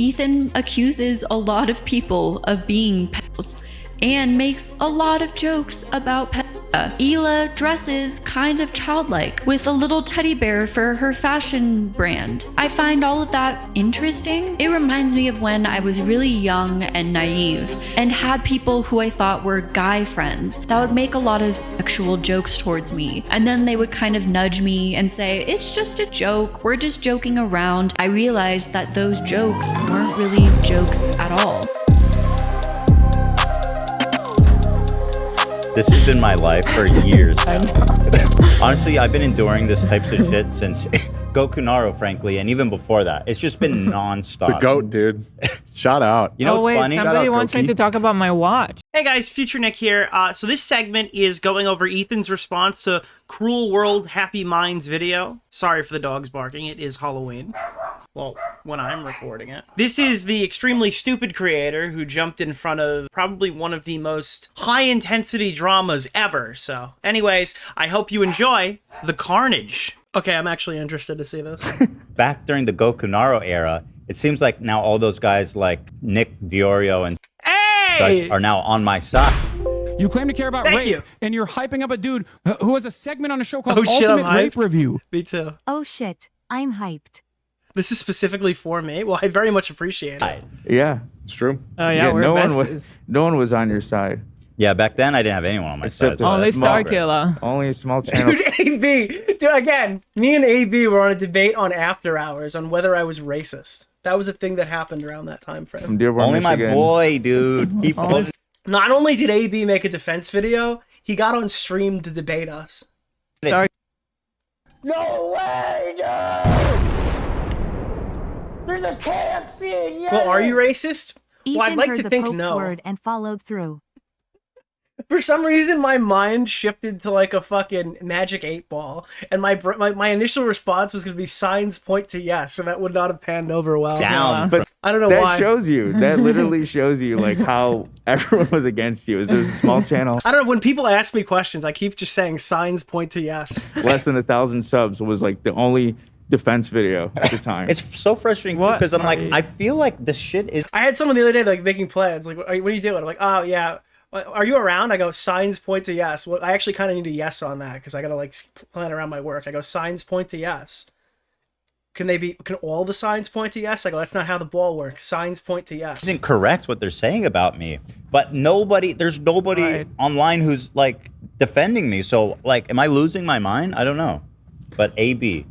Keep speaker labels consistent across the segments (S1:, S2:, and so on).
S1: Ethan accuses a lot of people of being pedophiles and makes a lot of jokes about pedophilia. Hila dresses kind of childlike with a little teddy bear for her fashion brand. I find all of that interesting. It reminds me of when I was really young and naive and had people who I thought were guy friends that would make a lot of sexual jokes towards me. And then they would kind of nudge me and say, it's just a joke, we're just joking around. I realized that those jokes weren't really jokes at all.
S2: This has been my life for years now. Honestly, I've been enduring this types of shit since Gokunaro, frankly, and even before that. It's just been nonstop.
S3: The GOAT, dude. Shout out.
S2: You know what's
S4: wait,
S2: funny?
S4: somebody wants me to talk about my watch.
S5: Hey guys, Future Nick here. So this segment is going over Ethan's response to Cruel World Happy Minds video. Sorry for the dogs barking, it is Halloween. Well, when I'm recording it. This is the extremely stupid creator who jumped in front of probably one of the most high-intensity dramas ever. So, anyways, I hope you enjoy the carnage. Okay, I'm actually interested to see this.
S2: Back during the Gokunaro era, it seems like now all those guys like Nick DeOrio and such are now on my side.
S6: You claim to care about rape, and you're hyping up a dude who has a segment on a show called Ultimate Rape Review.
S5: Me too.
S7: Oh shit, I'm hyped.
S5: This is specifically for me. Well, I very much appreciate it.
S3: Yeah, it's true.
S4: Oh yeah, we're
S3: no one was on your side.
S2: Yeah, back then I didn't have anyone on my side. So
S4: only Starkiller.
S3: Only a small channel.
S5: Dude, AB. Dude, again, me and AB were on a debate on After Hours on whether I was racist. That was a thing that happened around that time frame.
S3: From Dearborn,
S2: only
S3: Michigan.
S2: my boy, dude.
S5: Not only did AB make a defense video, he got on stream to debate us.
S4: Sorry.
S8: No way, dude! There's a KFC in
S5: Well, are you racist?
S7: Ethan
S5: well, I'd like
S7: heard
S5: to
S7: the
S5: think
S7: Pope's
S5: no.
S7: word and followed through.
S5: For some reason, my mind shifted to like a fucking Magic 8-ball, and my initial response was going to be signs point to yes, and that would not have panned over well.
S2: Down.
S3: But
S5: I don't know
S3: that
S5: why.
S3: shows you. That literally shows you like how everyone was against you. It was a small channel.
S5: I don't know. When people ask me questions, I keep just saying signs point to yes.
S3: Less than 1,000 subs was like the only defense video at the time.
S2: It's so frustrating because I'm like, I feel like this shit is.
S5: I had someone the other day like making plans. Like, what are you doing? I'm like, oh yeah. Are you around? I go, signs point to yes. Well, I actually kind of need a yes on that because I gotta like plan around my work. I go, signs point to yes. Can all the signs point to yes? I go, that's not how the ball works. Signs point to yes.
S2: Isn't correct what they're saying about me, but there's nobody online who's like defending me. So like, am I losing my mind? I don't know. But AB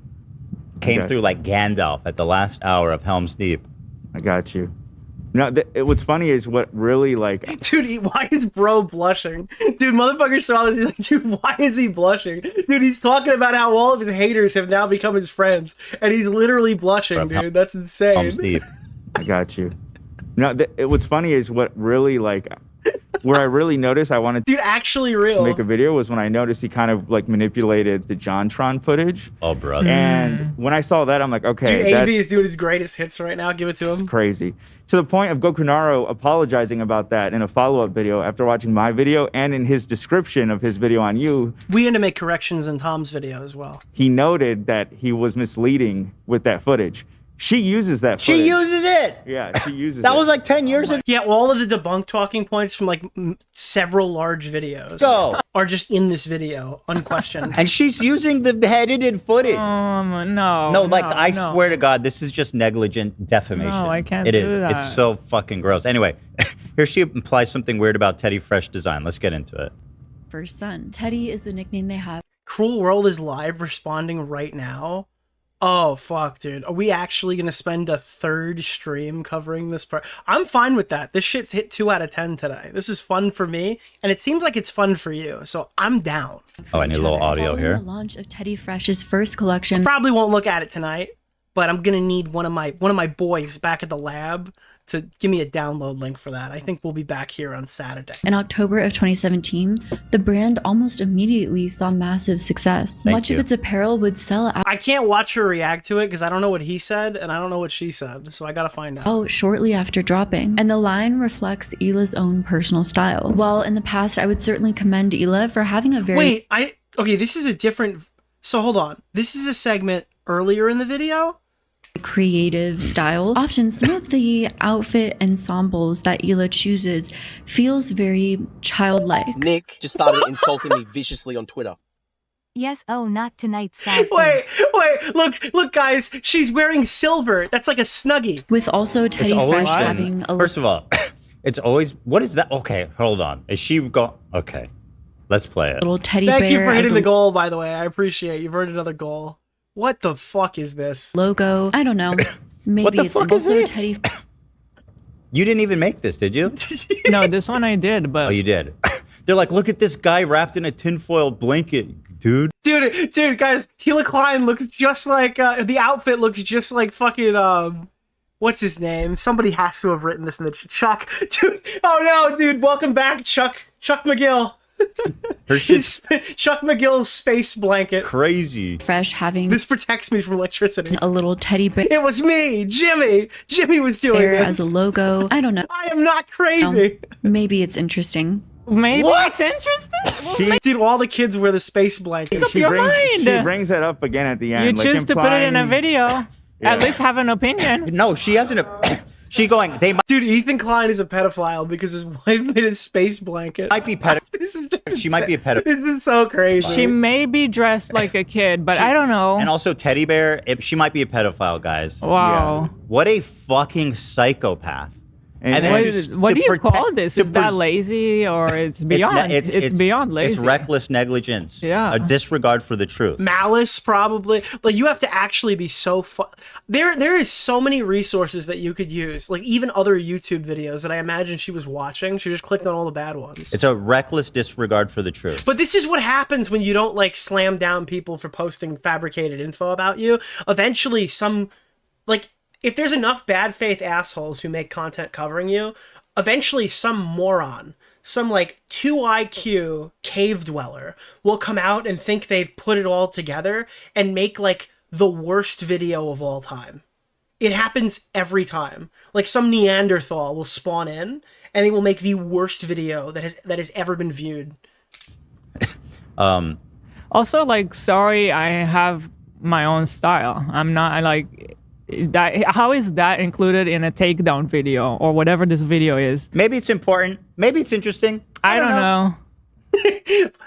S2: came through like Gandalf at the last hour of Helm's Deep.
S3: I got you. No, what's funny is what really like...
S5: Dude, why is bro blushing? Dude, motherfucker saw this, he's like, dude, why is he blushing? Dude, he's talking about how all of his haters have now become his friends, and he's literally blushing, dude. That's insane.
S2: Helm's Deep.
S3: I got you. No, what's funny is what really like... Where I really noticed I wanted
S5: to
S3: make a video was when I noticed he kind of like manipulated the JonTron footage.
S2: Oh, brother.
S3: And when I saw that, I'm like, okay.
S5: Dude, AB is doing his greatest hits right now. Give it to him.
S3: It's crazy. To the point of Gokunaro apologizing about that in a follow-up video after watching my video and in his description of his video on you.
S5: We had to make corrections in Tom's video as well.
S3: He noted that he was misleading with that footage. She uses that footage.
S2: She uses it!
S3: Yeah, she uses it.
S2: That was like 10 years ago.
S5: Yeah, all of the debunked talking points from like several large videos are just in this video, unquestioned.
S2: And she's using the edited footage.
S4: No,
S2: I swear to God, this is just negligent defamation.
S4: No, I can't
S2: do
S4: that.
S2: It is. It's so fucking gross. Anyway, here she implies something weird about Teddy Fresh design. Let's get into it.
S1: First son. Teddy is the nickname they have.
S5: Cruel World is live responding right now. Oh, fuck, dude. Are we actually going to spend a third stream covering this part? I'm fine with that. This shit's hit 2 out of 10 today. This is fun for me, and it seems like it's fun for you, so I'm down.
S2: Oh, I need a little audio here.
S1: The launch of Teddy Fresh's first collection.
S5: Probably won't look at it tonight, but I'm going to need one of my boys back at the lab to give me a download link for that. I think we'll be back here on Saturday.
S1: In October of 2017, the brand almost immediately saw massive success. Much of its apparel would sell out.
S5: I can't watch her react to it because I don't know what he said and I don't know what she said, so I gotta find out.
S1: Oh, shortly after dropping. And the line reflects Hila's own personal style. While in the past, I would certainly commend Hila for having a very...
S5: Okay, this is a different... So hold on. This is a segment earlier in the video?
S1: creative style. Often some of the outfit ensembles that Hila chooses feels very childlike.
S9: Nick just started insulting me viciously on Twitter.
S7: Yes, oh, not tonight, sad
S5: Wait, look, guys, she's wearing silver. That's like a Snuggie.
S1: With also Teddy Fresh having a
S2: First of all, it's always, what is that? Okay, hold on. Is she okay, let's play it.
S1: little teddy bear.
S5: Thank you for hitting the goal, by the way. I appreciate it. You've earned another goal. What the fuck is this?
S1: Logo. I don't know. Maybe
S2: what the
S1: it's
S2: fuck is
S1: also
S2: this?
S1: Teddy.
S2: You didn't even make this, did you?
S4: No, this one I did, but...
S2: Oh, you did. They're like, look at this guy wrapped in a tinfoil blanket, dude.
S5: Dude, guys, Hila Klein looks just like, the outfit looks just like fucking, what's his name? Somebody has to have written this in the Chuck. Dude, oh no, dude, welcome back, Chuck McGill.
S2: Her shit's
S5: Chuck McGill's space blanket.
S2: crazy.
S1: Fresh having
S5: This protects me from electricity.
S1: a little teddy bear
S5: It was me, Jimmy. Jimmy was doing this.
S1: as a logo. I don't know.
S5: I am not crazy.
S1: Maybe it's interesting.
S4: Maybe
S5: What?
S4: it's interesting.
S2: She,
S5: Dude, all the kids wear the space blanket.
S4: Your mind.
S3: She brings that up again at the end.
S4: You
S3: like
S4: choose to put it in a
S3: implying-
S4: video.
S3: Yeah.
S4: At least have an opinion.
S2: no, she hasn't. She going. They
S5: Dude, Ethan Klein is a pedophile because his wife made a space blanket.
S2: might be pedophile.
S5: This is just
S2: She might be a pedophile.
S5: This is so crazy.
S4: She may be dressed like a kid, but I don't know.
S2: And also, teddy bear. She might be a pedophile, guys.
S4: Wow.
S2: What a fucking psychopath.
S3: And
S2: then
S4: What,
S2: just
S4: what
S2: to
S4: do you
S2: protect-
S4: call this?
S2: to
S4: Is that
S2: pres-
S4: lazy or it's beyond? It's beyond lazy.
S2: It's reckless negligence.
S4: Yeah.
S2: A disregard for the truth.
S5: Malice, probably. Like, you have to actually be so there is so many resources that you could use. Like, even other YouTube videos that I imagine she was watching. She just clicked on all the bad ones.
S2: It's a reckless disregard for the truth.
S5: But this is what happens when you don't, like, slam down people for posting fabricated info about you. Eventually, if there's enough bad faith assholes who make content covering you, eventually some moron, some like 2 IQ cave dweller will come out and think they've put it all together and make like the worst video of all time. It happens every time. Like some Neanderthal will spawn in and they will make the worst video that has ever been viewed.
S4: Also, like, sorry, I have my own style. I'm not like that. How is that included in a takedown video or whatever this video is?
S2: Maybe it's important. Maybe it's interesting.
S4: I don't know.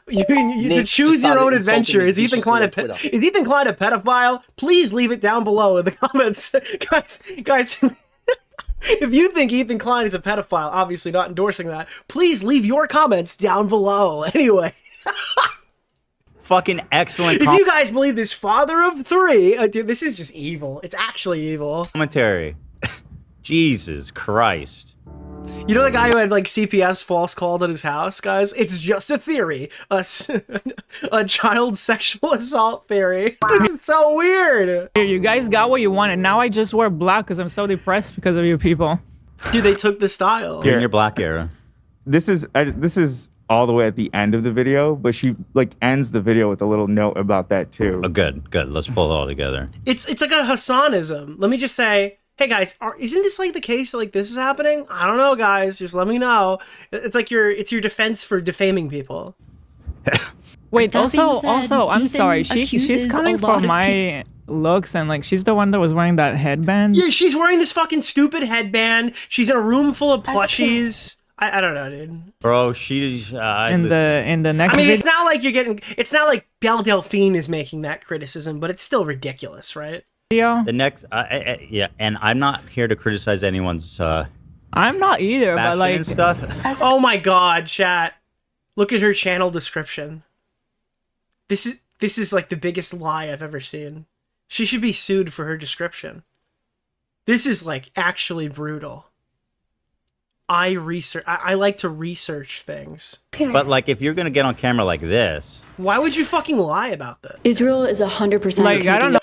S5: To choose your own adventure. Is Ethan Klein a pedophile? Please leave it down below in the comments, guys. If you think Ethan Klein is a pedophile, obviously not endorsing that, please leave your comments down below. Anyway.
S2: Fucking excellent
S5: If you guys believe this father of 3, dude, this is just evil. It's actually evil.
S2: commentary. Jesus Christ.
S5: You know the guy who had like CPS false called at his house, guys? It's just a theory. A child sexual assault theory. This is so weird.
S4: Here, you guys got what you wanted. Now I just wear black because I'm so depressed because of you people.
S5: Dude, they took the style.
S2: You're in your black era.
S3: This is all the way at the end of the video, but she like ends the video with a little note about that too.
S2: Oh, good. Let's pull it all together.
S5: It's like a Hassanism. Let me just say, hey guys, isn't this like the case that like this is happening? I don't know, guys. Just let me know. It's like your defense for defaming people.
S4: Wait,
S1: That being
S4: also,
S1: said,
S4: I'm
S1: Ethan
S4: sorry. She's
S1: accuses
S4: coming
S1: a lot
S4: for
S1: of
S4: my looks and like she's the one that was wearing that headband.
S5: Yeah, she's wearing this fucking stupid headband. She's in a room full of plushies. I don't know, dude.
S2: Bro, she's
S4: in the next
S5: I mean,
S4: video.
S5: it's not like Belle Delphine is making that criticism, but it's still ridiculous, right?
S2: the next. Yeah, and I'm not here to criticize anyone's.
S4: I'm not either, but
S2: fashion
S4: like
S2: and stuff.
S5: Oh my god, chat. Look at her channel description. This is like the biggest lie I've ever seen. She should be sued for her description. This is like actually brutal. I like to research things.
S2: But like, if you're gonna get on camera like this,
S5: Why would you fucking lie about this?
S10: Israel is 100%
S4: like I don't know.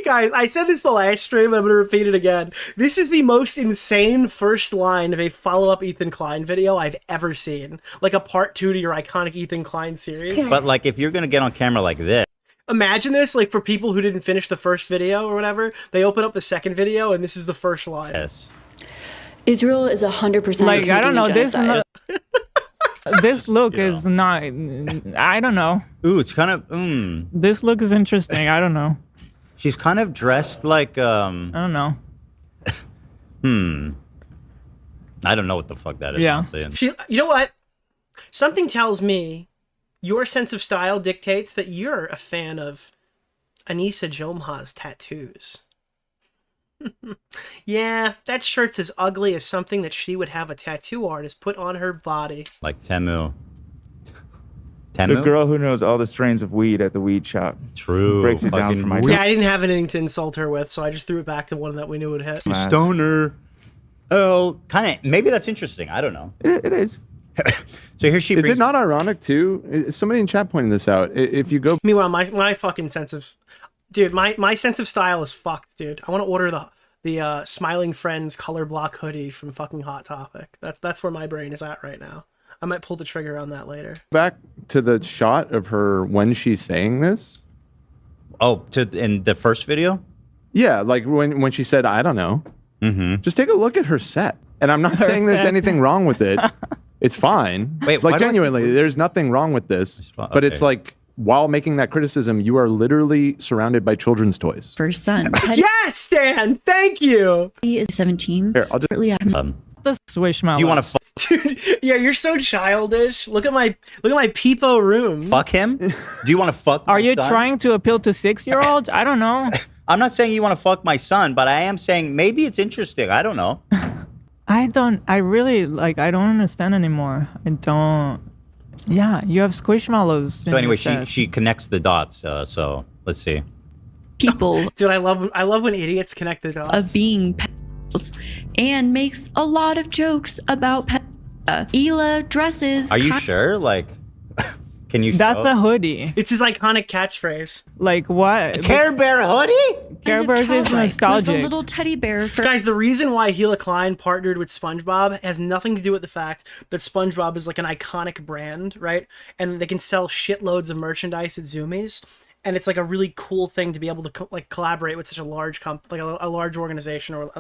S5: Guys, I said this the last stream, I'm gonna repeat it again. This is the most insane first line of a follow-up Ethan Klein video I've ever seen. Like a part 2 to your iconic Ethan Klein series.
S2: but like, if you're gonna get on camera like this,
S5: Imagine this, like for people who didn't finish the first video or whatever, they open up the second video and this is the first line.
S2: yes.
S10: Israel is 100%
S4: Like I don't know.
S10: genocide.
S4: This look
S2: Yeah.
S4: is not. I don't know.
S2: Ooh, it's kind of.
S4: This look is interesting. I don't know.
S2: She's kind of dressed like
S4: I don't know.
S2: I don't know what the fuck that is.
S4: Yeah.
S2: Honestly.
S5: You know what? Something tells me your sense of style dictates that you're a fan of Anissa Jomha's tattoos. Yeah, that shirt's as ugly as something that she would have a tattoo artist put on her body.
S2: Like Temu.
S3: The girl who knows all the strains of weed at the weed shop.
S2: True.
S3: Breaks it down for my
S5: Yeah, I didn't have anything to insult her with, so I just threw it back to one that we knew would hit.
S2: Stoner. Oh, kind of. Maybe that's interesting. I don't know.
S3: It is.
S2: So here she
S11: Is
S2: brings...
S11: it not ironic too? Is somebody in chat pointing this out? If you go...
S5: Meanwhile, my fucking sense of... Dude, my sense of style is fucked, dude. I want to order the Smiling Friends color block hoodie from fucking Hot Topic. That's where my brain is at right now. I might pull the trigger on that later.
S11: Back to the shot of her when she's saying this.
S2: Oh, in the first video?
S11: Yeah, like when she said, I don't know.
S2: Mm-hmm.
S11: Just take a look at her set. And I'm not saying there's anything wrong with it. It's fine.
S2: Wait,
S11: like genuinely, there's nothing wrong with this. But it's like, while making that criticism, you are literally surrounded by children's toys.
S1: First son.
S5: Yes, Stan! Thank you!
S1: He is 17.
S11: Here, I'll just...
S4: The Swishmallows.
S2: Do you want to
S5: Dude, yeah, you're so childish. Look at my peepo room.
S2: fuck him? Do you want to fuck
S4: Are
S2: my
S4: you
S2: son?
S4: trying to appeal to 6-year-olds? I don't know.
S2: I'm not saying you want to fuck my son, but I am saying maybe it's interesting. I don't know.
S4: I really, like, I don't understand anymore. I don't. Yeah, you have Squishmallows.
S2: So anyway, she connects the dots. So let's see.
S1: People.
S5: Dude, I love when idiots connect the dots.
S1: Of being pedophiles and makes a lot of jokes about pedophilia. Hila dresses.
S2: Are you sure? Like, can you?
S4: That's
S2: show?
S4: a hoodie.
S5: It's his iconic catchphrase.
S4: Like what?
S2: A Care Bear hoodie?
S4: Care Bears is nostalgic.
S1: With a little teddy bear for
S5: Guys, the reason why Gila Klein partnered with SpongeBob has nothing to do with the fact that SpongeBob is like an iconic brand, right? And they can sell shitloads of merchandise at Zoomies. And it's like a really cool thing to be able to like collaborate with such a large a large organization or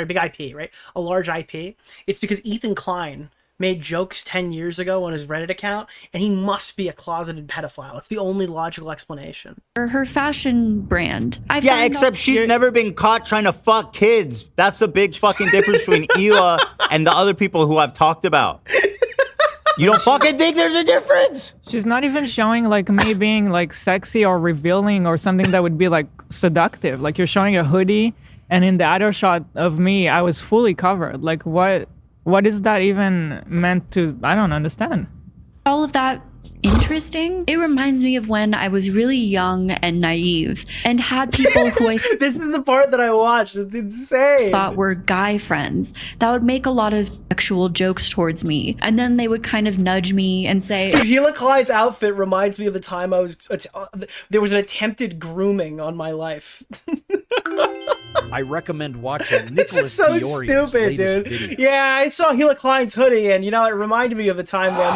S5: big IP, right? A large IP. It's because Ethan Klein made jokes 10 years ago on his Reddit account, and he must be a closeted pedophile. It's the only logical explanation.
S1: her fashion brand.
S2: Yeah, except she's never been caught trying to fuck kids. That's the big fucking difference between Hila and the other people who I've talked about. You don't fucking think there's a difference?
S4: She's not even showing like me being like sexy or revealing or something that would be like seductive. Like you're showing a hoodie, and in the other shot of me, I was fully covered. Like what is that even meant to? I don't understand.
S1: All of that interesting. It reminds me of when I was really young and naive and had people who I
S5: this is the part that I watched. It's insane.
S1: Thought were guy friends that would make a lot of sexual jokes towards me, and then they would kind of nudge me and say,
S5: Dude, Gila Klein's outfit reminds me of the time I was there was an attempted grooming on my life.
S12: I recommend watching
S5: This
S12: Nicholas
S5: is so
S12: DeOrio's
S5: stupid,
S12: latest
S5: dude.
S12: video.
S5: Yeah, I saw Gila Klein's hoodie, and you know, it reminded me of the time when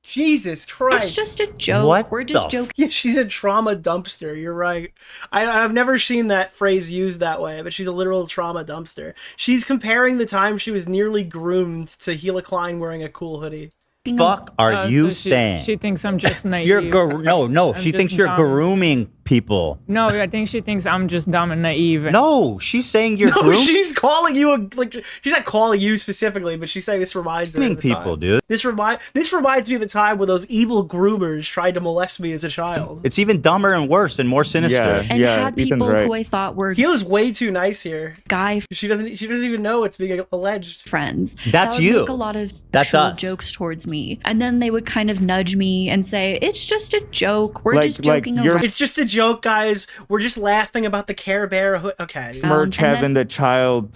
S5: Jesus Christ.
S1: it's just a joke. We're just joking.
S5: Yeah, she's a trauma dumpster. You're right. I've never seen that phrase used that way, but she's a literal trauma dumpster. She's comparing the time she was nearly groomed to Gila Klein wearing a cool hoodie.
S2: Fuck are you saying?
S4: She thinks I'm just naive.
S2: No. She thinks you're grooming people.
S4: No, I think she thinks I'm just dumb and naive.
S2: No, she's saying you're
S5: No,
S2: grooming
S5: she's calling you she's not calling you specifically, but she's saying this reminds her of the
S2: people,
S5: time.
S2: dude.
S5: This reminds me of the time when those evil groomers tried to molest me as a child.
S2: It's even dumber and worse and more sinister.
S1: And had people who I thought were
S5: Gila's way too nice here.
S1: Guy.
S5: She doesn't even know it's being alleged.
S1: Friends.
S2: That's
S1: that would
S2: you.
S1: Make a lot of
S2: That's
S1: sexual
S2: us.
S1: jokes towards me, and then they would kind of nudge me and say, "It's just a joke. We're just joking around."
S5: It's just a joke, guys. We're just laughing about the Care Bear hood. Okay.
S3: Merch having the child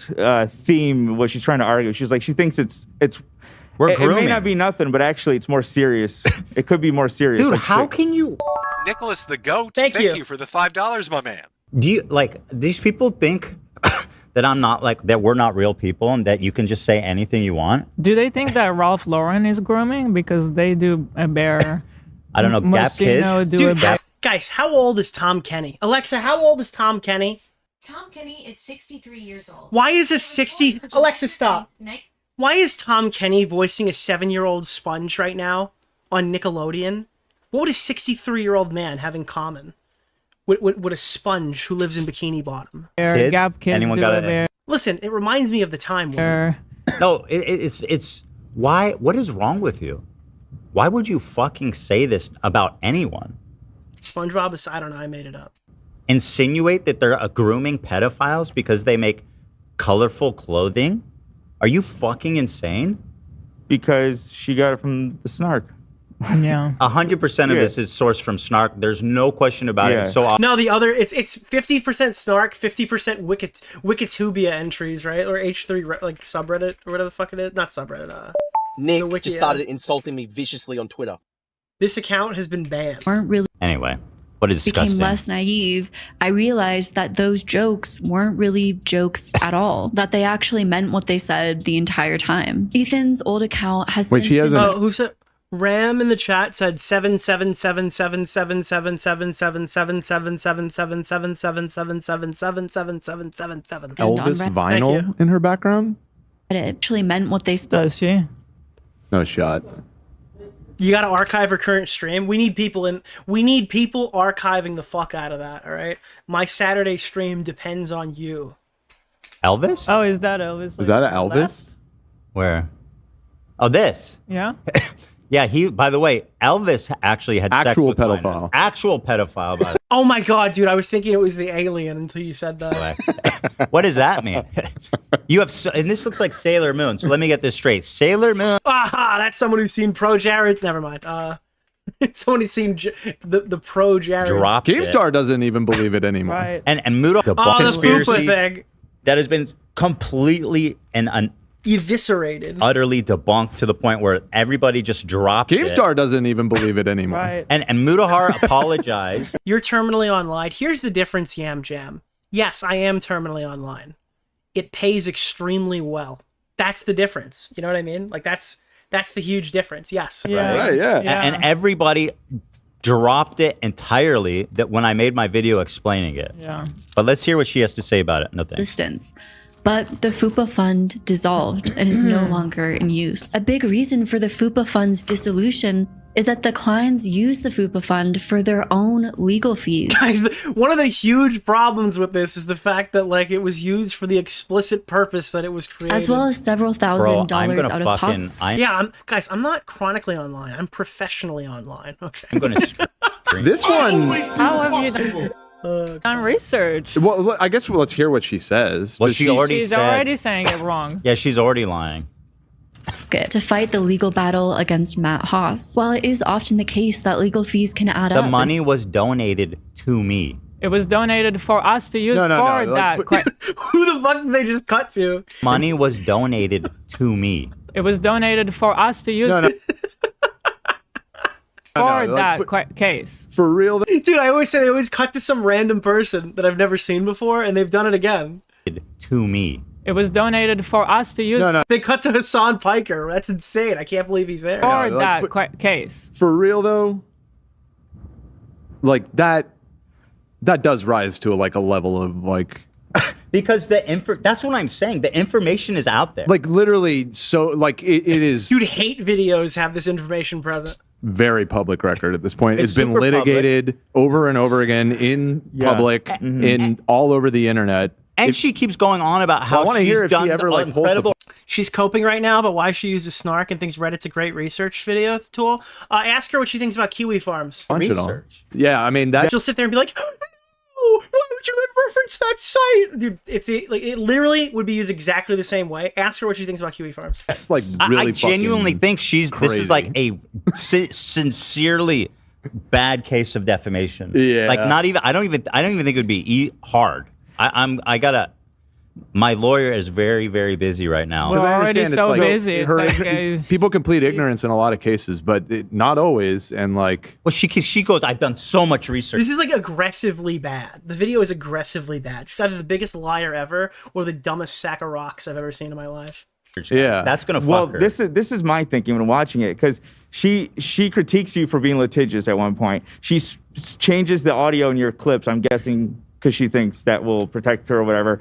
S3: theme, what she's trying to argue. She's like, she thinks it's
S2: We're
S3: it may
S2: grooming.
S3: not be nothing, but actually it's more serious. It could be more serious.
S2: Dude,
S3: Like,
S2: how can you?
S13: Nicholas the Goat,
S5: thank
S13: you for the $5, my man.
S2: Do you like these people think that I'm not like that? We're not real people, and that you can just say anything you want.
S4: Do they think that Ralph Lauren is grooming because they do a bear?
S2: I don't know. Gap Kids.
S5: Dude, guys, how old is Tom Kenny? Alexa, how old is Tom Kenny?
S14: Tom Kenny is 63 years old.
S5: Why is a 60... Alexa, stop. Why is Tom Kenny voicing a 7-year-old sponge right now on Nickelodeon? What would a 63-year-old man have in common with a sponge who lives in Bikini Bottom.
S2: Kids?
S4: Gap kids
S2: Anyone
S4: do
S2: got
S4: it
S2: it?
S4: there.
S5: Listen, it reminds me of the time.
S2: No, it's why? What is wrong with you? Why would you fucking say this about anyone?
S5: SpongeBob is, I don't know, I made it up.
S2: Insinuate that they're grooming pedophiles because they make colorful clothing? Are you fucking insane?
S3: Because she got it from the Snark.
S4: Yeah.
S2: 100% of this is sourced from Snark. There's no question about it. So
S5: no, the other it's 50% Snark, 50% Wikitubia entries, right? Or H3 like subreddit or whatever the fuck it is. Not subreddit.
S9: Nick just started insulting me viciously on Twitter.
S5: This account has been banned.
S1: Weren't really
S2: anyway, what is disgusting?
S1: Became less naive. I realized that those jokes weren't really jokes at all. That they actually meant what they said the entire time. Ethan's old account has
S11: Wait, she has
S1: been-
S5: who said? Ram in the chat said 777777777777777777777777777777777777777777777777777777777777777777777777777777777777777777777777777777777777777777777777777777777777777777777777777777777777777777777.
S1: It actually meant what they said.
S4: Does she?
S11: No shot.
S5: You gotta archive her current stream. We need people archiving the fuck out of that, alright? My Saturday stream depends on you.
S2: Elvis?
S4: Oh, is that Elvis?
S11: Is that an Elvis?
S2: Where? Oh, this.
S4: Yeah.
S2: Yeah, by the way, Elvis actually had
S11: Actual
S2: sex with
S11: pedophile.
S2: minors. Actual pedophile, by the
S5: Oh my god, dude, I was thinking it was the alien until you said that.
S2: way. What does that mean? You have, and this looks like Sailor Moon, so let me get this straight. Sailor Moon.
S5: Aha, that's someone who's seen Pro Jared's. Never mind. Someone who's seen the Pro Jared.
S2: Dropped
S11: GameStar doesn't even believe it anymore.
S4: Right.
S2: And Mudo, the
S5: Oh, the
S2: conspiracy
S5: Fupa thing.
S2: that has been completely and
S5: Eviscerated.
S2: utterly debunked to the point where everybody just dropped
S11: GameStar
S2: it.
S11: doesn't even believe it anymore.
S4: Right.
S2: And Mudahar apologized.
S5: You're terminally online. Here's the difference, Yam Jam. Yes, I am terminally online. It pays extremely well. That's the difference. You know what I mean? Like that's the huge difference. Yes.
S4: Yeah.
S11: Right, yeah.
S2: And everybody dropped it entirely that when I made my video explaining it.
S4: Yeah.
S2: But let's hear what she has to say about it. No thanks.
S1: Distance. But the FUPA fund dissolved and is no longer in use. A big reason for the FUPA fund's dissolution is that the Kleins use the FUPA fund for their own legal fees.
S5: Guys, one of the huge problems with this is the fact that like it was used for the explicit purpose that it was created.
S1: As well as several $1,000 out of pocket.
S5: Yeah, I'm not chronically online. I'm professionally online. Okay.
S2: I'm gonna
S11: This one.
S4: How have you done research?
S11: Well, I guess let's hear what she says.
S2: Well,
S11: Does
S2: she's
S4: She's already saying it wrong.
S2: Yeah, she's already lying.
S1: To fight the legal battle against Matt Haas. While it is often the case that legal fees can add
S2: The
S1: up.
S2: money was donated to me.
S4: It was donated for us to use
S2: No,
S4: that.
S5: Who the fuck did they just cut to?
S2: Money was donated to me.
S4: It was donated for us to use case.
S11: For real?
S5: Dude, I always say they always cut to some random person that I've never seen before, and they've done it again.
S2: To me.
S4: It was donated for us to use
S5: They cut to Hassan Piker. That's insane. I can't believe he's there.
S4: for case.
S11: For real though, like that does rise to a level of like.
S2: Because that's what I'm saying. The information is out there.
S11: Like literally, so like it is.
S5: Dude, hate videos have this information present.
S11: Very public record at this point.
S2: It's
S11: It's been
S2: super
S11: litigated over and over again in public, in all over the internet.
S2: And she keeps going on about how
S11: I want to
S2: she's
S11: hear if
S2: done
S11: she ever like
S2: incredible.
S5: She's coping right now, but why she uses Snark and thinks Reddit's a great research video tool. Ask her what she thinks about kiwi farms.
S11: Research. Yeah, I mean that.
S5: She'll sit there and be like, "Oh, why would you reference that site?" Dude, it literally would be used exactly the same way. Ask her what she thinks about kiwi farms.
S11: It's like really.
S2: I genuinely think this
S11: crazy.
S2: is like a sincerely bad case of defamation.
S11: Yeah.
S2: Like not even. I don't even think it would be hard. My lawyer is very, very busy right now.
S4: We're already so busy.
S11: People can plead ignorance in a lot of cases, but not always. And like,
S2: well, she goes, I've done so much research.
S5: This is like aggressively bad. The video is aggressively bad. She's either the biggest liar ever or the dumbest sack of rocks I've ever seen in my life.
S11: Yeah,
S2: that's gonna.
S3: Well,
S2: fuck her.
S3: this is my thinking when watching it, because she critiques you for being litigious at one point. She changes the audio in your clips. I'm guessing because she thinks that will protect her or whatever.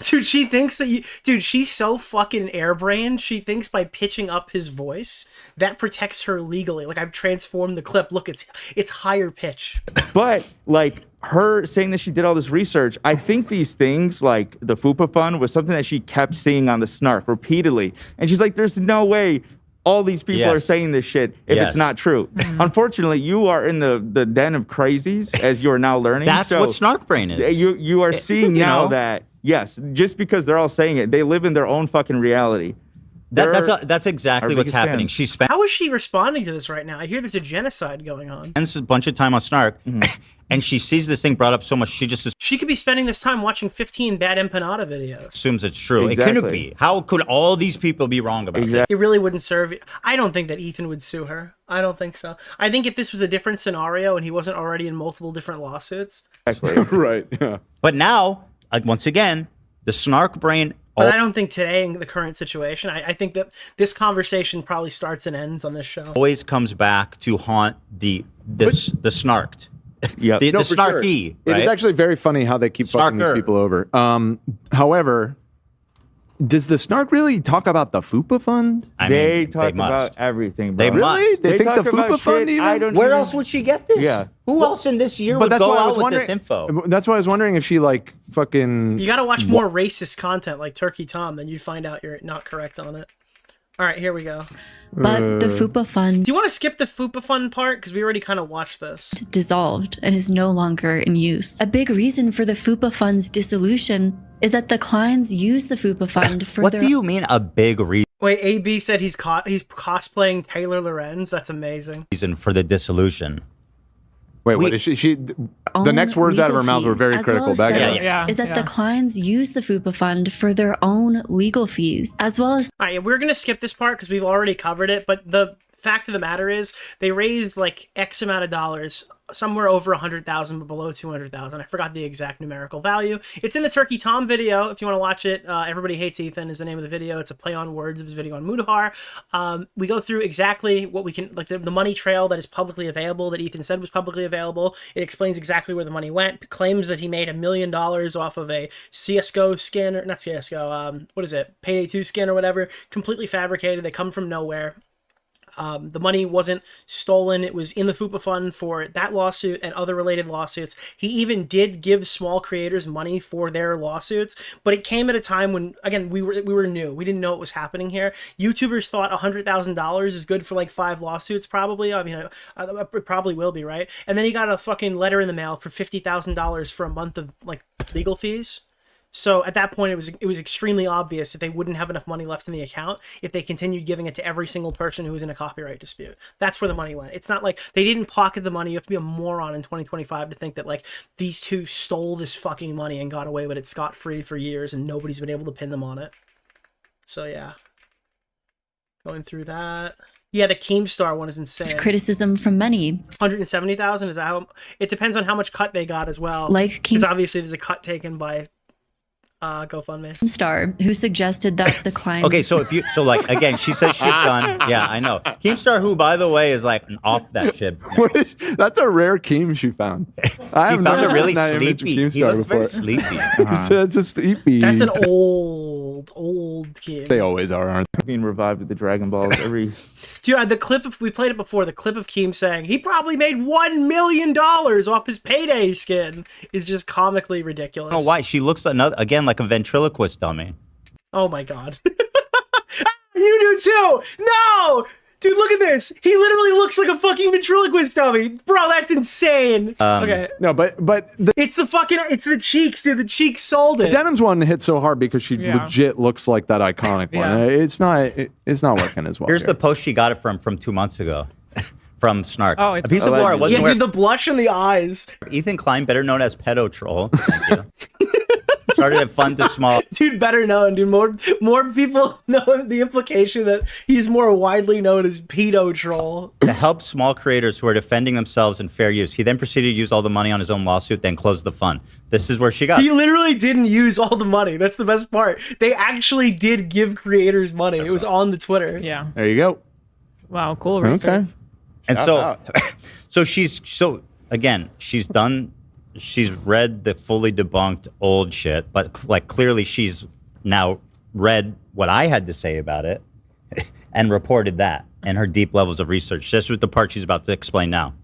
S5: Dude, she thinks that dude, she's so fucking airbrained. She thinks by pitching up his voice, that protects her legally. Like, I've transformed the clip. Look, it's higher pitch.
S3: But, like, her saying that she did all this research, I think these things, like the FUPA fund, was something that she kept seeing on the Snark repeatedly. And she's like, there's no way all these people are saying this shit if it's not true. Unfortunately, you are in the den of crazies, as you are now learning.
S2: That's what Snark Brain is.
S3: You are seeing now that, yes, just because they're all saying it, they live in their own fucking reality.
S2: That's exactly what's happening. She spent
S5: How is she responding to this right now? I hear there's a genocide going on.
S2: a bunch of time on Snark, and she sees this thing brought up so much,
S5: She could be spending this time watching 15 bad empanada videos.
S2: assumes it's true.
S3: Exactly.
S2: It couldn't be. How could all these people be wrong about it?
S5: It really wouldn't serve. I don't think that Ethan would sue her. I don't think so. I think if this was a different scenario and he wasn't already in multiple different lawsuits.
S11: Right. Yeah.
S2: But now, once again, the Snark Brain.
S5: But I don't think today, in the current situation, I think that this conversation probably starts and ends on this show.
S2: Always comes back to haunt the snarked.
S3: Yep.
S2: The
S11: for sure.
S2: snarky.
S11: It
S2: right?
S11: is actually very funny how they keep fucking these people over. However, does the Snark really talk about the FUPA fund?
S3: They talk about everything, bro.
S2: They
S11: Really? They think the
S3: talk about
S11: FUPA fund
S3: shit
S11: even?
S3: I don't
S2: Where
S3: even-
S2: else would she get this?
S3: Yeah.
S2: Who else in this year
S11: But
S2: would
S11: that's
S2: go
S11: why I
S2: out
S11: was
S2: with
S11: wondering.
S2: this info?
S11: That's why I was wondering if she like fucking.
S5: You got to watch more racist content like Turkey Tom, then you'd find out you're not correct on it. All right, here we go.
S1: But the FUPA fund
S5: Do you want to skip the FUPA fund part? Because we already kind of watched this.
S1: dissolved and is no longer in use. A big reason for the FUPA fund's dissolution is that the Kleins use the FUPA fund for
S2: What
S1: their
S2: do you mean a big
S5: Wait, AB said he's cosplaying Taylor Lorenz. That's amazing.
S2: reason for the dissolution?
S11: Wait, what is she? The next words out of her mouth were very critical.
S1: Is that the Kleins use the FUPA fund for their own legal fees, as well as.
S5: All right, we're going to skip this part because we've already covered it, but the fact of the matter is they raised like X amount of dollars, somewhere over 100,000 but below 200,000. I forgot the exact numerical value. It's in the Turkey Tom video if you want to watch it. Everybody Hates Ethan is the name of the video. It's a play on words of his video on Mudahar. We go through exactly what we can, like the money trail that is publicly available, that Ethan said was publicly available. It explains exactly where the money went. It claims that he made $1 million off of a CSGO skin, or not CSGO, what is it, Payday 2 skin or whatever. Completely fabricated. They come from nowhere. The money wasn't stolen. It was in the FUPA fund for that lawsuit and other related lawsuits. He even did give small creators money for their lawsuits, but it came at a time when, again, we were new. We didn't know what was happening here. YouTubers thought $100,000 is good for like 5 lawsuits, probably. I mean, it probably will be, right? And then he got a fucking letter in the mail for $50,000 for a month of like legal fees. So at that point, it was extremely obvious that they wouldn't have enough money left in the account if they continued giving it to every single person who was in a copyright dispute. That's where the money went. It's not like they didn't pocket the money. You have to be a moron in 2025 to think that like these two stole this fucking money and got away with it scot-free for years and nobody's been able to pin them on it. So yeah, going through that. Yeah, the Keemstar one is insane.
S1: Criticism from many.
S5: 170,000 is that how? It depends on how much cut they got as well.
S1: Like
S5: because obviously there's a cut taken by GoFundMe.
S1: Keemstar, who suggested that the Kleins.
S2: Okay, so like again, she says shit done. Yeah, I know. Keemstar, who by the way is like off that shit.
S11: That's a rare Keem she found. I
S2: He found it really sleepy. He looks very
S11: before.
S2: sleepy.
S11: He said it's a sleepy.
S5: That's an old Keem.
S11: They always are, aren't they?
S3: Being revived with the Dragon Balls every.
S5: Dude, the clip we played it before. The clip of Keem saying he probably made $1 million off his Payday skin is just comically ridiculous.
S2: I don't know why she looks again like a ventriloquist dummy.
S5: Oh my god. You do too! No! Dude, look at this. He literally looks like a fucking ventriloquist dummy. Bro, that's insane. Okay.
S11: No, but
S5: it's the cheeks, dude. The cheeks sold it.
S11: The Denims one hit so hard because she legit looks like that iconic one. It's not working as well.
S2: Here's the post she got it from 2 months ago. From Snark.
S5: Oh,
S2: a piece of lore I wasn't
S5: dude, the blush in the eyes.
S2: Ethan Klein, better known as Pedo Troll. Thank you. Started at fun to small.
S5: Dude, better known, dude. More people know the implication that he's more widely known as Pedo Troll.
S2: To help small creators who are defending themselves in fair use. He then proceeded to use all the money on his own lawsuit, then closed the fund. This is where she got.
S5: He literally didn't use all the money. That's the best part. They actually did give creators money. It was on the Twitter.
S4: Yeah.
S11: There you go.
S4: Wow, cool research.
S11: Okay.
S2: And so she's done. she's read the fully debunked old shit, but like clearly she's now read what I had to say about it and reported that and her deep levels of research. Just with the part she's about to explain now.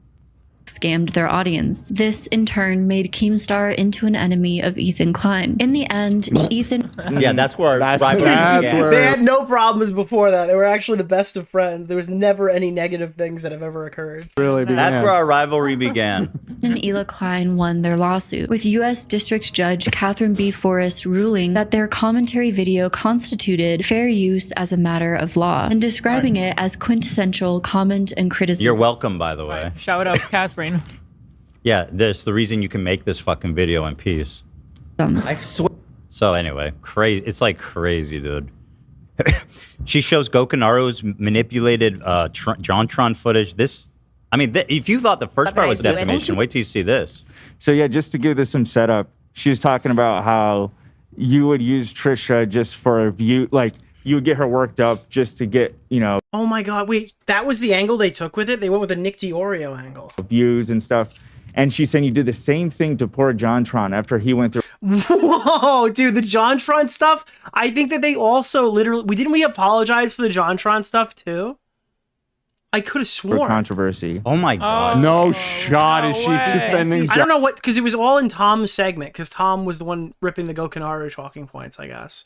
S1: Scammed their audience. This, in turn, made Keemstar into an enemy of Ethan Klein. In the end, Ethan...
S2: Yeah, that's where rivalry began.
S5: They had no problems before that. They were actually the best of friends. There was never any negative things that have ever occurred.
S11: Really began.
S2: That's where our rivalry began.
S1: and Ela Klein won their lawsuit, with U.S. District Judge Catherine B. Forrest ruling that their commentary video constituted fair use as a matter of law, and describing it as quintessential comment and criticism.
S2: You're welcome, by the way.
S4: Shout out, Catherine.
S2: Yeah, there's the reason you can make this fucking video in peace.
S1: I
S2: swear. So anyway, crazy. It's like crazy, dude. She shows Gokunaru's manipulated JonTron footage. This, I mean, if you thought the first part was defamation, wait till you see this.
S3: So yeah, just to give this some setup, she was talking about how you would use Trisha just for a view, like you would get her worked up just to get, you know.
S5: Oh my God, wait, that was the angle they took with it? They went with a Nick DeOrio angle.
S3: Views and stuff. And she's saying you did the same thing to poor JonTron after he went through.
S5: Whoa, dude, the JonTron stuff? I think that they also literally, didn't we apologize for the JonTron stuff too? I could have sworn.
S3: Controversy.
S2: Oh my God.
S11: No shot is she defending.
S5: I don't know what, because it was all in Tom's segment, because Tom was the one ripping the Gokunaru talking points, I guess.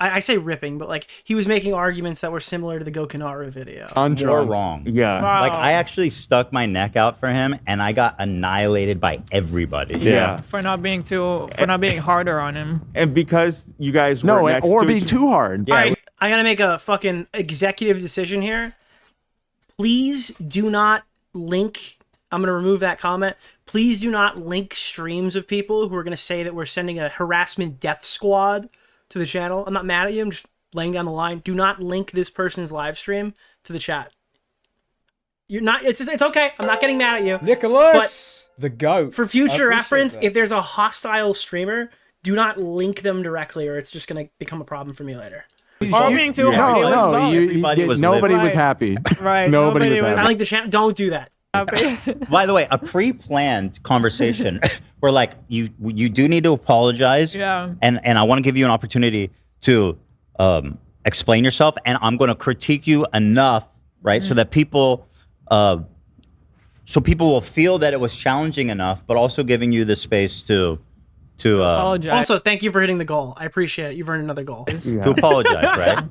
S5: I say ripping, but like he was making arguments that were similar to the Gokunaru video.
S2: More wrong.
S3: Yeah.
S4: Wow.
S2: Like I actually stuck my neck out for him and I got annihilated by everybody.
S3: Yeah.
S4: For not being harder on him.
S3: And because you guys were next
S11: or
S3: to
S11: be
S3: each-
S11: too hard.
S5: All right, I gotta make a fucking executive decision here. Please do not link. I'm gonna remove that comment. Please do not link streams of people who are gonna say that we're sending a harassment death squad to the channel. I'm not mad at you. I'm just laying down the line. Do not link this person's live stream to the chat. You're not. It's okay. I'm not getting mad at you.
S15: Nicholas, the goat.
S5: For future reference, if there's a hostile streamer, do not link them directly, or it's just gonna become a problem for me later.
S3: Nobody
S11: was happy.
S4: Right.
S11: Nobody was happy.
S5: I like the channel. Don't do that.
S2: By the way, a pre-planned conversation where like you do need to apologize.
S4: Yeah.
S2: And I want to give you an opportunity to explain yourself, and I'm going to critique you enough, right, so that people will feel that it was challenging enough, but also giving you the space to
S4: apologize.
S5: Also, thank you for hitting the goal. I appreciate it. You've earned another goal.
S2: to apologize, right?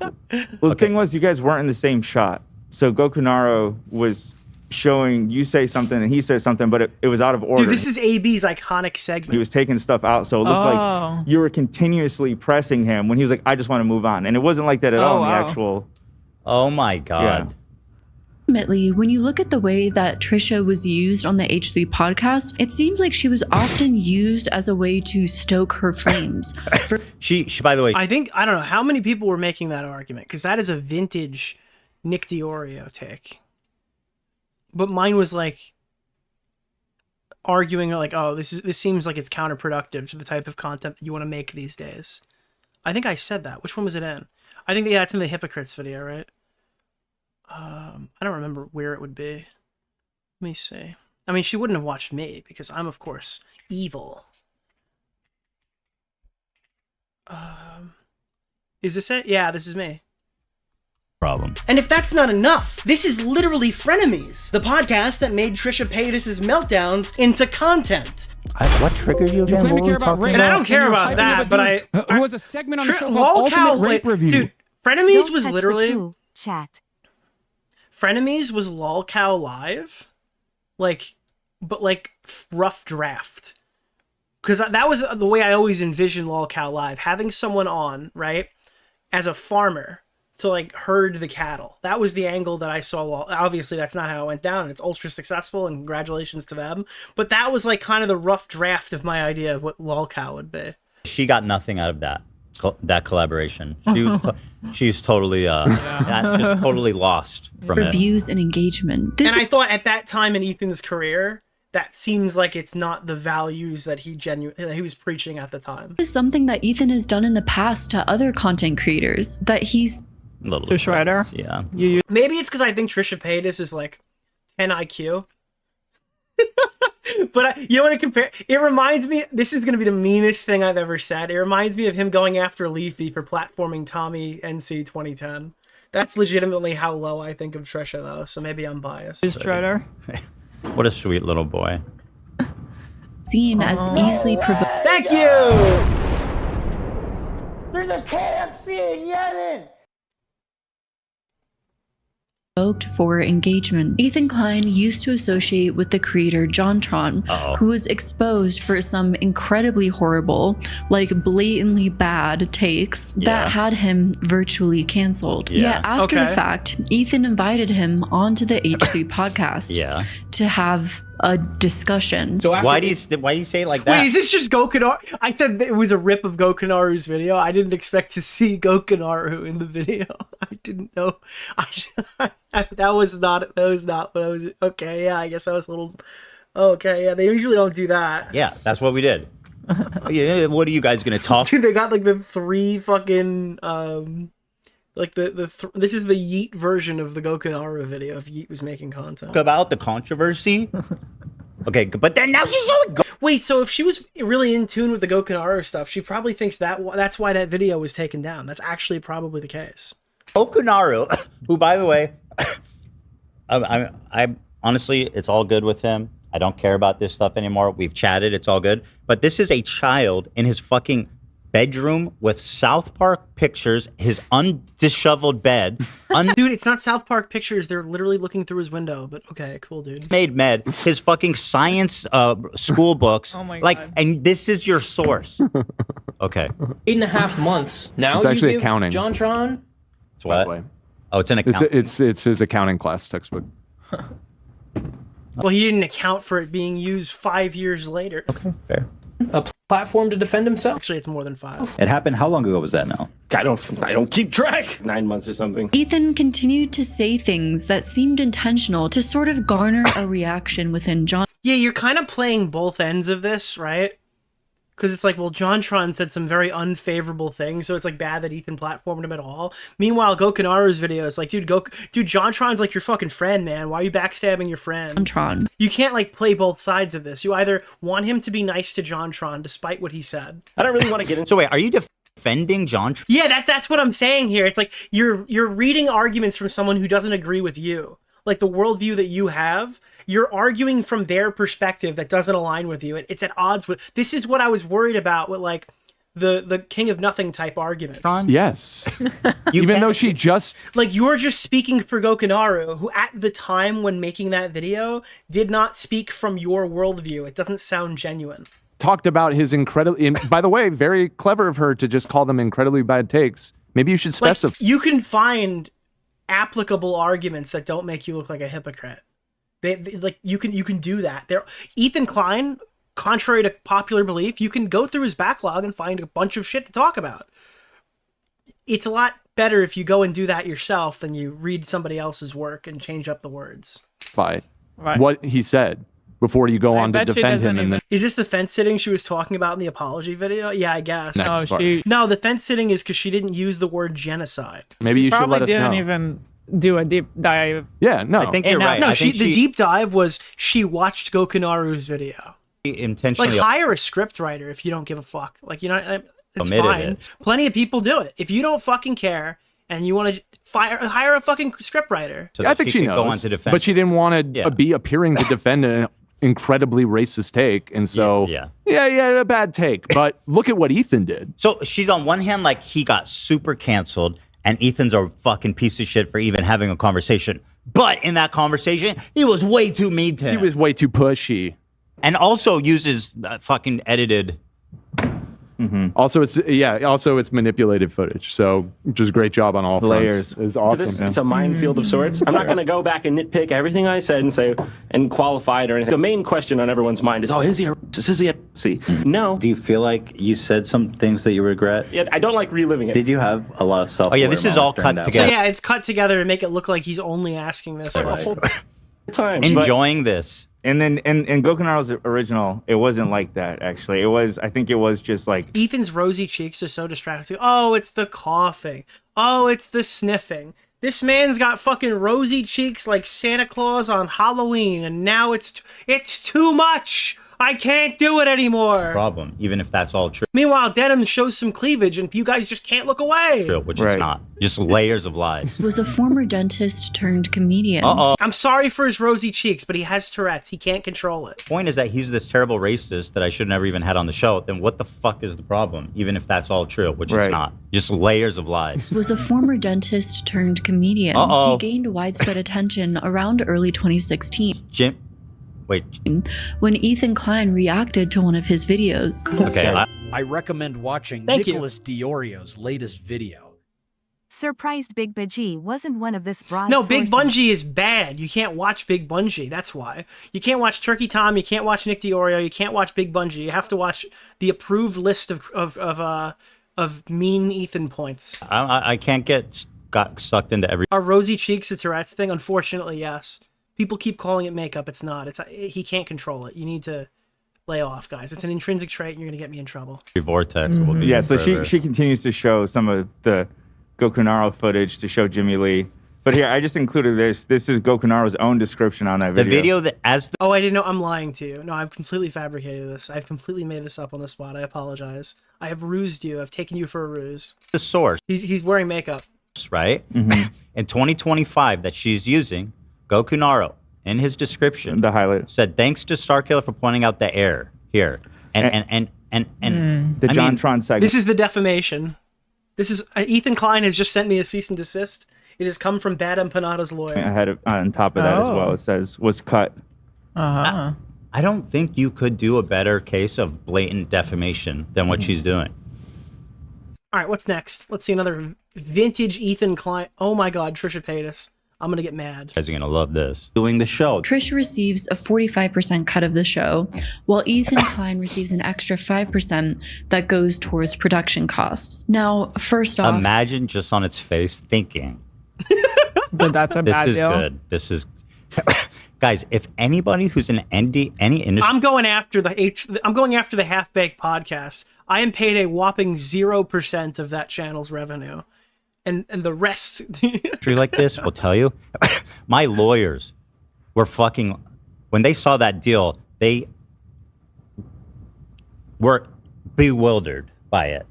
S3: Well, the thing was, you guys weren't in the same shot. So Gokunaru was showing you say something and he said something, but it was out of order.
S5: Dude, this is AB's iconic segment.
S3: He was taking stuff out, so it looked like you were continuously pressing him when he was like, I just want to move on. And it wasn't like that at all in the actual...
S2: Oh my God.
S3: Yeah.
S1: Ultimately, when you look at the way that Trisha was used on the H3 podcast, it seems like she was often used as a way to stoke her flames.
S2: She, by the way,
S5: I don't know how many people were making that argument, because that is a vintage Nick DeOrio take. But mine was like arguing like, oh, this seems like it's counterproductive to the type of content that you want to make these days. I think I said that. Which one was it in? I think it's in the Hypocrites video, right? I don't remember where it would be. Let me see. I mean, she wouldn't have watched me because I'm, of course, evil. Is this it? Yeah, this is me.
S2: Problem.
S5: And if that's not enough, this is literally Frenemies, the podcast that made Trisha Paytas' meltdowns into content.
S8: What triggered you again?
S15: claim to care about rape,
S5: And I don't care about that, but I...
S15: Who was a segment on the show called Ultimate Rape Review.
S5: Dude, Frenemies was literally...
S7: Chat.
S5: Frenemies was LolCow Live, but rough draft. Because that was the way I always envisioned LolCow Live, having someone on, right, as a farmer to like herd the cattle. That was the angle that I saw. Obviously, that's not how it went down. It's ultra successful, and congratulations to them. But that was like kind of the rough draft of my idea of what LolCow would be.
S2: She got nothing out of that collaboration. She's totally just totally lost from it.
S1: Reviews and engagement.
S5: And I thought at that time in Ethan's career, that seems like it's not the values that he was preaching at the time.
S1: Is something that Ethan has done in the past to other content creators that he's
S2: to
S4: Shredder.
S2: Yeah.
S5: Maybe it's because I think Trisha Paytas is like 10 IQ. But you know what? It reminds me. This is going to be the meanest thing I've ever said. It reminds me of him going after Leafy for platforming Tommy NC 2010. That's legitimately how low I think of Trisha, though. So maybe I'm biased.
S4: Is Shredder?
S2: What a sweet little boy.
S1: Seen as easily provoked.
S5: Thank you.
S8: There's a KFC in Yemen.
S1: For engagement. Ethan Klein used to associate with the creator JonTron, who was exposed for some incredibly horrible, like blatantly bad takes that had him virtually canceled. Yet after the fact, Ethan invited him onto the H3 podcast to have a discussion.
S2: So why do you say it like that?
S5: Wait, is this just Gokunaru? I said that it was a rip of Gokunaru's video. I didn't expect to see Gokunaru in the video. I didn't know. That was not what I was. Okay, yeah, I guess I was a little. Okay, yeah, they usually don't do that.
S2: Yeah, that's what we did. What are you guys gonna talk?
S5: Dude, they got like the 3 fucking like this is the Yeet version of the Gokunaru video if Yeet was making content
S2: about the controversy. Okay, but then now she's showing.
S5: Wait, so if she was really in tune with the Gokunaru stuff, she probably thinks that's why that video was taken down. That's actually probably the case.
S2: Gokunaru, who by the way, I honestly, it's all good with him. I don't care about this stuff anymore. We've chatted, it's all good. But this is a child in his fucking bedroom with South Park pictures, his undisheveled bed.
S5: Dude, it's not South Park pictures. They're literally looking through his window. But okay, cool, dude.
S2: Made med, his fucking science school books.
S4: Oh my
S2: like,
S4: God.
S2: and this is your source. Okay.
S16: 8.5 months. Now
S11: It's actually
S16: you give
S11: accounting.
S16: JonTron.
S2: It's what? Oh, it's an account.
S11: It's his accounting class textbook.
S5: Well, he didn't account for it being used 5 years later.
S2: Okay, fair.
S16: A platform to defend himself.
S5: Actually, it's more than 5.
S2: It happened. How long ago was that now?
S16: I don't keep track. 9 months or something.
S1: Ethan continued to say things that seemed intentional to sort of garner a reaction within John.
S5: Yeah, you're kind of playing both ends of this, right? Because it's like, well, JonTron said some very unfavorable things, so it's like bad that Ethan platformed him at all. Meanwhile, Gokunaru's video is like, dude, JonTron's like your fucking friend, man. Why are you backstabbing your friend?
S1: JonTron.
S5: You can't like play both sides of this. You either want him to be nice to JonTron despite what he said.
S16: I don't really want to get into.
S2: So wait, are you defending JonTron?
S5: Yeah, that's what I'm saying here. It's like you're reading arguments from someone who doesn't agree with you. Like the worldview that you have, you're arguing from their perspective that doesn't align with you. It's at odds with. This is what I was worried about with like the king of nothing type arguments.
S11: Yes. Even though she just
S5: like you're just speaking for Gokunaru, who at the time when making that video did not speak from your worldview. It doesn't sound genuine.
S11: talked about his incredibly. By the way, very clever of her to just call them incredibly bad takes. Maybe you should specify.
S5: Like, you can find applicable arguments that don't make you look like a hypocrite. They like you can do that. Ethan Klein, contrary to popular belief, you can go through his backlog and find a bunch of shit to talk about. It's a lot better if you go and do that yourself than you read somebody else's work and change up the words.
S11: Right. What he said before you go on to defend him. And then
S5: Is this the fence sitting she was talking about in the apology video? Yeah, I guess.
S11: Next part.
S5: No, the fence sitting is because she didn't use the word genocide.
S11: Maybe you should let us know.
S4: Probably didn't even do a deep dive.
S11: Yeah, no.
S2: I think you're right.
S5: No,
S2: I think
S5: the deep dive was she watched Gokunaru's video.
S2: Intentionally.
S5: Like, hire a script writer if you don't give a fuck. Like, you know, it's
S2: Omitted
S5: fine.
S2: it.
S5: Plenty of people do it. If you don't fucking care and you want to hire a fucking script writer.
S2: So
S11: I think she
S2: could
S11: knows,
S2: go on to defend.
S11: but she didn't want to be appearing to defend an incredibly racist take, and so a bad take. But look at what Ethan did.
S2: So she's on one hand like he got super canceled, and Ethan's a fucking piece of shit for even having a conversation. But in that conversation, he was way too mean to him.
S11: He was way too pushy,
S2: and also uses fucking edited.
S11: Also, it's manipulated footage. So just great job on all
S3: Layers.
S11: fronts. It's awesome.
S16: It's a minefield of sorts. I'm not going to go back and nitpick everything I said and qualify it or anything. The main question on everyone's mind is, is he a racist? Is he a see? No.
S2: Do you feel like you said some things that you regret?
S16: Yeah, I don't like reliving it.
S2: Did you have a lot of self? Oh yeah, this is all cut together.
S5: So yeah, it's cut together to make it look like he's only asking this way.
S16: Time.
S2: Enjoying this.
S3: And then in Gokunaru's original, it wasn't like that, actually. I think it was just like...
S5: Ethan's rosy cheeks are so distracting. Oh, it's the coughing. Oh, it's the sniffing. This man's got fucking rosy cheeks like Santa Claus on Halloween, and now it's too much. I can't do it anymore.
S2: Problem, even if that's all true.
S5: Meanwhile, Denim shows some cleavage, and you guys just can't look away.
S2: Which is not. Just layers of lies.
S1: Was a former dentist turned comedian.
S5: I'm sorry for his rosy cheeks, but he has Tourette's. He can't control it.
S2: Point is that he's this terrible racist that I should never even had on the show. Then what the fuck is the problem? Even if that's all true, which is not. Just layers of lies.
S1: Was a former dentist turned comedian. He gained widespread attention around early 2016.
S2: Wait.
S1: When Ethan Klein reacted to one of his videos.
S2: Okay.
S12: I recommend watching
S5: Thank you.
S12: Nicholas DeOrio's latest video.
S7: Surprised Big Bungee wasn't one of this broad
S5: No, Big
S7: sources.
S5: Bungee is bad. You can't watch Big Bungee. That's why. You can't watch Turkey Tom. You can't watch Nick DeOrio. You can't watch Big Bungee. You have to watch the approved list of mean Ethan points.
S2: I can't got sucked into every.
S5: Are rosy cheeks a Tourette's thing? Unfortunately, yes. People keep calling it makeup. It's not. He can't control it. You need to lay off, guys. It's an intrinsic trait, and you're gonna get me in trouble.
S2: Vortex will be.
S3: Yeah, so she continues to show some of the Gokunaro footage to show Jimmy Lee. But here, I just included this. This is Gokunaro's own description on that video.
S2: The video that
S5: Oh, I didn't know. I'm lying to you. No, I've completely fabricated this. I've completely made this up on the spot. I apologize. I have rused you. I've taken you for a ruse.
S2: The source.
S5: He's wearing makeup.
S2: Right? In 2025 that she's using, Gokunaro, in his description,
S3: the highlight
S2: said, thanks to Starkiller for pointing out the error here. And
S3: the John Tron segment.
S5: This is the defamation. This is Ethan Klein has just sent me a cease and desist. It has come from Bad Empanada's lawyer.
S3: Ahead on top of that as well, it says, was cut.
S2: I don't think you could do a better case of blatant defamation than what she's doing.
S5: All right, what's next? Let's see another vintage Ethan Klein. Oh my God, Trisha Paytas. I'm going to get mad.
S2: You guys are going to love this. Doing the show.
S1: Trish receives a 45% cut of the show, while Ethan Klein receives an extra 5% that goes towards production costs. Now, first off...
S2: Imagine just on its face thinking.
S4: But that's a bad deal.
S2: This is good. This is... Guys, if anybody who's in any industry...
S5: I'm going after the Half-Baked podcast. I am paid a whopping 0% of that channel's revenue. And the rest...
S2: like this will tell you, my lawyers were fucking... When they saw that deal, they were bewildered by it.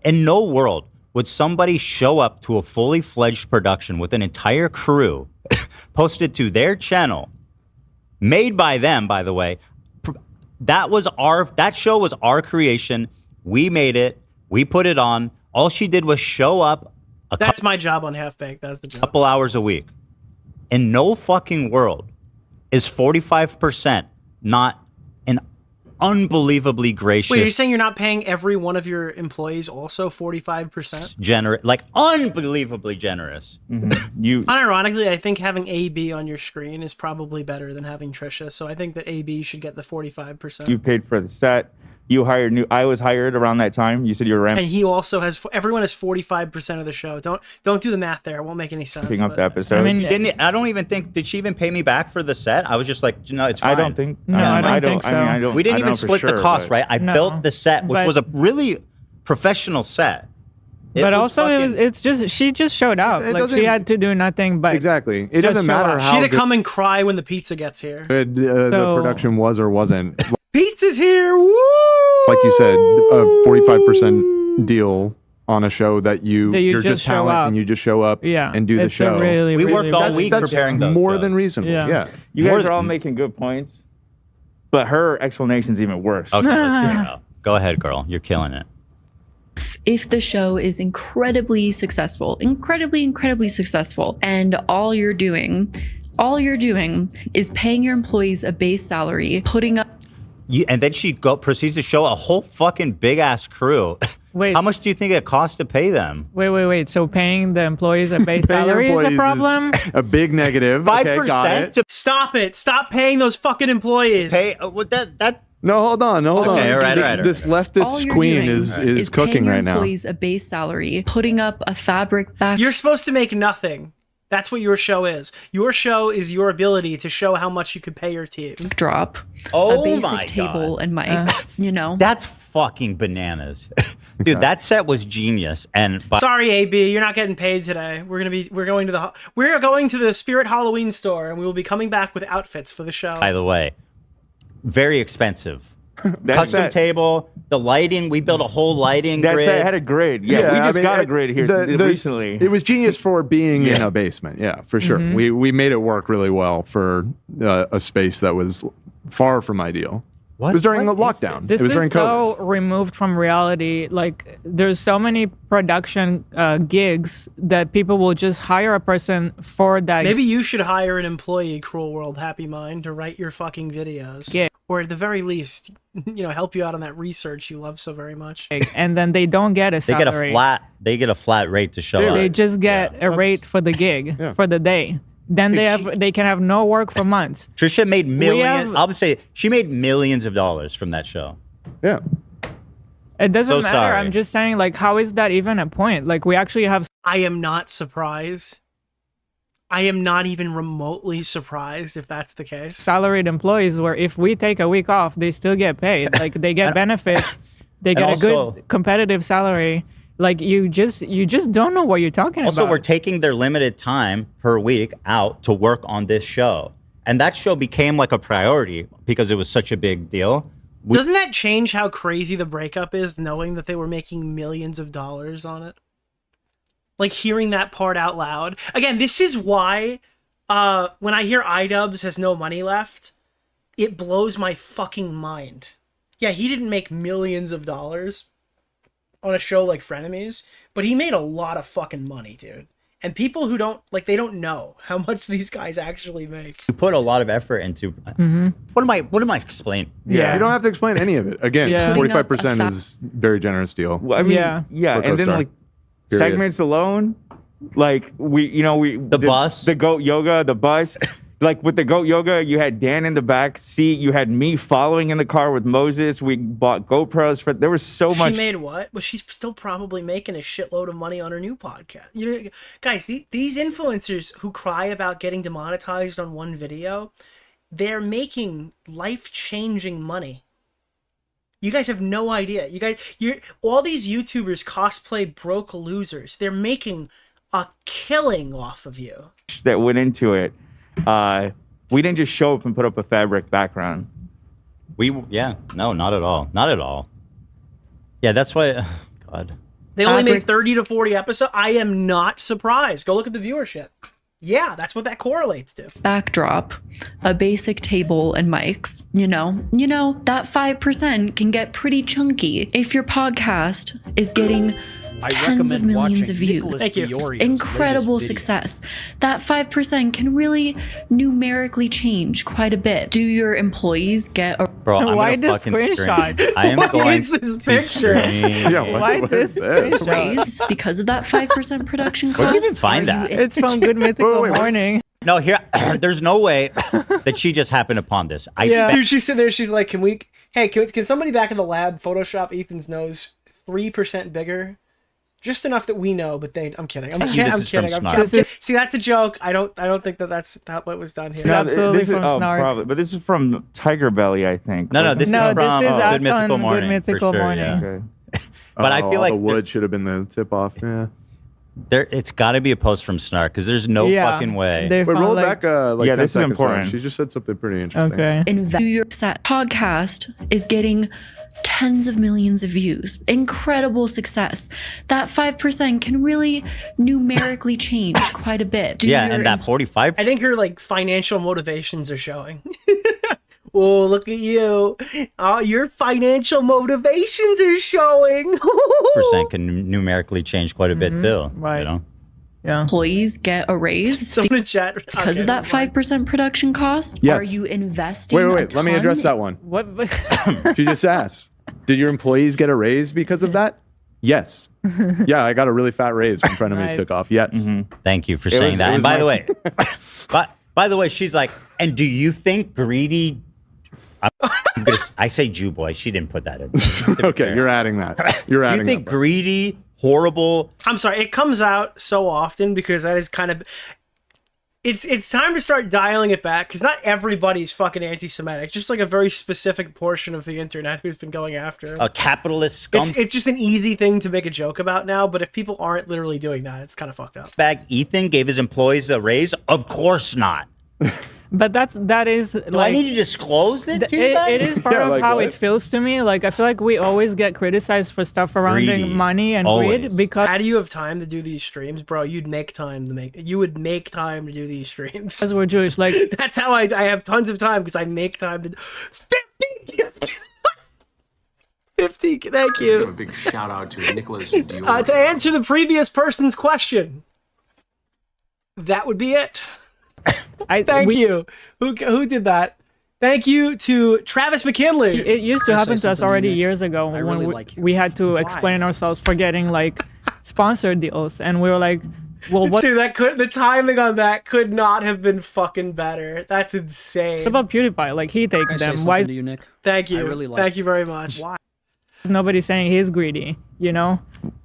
S2: In no world would somebody show up to a fully fledged production with an entire crew posted to their channel, made by them, by the way. That show was our creation. We made it. We put it on. All she did was show up.
S5: That's my job on Half-Baked. That's the job.
S2: Couple hours a week. In no fucking world is 45% not an unbelievably gracious.
S5: Wait, you're saying you're not paying every one of your employees also 45%?
S2: Generous, like unbelievably generous.
S5: Unironically, I think having AB on your screen is probably better than having Trisha. So I think that AB should get the 45%.
S3: You paid for the set. You hired I was hired around that time. You said you were
S5: and he also has. Everyone has 45% of the show. Don't do the math there. It won't make any sense.
S3: Picking up the episode.
S2: I don't even think. Did she even pay me back for the set? I was just like, it's fine.
S3: I don't think.
S4: No, I don't think so.
S3: I don't.
S2: We didn't even split the cost, right? I built the set, which was a really professional set.
S4: But also, she just showed up. Like she had to do nothing but
S11: exactly. It doesn't matter how
S5: she had to come and cry when the pizza gets here.
S11: Good the production was or wasn't.
S5: Pizza's here. Woo!
S11: Like you said, a 45% deal on a show that you're just talent and you just show up and do the show.
S2: We worked all week preparing those.
S11: More than reasonable. Yeah.
S3: You guys are all making good points, but her explanation's even worse.
S2: Okay, let's hear it out. Go ahead, girl. You're killing it.
S1: If the show is incredibly successful, incredibly successful, and all you're doing is paying your employees a base salary, putting up.
S2: And then she proceeds to show a whole fucking big ass crew.
S4: Wait.
S2: How much do you think it costs to pay them?
S4: Wait. So paying the employees a base salary is a problem?
S11: A big negative. 5%. Okay, got it.
S5: Stop it. Stop paying those fucking employees.
S2: Pay that.
S11: No, hold on.
S2: Okay, all right.
S11: This leftist queen is cooking right now.
S1: Employees a base salary, putting up a fabric back.
S5: You're supposed to make nothing. That's what your show is. Your show is your ability to show how much you could pay your team.
S1: Drop.
S2: Oh
S1: a basic
S2: my
S1: table
S2: God.
S1: and mics.
S2: That's fucking bananas. Dude, that set was genius. And
S5: sorry, AB, you're not getting paid today. We're going to the Spirit Halloween store, and we will be coming back with outfits for the show.
S2: By the way, very expensive. Custom table, the lighting. We built a whole lighting grid.
S3: That had a grid. Yeah, we just got a grid here recently.
S11: It was genius for being in a basement. Yeah, for sure. We made it work really well for a space that was far from ideal. It was during the lockdown.
S4: This
S11: it was during
S4: is
S11: COVID.
S4: so removed from reality. Like, there's so many production gigs that people will just hire a person for that.
S5: Maybe you should hire an employee, Cruel World Happy Mind, to write your fucking videos.
S4: Yeah.
S5: Or at the very least, help you out on that research you love so very much.
S4: And then they don't get a salary.
S2: They get a flat rate to show up.
S4: They just get a rate for the gig for the day. Then they can have no work for months.
S2: Trisha made millions. I'll say she made millions of dollars from that show.
S11: Yeah.
S4: It doesn't matter.
S2: Sorry.
S4: I'm just saying, like, how is that even a point? Like, we actually have.
S5: I am not surprised. I am not even remotely surprised if that's the case.
S4: Salaried employees where if we take a week off, they still get paid. Like, they get benefits. They get a good competitive salary. Like, you just don't know what you're talking about.
S2: Also, we're taking their limited time per week out to work on this show. And that show became like a priority because it was such a big deal.
S5: Doesn't that change how crazy the breakup is, knowing that they were making millions of dollars on it? Like, hearing that part out loud. Again, this is why when I hear iDubbbz has no money left, it blows my fucking mind. Yeah, he didn't make millions of dollars on a show like Frenemies, but he made a lot of fucking money, dude. And people who don't, like, they don't know how much these guys actually make.
S2: You put a lot of effort into. What am I explaining?
S11: Yeah, you don't have to explain any of it. Again, 45% is very generous deal.
S3: Well, I mean, and then like segments alone, like the
S2: bus,
S3: the goat yoga, the bus. Like with the goat yoga, you had Dan in the back seat. You had me following in the car with Moses. We bought GoPros. There was so much.
S5: She made what? Well, she's still probably making a shitload of money on her new podcast. Guys, these influencers who cry about getting demonetized on one video, they're making life-changing money. You guys have no idea. All these YouTubers cosplay broke losers. They're making a killing off of you.
S3: That went into it. We didn't just show up and put up a fabric background.
S2: No, not at all. Not at all. Yeah, that's why, God.
S5: They only made 30 to 40 episodes. I am not surprised. Go look at the viewership. Yeah, that's what that correlates to.
S1: Backdrop, a basic table and mics. That 5% can get pretty chunky if your podcast is getting tens of millions of views.
S5: Thank you.
S1: Incredible success. That 5% can really numerically change quite a bit. Do your employees get a
S4: why this screenshot?
S2: I am going
S5: to this picture.
S4: Why this
S1: raise because of that 5% production cost?
S2: Where did you even find that?
S4: It's from Good Mythical Morning.
S2: No, here, there's no way that she just happened upon this.
S5: Dude, she's sitting there. She's like, can somebody back in the lab Photoshop Ethan's nose 3% bigger? Just enough that we know, but I'm kidding. I'm kidding. See, that's a joke. I don't think that's what was done here.
S3: No,
S4: absolutely from Snark.
S3: Probably, but this is from Tiger Belly, I think.
S2: No, this is from Good Mythical Morning.
S4: Good Mythical Morning.
S2: Yeah.
S3: Okay.
S2: But I feel like
S11: the wood should have been the tip off. Yeah.
S2: It's got to be a post from Snark because there's no fucking way.
S11: Wait, roll it back 10
S3: this is
S11: seconds.
S3: important.
S11: She just said something pretty interesting.
S4: Okay.
S1: Your set podcast is getting tens of millions of views. Incredible success. That 5% can really numerically change quite a bit.
S2: And that 45.
S5: I think her financial motivations are showing. Oh, look at you. Your financial motivations are showing.
S2: Percent can numerically change quite a bit too.
S4: Right. Yeah.
S1: Employees get a raise
S5: Someone in chat
S1: because of that 5% production cost?
S11: Yes.
S1: Are you investing
S11: Wait. Let me address that one.
S4: What?
S11: She just asked, did your employees get a raise because of that? Yes. Yeah, I got a really fat raise when Frenemies took off. Yes.
S2: Thank you for saying that. And by the way, she's like, and do you think greedy... I say Jew boy. She didn't put that in.
S11: Okay, you're adding that. You're adding.
S2: You think greedy, horrible?
S5: I'm sorry. It comes out so often because that is kind of. It's time to start dialing it back, because not everybody's fucking anti-Semitic. Just like a very specific portion of the internet who's been going after him.
S2: A capitalist scum.
S5: It's just an easy thing to make a joke about now, but if people aren't literally doing that, it's kind of fucked up.
S2: Bag Ethan gave his employees a raise? Of course not.
S4: But that is
S2: Do
S4: like,
S2: I need to disclose it to you guys?
S4: it is part
S11: Yeah,
S4: of
S11: like
S4: how
S11: what?
S4: it feels to me. Like I feel like we always get criticized for stuff surrounding
S2: Greedy.
S4: money and
S2: Always.
S4: greed because
S5: How do you have time to do these streams, bro? You would make time to do these streams.
S4: we're Jewish. Like
S5: That's how I have tons of time, because I make time to 50. Thank you.
S17: A big shout out to Nicholas DeOrio.
S5: To answer the previous person's question, that would be it. Thank you. Who did that? Thank you to Travis McKinley.
S4: it used to happen to us already years ago when
S12: really
S4: we had to explain ourselves for getting like sponsored deals, and we were like, well, what
S5: Dude, the timing on that could not have been fucking better. That's insane.
S4: about PewDiePie? Like he takes
S12: Can I say
S4: them. Why
S12: something to you, Nick?
S5: Thank you.
S12: I really like
S5: Thank you very much.
S12: Why?
S4: is nobody saying he's greedy? You know,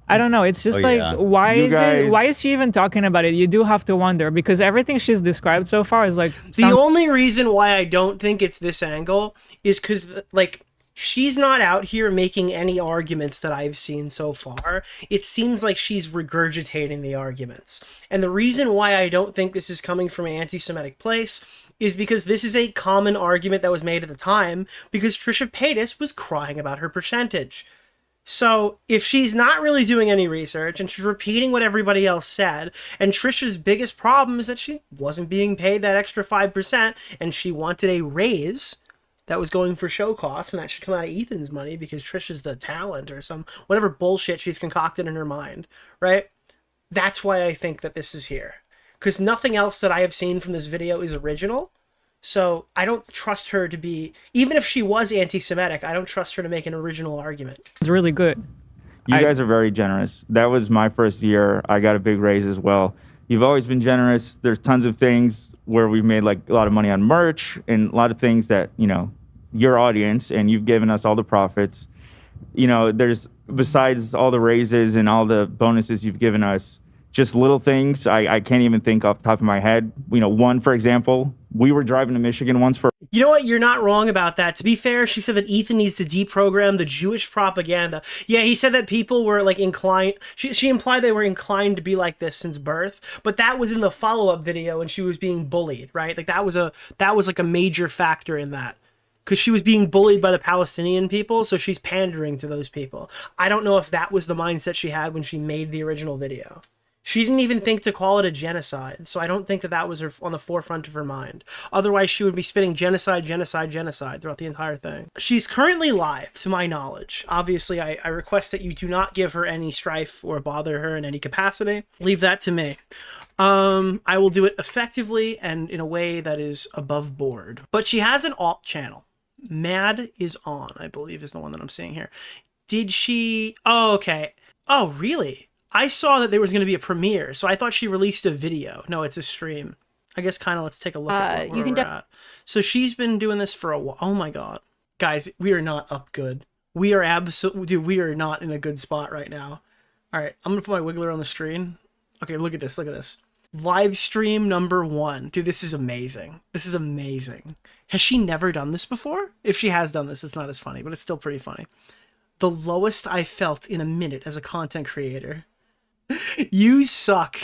S4: I don't know. It's just like,
S2: yeah.
S4: why
S3: You
S4: why
S3: guys-
S4: is she even talking about it? You do have to wonder, because everything she's described so far is like
S5: The only reason why I don't think it's this angle is because, like, she's not out here making any arguments that I've seen so far. It seems like she's regurgitating the arguments. And the reason why I don't think this is coming from an anti-Semitic place is because this is a common argument that was made at the time, because Trisha Paytas was crying about her percentage. So if she's not really doing any research and she's repeating what everybody else said, and Trisha's biggest problem is that she wasn't being paid that extra 5% and she wanted a raise that was going for show costs, and that should come out of Ethan's money because Trisha's the talent or some whatever bullshit she's concocted in her mind, right? That's why I think that this is here. Because nothing else that I have seen from this video is original. So I don't trust her to be, even if she was anti-Semitic, I don't trust her to make an original argument.
S4: it's really good.
S3: You guys are very generous. That was my first year. I got a big raise as well. You've always been generous. There's tons of things where we've made like a lot of money on merch and a lot of things that, you know, your audience, and you've given us all the profits. You know, there's, besides all the raises and all the bonuses you've given us, just little things I can't even think off the top of my head. You know, one, for example, we were driving to Michigan once for...
S5: You know what? You're not wrong about that. To be fair, she said that Ethan needs to deprogram the Jewish propaganda. Yeah, he said that people were like inclined... She implied they were inclined to be like this since birth, but that was in the follow-up video and she was being bullied, right? Like that was like a major factor in that. Because she was being bullied by the Palestinian people, so she's pandering to those people. I don't know if that was the mindset she had when she made the original video. She didn't even think to call it a genocide, so I don't think that that was on the forefront of her mind. Otherwise, she would be spitting genocide, genocide, genocide throughout the entire thing. She's currently live, to my knowledge. Obviously, I request that you do not give her any strife or bother her in any capacity. Leave that to me. I will do it effectively and in a way that is above board. But she has an alt channel. Mad is on, I believe, is the one that I'm seeing here. Did she... Oh, okay. Oh, really? I saw that there was going to be a premiere, so I thought she released a video. No, it's a stream. I guess kind of let's take a look at where we're at. So she's been doing this for a while. Oh my god. Guys, we are not up good. We are absolutely... Dude, we are not in a good spot right now. All right, I'm going to put my wiggler on the screen. Okay, look at this. Look at this. Live stream number 1. Dude, this is amazing. This is amazing. Has she never done this before? If she has done this, it's not as funny, but it's still pretty funny. The lowest I felt in a minute as a content creator. You suck.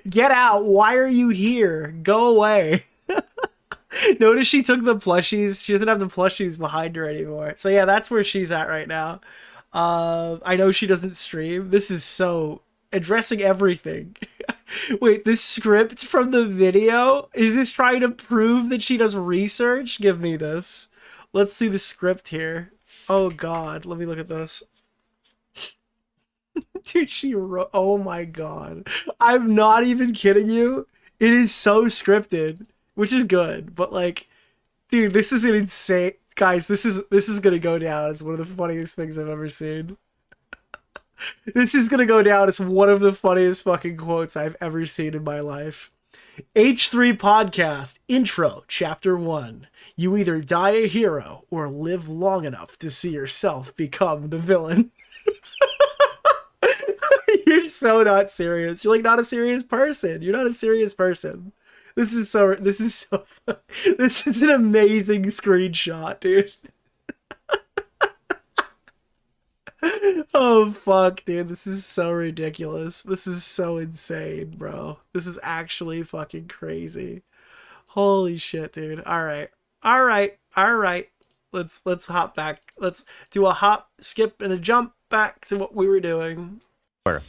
S5: Get out. Why are you here? Go away. Notice she took the plushies. She doesn't have the plushies behind her anymore. So yeah, that's where she's at right now. I know she doesn't stream. This is so addressing everything. Wait, this script from the video? Is this trying to prove that she does research? Give me this. Let's see the script here. Oh god, let me look at this. Dude, she wrote... Oh my god. I'm not even kidding you. It is so scripted, which is good, but like, dude, this is an insane... Guys, this is gonna go down as one of the funniest things I've ever seen. This is gonna go down as one of the funniest fucking quotes I've ever seen in my life. H3 Podcast, Intro, Chapter 1. You either die a hero or live long enough to see yourself become the villain. You're so not serious. You're like not a serious person. You're not a serious person. This is an amazing screenshot, dude. Oh fuck, dude, this is so ridiculous. This is so insane, bro. This is actually fucking crazy. Holy shit, dude. All right. Let's hop back. Let's do a hop, skip, and a jump back to what we were doing.
S2: Work.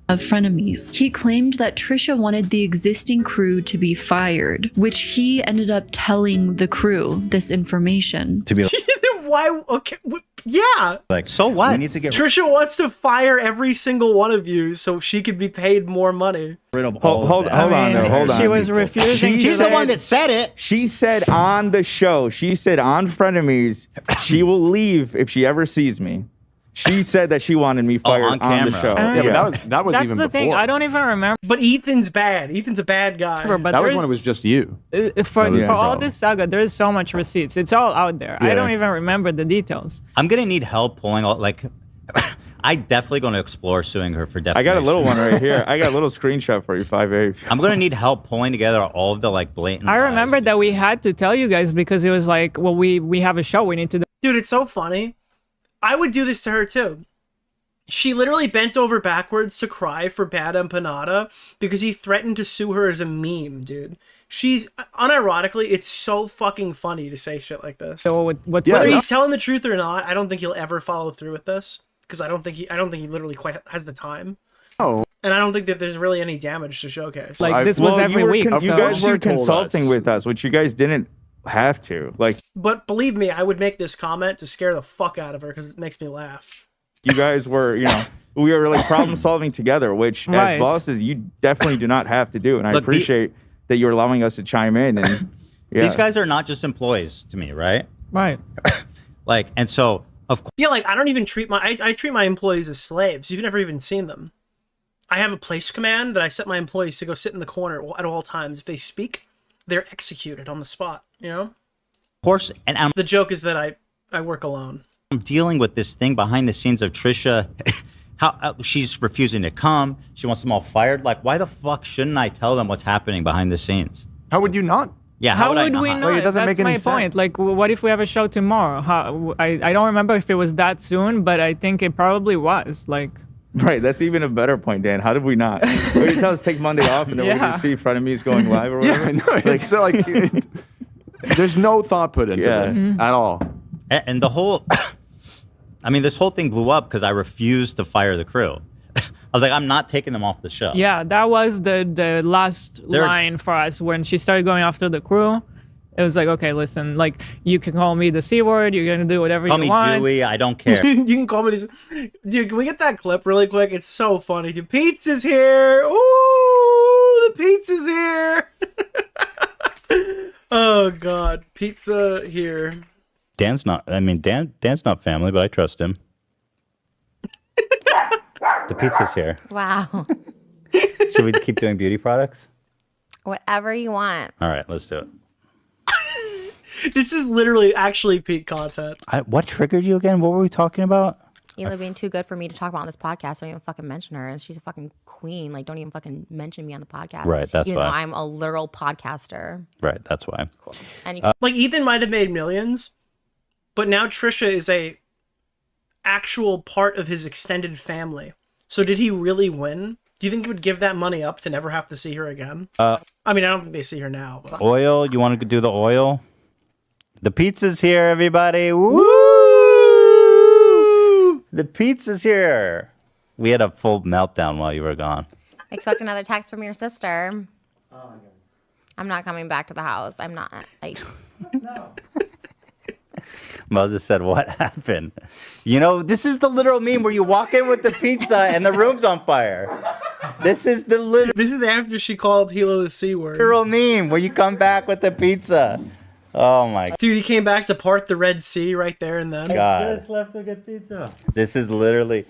S1: Of frenemies. He claimed that Trisha wanted the existing crew to be fired, which he ended up telling the crew this information.
S2: To be
S5: Why? Okay. Yeah.
S2: like, so what?
S11: We need to get
S5: Trisha wants to fire every single one of you so she could be paid more money.
S2: rid of
S3: Hold on.
S4: She was refusing.
S2: She's the one that said it.
S3: She said on the show, she said on Frenemies, she will leave if she ever sees me. She said that she wanted me fired
S2: on
S3: on the
S2: camera.
S3: show.
S11: Yeah, but that was
S4: That's
S11: even
S4: the
S11: before.
S4: thing. I don't even remember.
S5: But Ethan's bad. Ethan's a bad guy.
S4: But
S11: That was when it was just you.
S4: For
S11: was the
S4: all
S11: problem.
S4: this saga, there's so much receipts. It's all out there. I
S3: Yeah.
S4: don't even remember the details.
S2: I'm gonna need help pulling all like. I definitely gonna explore suing her for defamation.
S3: I got a little one right here. I got a little screenshot for you, 5A.
S2: I'm gonna need help pulling together all of the like blatant.
S4: I
S2: lies.
S4: remember that we had to tell you guys because it was like, well, we have a show. We need to do.
S5: Dude, it's so funny. I would do this to her too. She literally bent over backwards to cry for Bad Empanada because he threatened to sue her as a meme, dude. She's unironically, it's so fucking funny to say shit like this.
S4: So
S5: Whether he's telling the truth or not, I don't think he'll ever follow through with this because I don't think he literally quite has the time.
S11: Oh.
S5: And I don't think that there's really any damage to showcase.
S4: Like this was every week.
S3: You guys were
S11: You told
S3: consulting
S11: us.
S3: with us, which you guys didn't have to. Like,
S5: But believe me, I would make this comment to scare the fuck out of her because it makes me laugh.
S3: you guys were, we were like problem solving together, which
S4: Right.
S3: as bosses, you definitely do not have to do. And I
S2: Look,
S3: appreciate that you're allowing us to chime in. And yeah.
S2: These guys are not just employees to me, right?
S4: Right.
S2: Like, and so of course.
S5: Yeah, like I don't even treat I treat my employees as slaves. You've never even seen them. I have a place command that I set my employees to go sit in the corner at all times. If they speak, they're executed on the spot,
S2: Of course, and
S5: The joke is that I work alone.
S2: I'm dealing with this thing behind the scenes of Trisha. How she's refusing to come. She wants them all fired. Like, why the fuck shouldn't I tell them what's happening behind the scenes?
S11: How would you not?
S2: Yeah,
S4: How
S2: would I
S4: would we
S2: not?
S4: know?
S11: Like, it doesn't
S4: That's
S11: make any
S4: my point.
S11: sense.
S4: Like, what if we have a show tomorrow? I don't remember if it was that soon, but I think it probably was. Like,
S3: Right, that's even a better point, Dan. How did we not? Would you tell us take Monday off and then we're
S4: Yeah.
S3: going to see Frenemies going live or whatever?
S11: Yeah, no, it's like there's no thought put into this at all.
S2: And the whole, I mean, this whole thing blew up because I refused to fire the crew. I was like, I'm not taking them off the show.
S4: yeah, that was the last line for us when she started going after the crew. It was like, okay, listen, like, you can call me the C word. You're going to do whatever
S2: Call
S4: you
S2: me
S4: want.
S2: Dewey. I don't care.
S5: You can call me this. Dude, can we get that clip really quick? It's so funny. Dude, pizza's here. Ooh, the pizza's here. Oh, God. Pizza here.
S2: Dan's not not family, but I trust him. The pizza's here.
S18: Wow.
S2: Should we keep doing beauty products?
S18: Whatever you want.
S2: All right, let's do it.
S5: This is literally actually peak content.
S2: What triggered you again? What were we talking about?
S18: Hila being too good for me to talk about on this podcast. Don't even fucking mention her. And she's a fucking queen. Like, don't even fucking mention me on the podcast.
S2: Right, that's
S18: even
S2: why.
S18: though I'm a literal podcaster.
S2: Right, that's why.
S18: Cool. And
S5: Like, Ethan might have made millions, but now Trisha is a actual part of his extended family. So did he really win? Do you think he would give that money up to never have to see her again? I mean, I don't think they see her now. But.
S2: Oil? You want to do the oil? The pizza's here, everybody. Woo! The pizza's here. We had a full meltdown while you were gone.
S18: expect another text from your sister. I'm not coming back to the house. I'm not.
S2: Moses said, what happened? You know, this is the literal meme where you walk in with the pizza and the room's on fire. This is the literal...
S5: This is after she called Hilo the C word.
S2: Literal meme where you come back with the pizza. Oh my...
S5: Dude, he came back to part the Red Sea right there and then.
S2: God.
S8: Just left to get pizza.
S2: This is literally...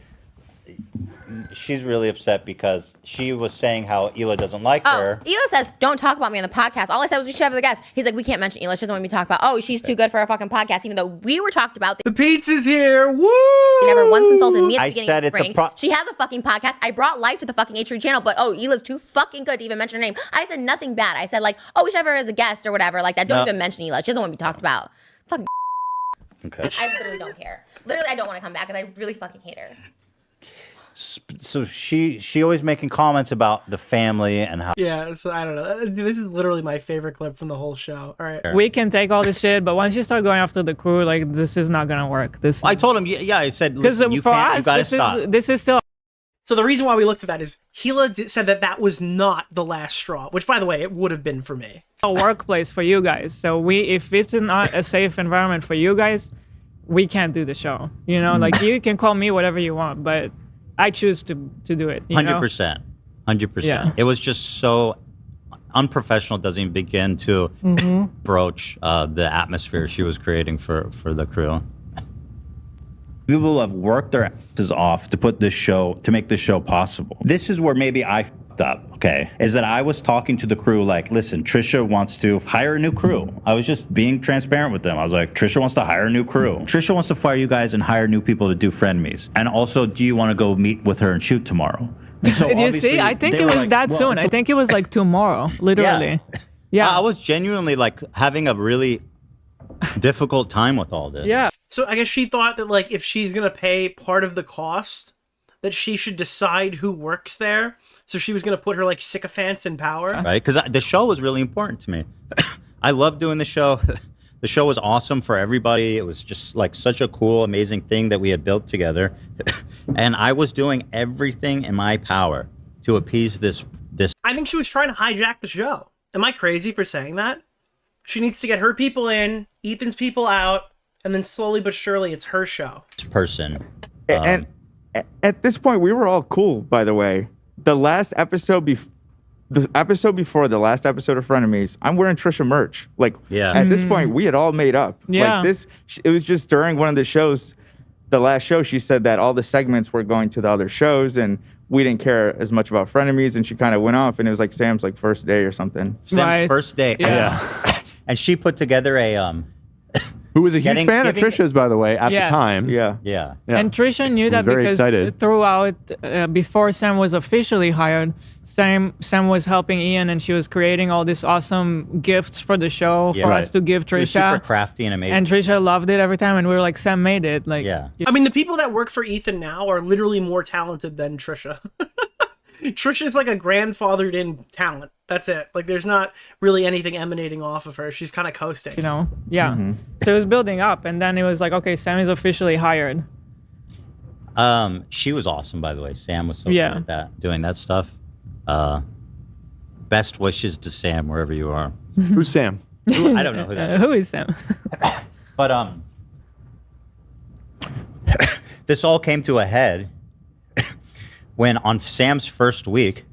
S2: she's really upset because she was saying how Hila doesn't like her.
S18: Hila says, don't talk about me on the podcast. All I said was you should have the guest. He's like, we can't mention Hila. She doesn't want me to talk about, she's too good for a fucking podcast, even though we were talked about.
S5: The pizza's here. Woo!
S18: She never once insulted me at the beginning
S2: said
S18: of
S2: it's
S18: spring. She has a fucking podcast. I brought life to the fucking H3 channel, but Hila's too fucking good to even mention her name. I said nothing bad. I said like, we should have her as a guest or whatever like that. Don't even mention Hila. She doesn't want to be talked about. Fucking.
S2: Okay.
S18: I literally don't care. Literally, I don't want to come back because I really fucking hate her.
S2: So she always making comments about the family and how.
S5: Yeah, so I don't know. This is literally my favorite clip from the whole show. All right.
S4: We can take all this shit, but once you start going after the crew, like this is not gonna work.
S2: I told him, I said, listen, you can't, you gotta stop.
S4: This is still.
S5: So the reason why we looked at that is Hila said that was not the last straw, which by the way, it would have been for me.
S4: A workplace for you guys. So if it's not a safe environment for you guys, we can't do the show. You know, like you can call me whatever you want, but I choose to do it.
S2: 100%. 100%.
S4: Yeah.
S2: It was just so unprofessional, doesn't even begin to broach the atmosphere she was creating for the crew.
S19: People have worked their asses off to put this show, to make this show possible. This is where maybe I f***ed up, okay? Is that I was talking to the crew like, listen, Trisha wants to hire a new crew. I was just being transparent with them. I was like, Trisha wants to hire a new crew. Trisha wants to fire you guys and hire new people to do frenemies. And also, do you want to go meet with her and shoot tomorrow? And so
S4: you see, I think it was like, that soon. I think it was like tomorrow, literally. Yeah.
S2: I was genuinely like having a really difficult time with all this.
S4: Yeah.
S5: So I guess she thought that like if she's gonna pay part of the cost, that she should decide who works there. So she was gonna put her like sycophants in power.
S2: Right, because the show was really important to me. I love doing the show. The show was awesome for everybody. It was just like such a cool, amazing thing that we had built together. And I was doing everything in my power to appease this.
S5: I think she was trying to hijack the show. Am I crazy for saying that? She needs to get her people in, Ethan's people out, and then slowly but surely it's her show.
S2: Person.
S3: And at this point, we were all cool, by the way. The last episode the episode before the last episode of Frenemies, I'm wearing Trisha merch. Like, at this point, we had all made up.
S4: Yeah.
S3: Like it was just during one of the shows, the last show, she said that all the segments were going to the other shows, and we didn't care as much about Frenemies, and she kind of went off, and it was like Sam's like first day or something.
S2: Sam's first day.
S3: Yeah.
S2: And she put together a
S11: who was a huge fan of Trisha's, by the way, at the time.
S3: Yeah.
S4: And Trisha knew that
S11: very
S4: because
S11: excited.
S4: throughout, before Sam was officially hired, Sam was helping Ian, and she was creating all these awesome gifts for the show for us to give
S2: She was
S4: Trisha.
S2: super crafty and amazing.
S4: And Trisha loved it every time, and we were like, Sam made it. Like,
S5: I mean, the people that work for Ethan now are literally more talented than Trisha. Trisha is like a grandfathered in talent. That's it. Like, there's not really anything emanating off of her. She's kind of coasting.
S4: You know? Yeah. So it was building up, and then it was like, okay, Sam is officially hired.
S2: She was awesome, by the way. Sam was so good at that, doing that stuff. Best wishes to Sam, wherever you are.
S11: Who's Sam?
S2: I don't know who that is.
S4: Who is Sam?
S2: But this all came to a head when on Sam's first week,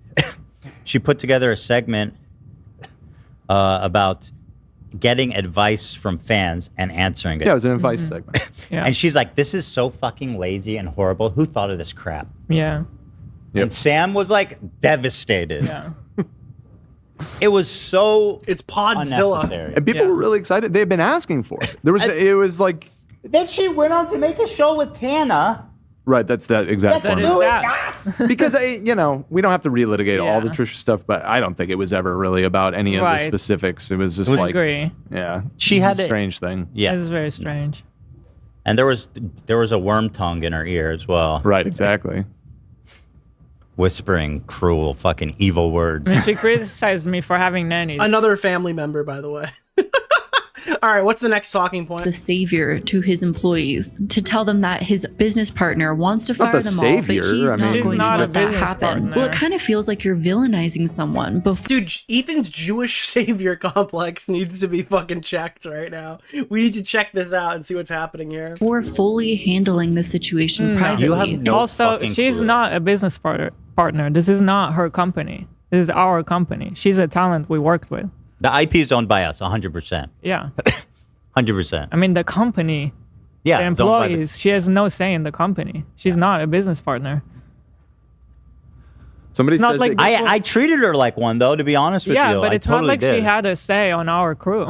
S2: she put together a segment about getting advice from fans and answering it.
S11: Yeah, it was an advice segment.
S2: And she's like, this is so fucking lazy and horrible. Who thought of this crap?
S4: Yeah.
S2: And Sam was like devastated.
S4: Yeah.
S2: It was so
S5: It's Podzilla.
S2: unnecessary.
S11: And people were really excited. They had been asking for it. There was, it was like,
S8: Then she went on to make a show with Tana.
S11: right, that's that exact
S8: Let's
S11: point.
S8: do it,
S11: Because, you know, we don't have to relitigate all the Trisha stuff, but I don't think it was ever really about any of the specifics. It was just like,
S4: agree.
S11: yeah.
S2: She
S11: it was
S2: had
S11: a
S2: it-
S11: strange thing.
S2: Yeah.
S4: It was very strange.
S2: And there was a worm tongue in her ear as well.
S11: Right, exactly.
S2: Whispering cruel, fucking evil words.
S4: I mean, she criticized me for having nannies.
S5: Another family member, by the way. All right, what's the next talking point?
S1: The savior to his employees to tell them that his business partner wants to fire them all, but he's not going to let that happen. Well, it kind of feels like you're villainizing someone.
S5: Dude, Ethan's Jewish savior complex needs to be fucking checked right now. We need to check this out and see what's happening here.
S1: Before fully handling the situation privately.
S4: Also, she's not a business partner. This is not her company. This is our company. She's a talent we worked with.
S2: The IP is owned by us, 100%.
S4: Yeah.
S2: 100%.
S4: I mean, the company,
S2: Yeah,
S4: the
S2: it's owned by
S4: employees, she has no say in the company. She's not a business partner.
S11: Somebody
S4: It's not
S11: says
S4: like
S2: I treated her like one though, to be honest with you.
S4: yeah, but it's
S2: totally
S4: not like
S2: did.
S4: she had a say on our crew.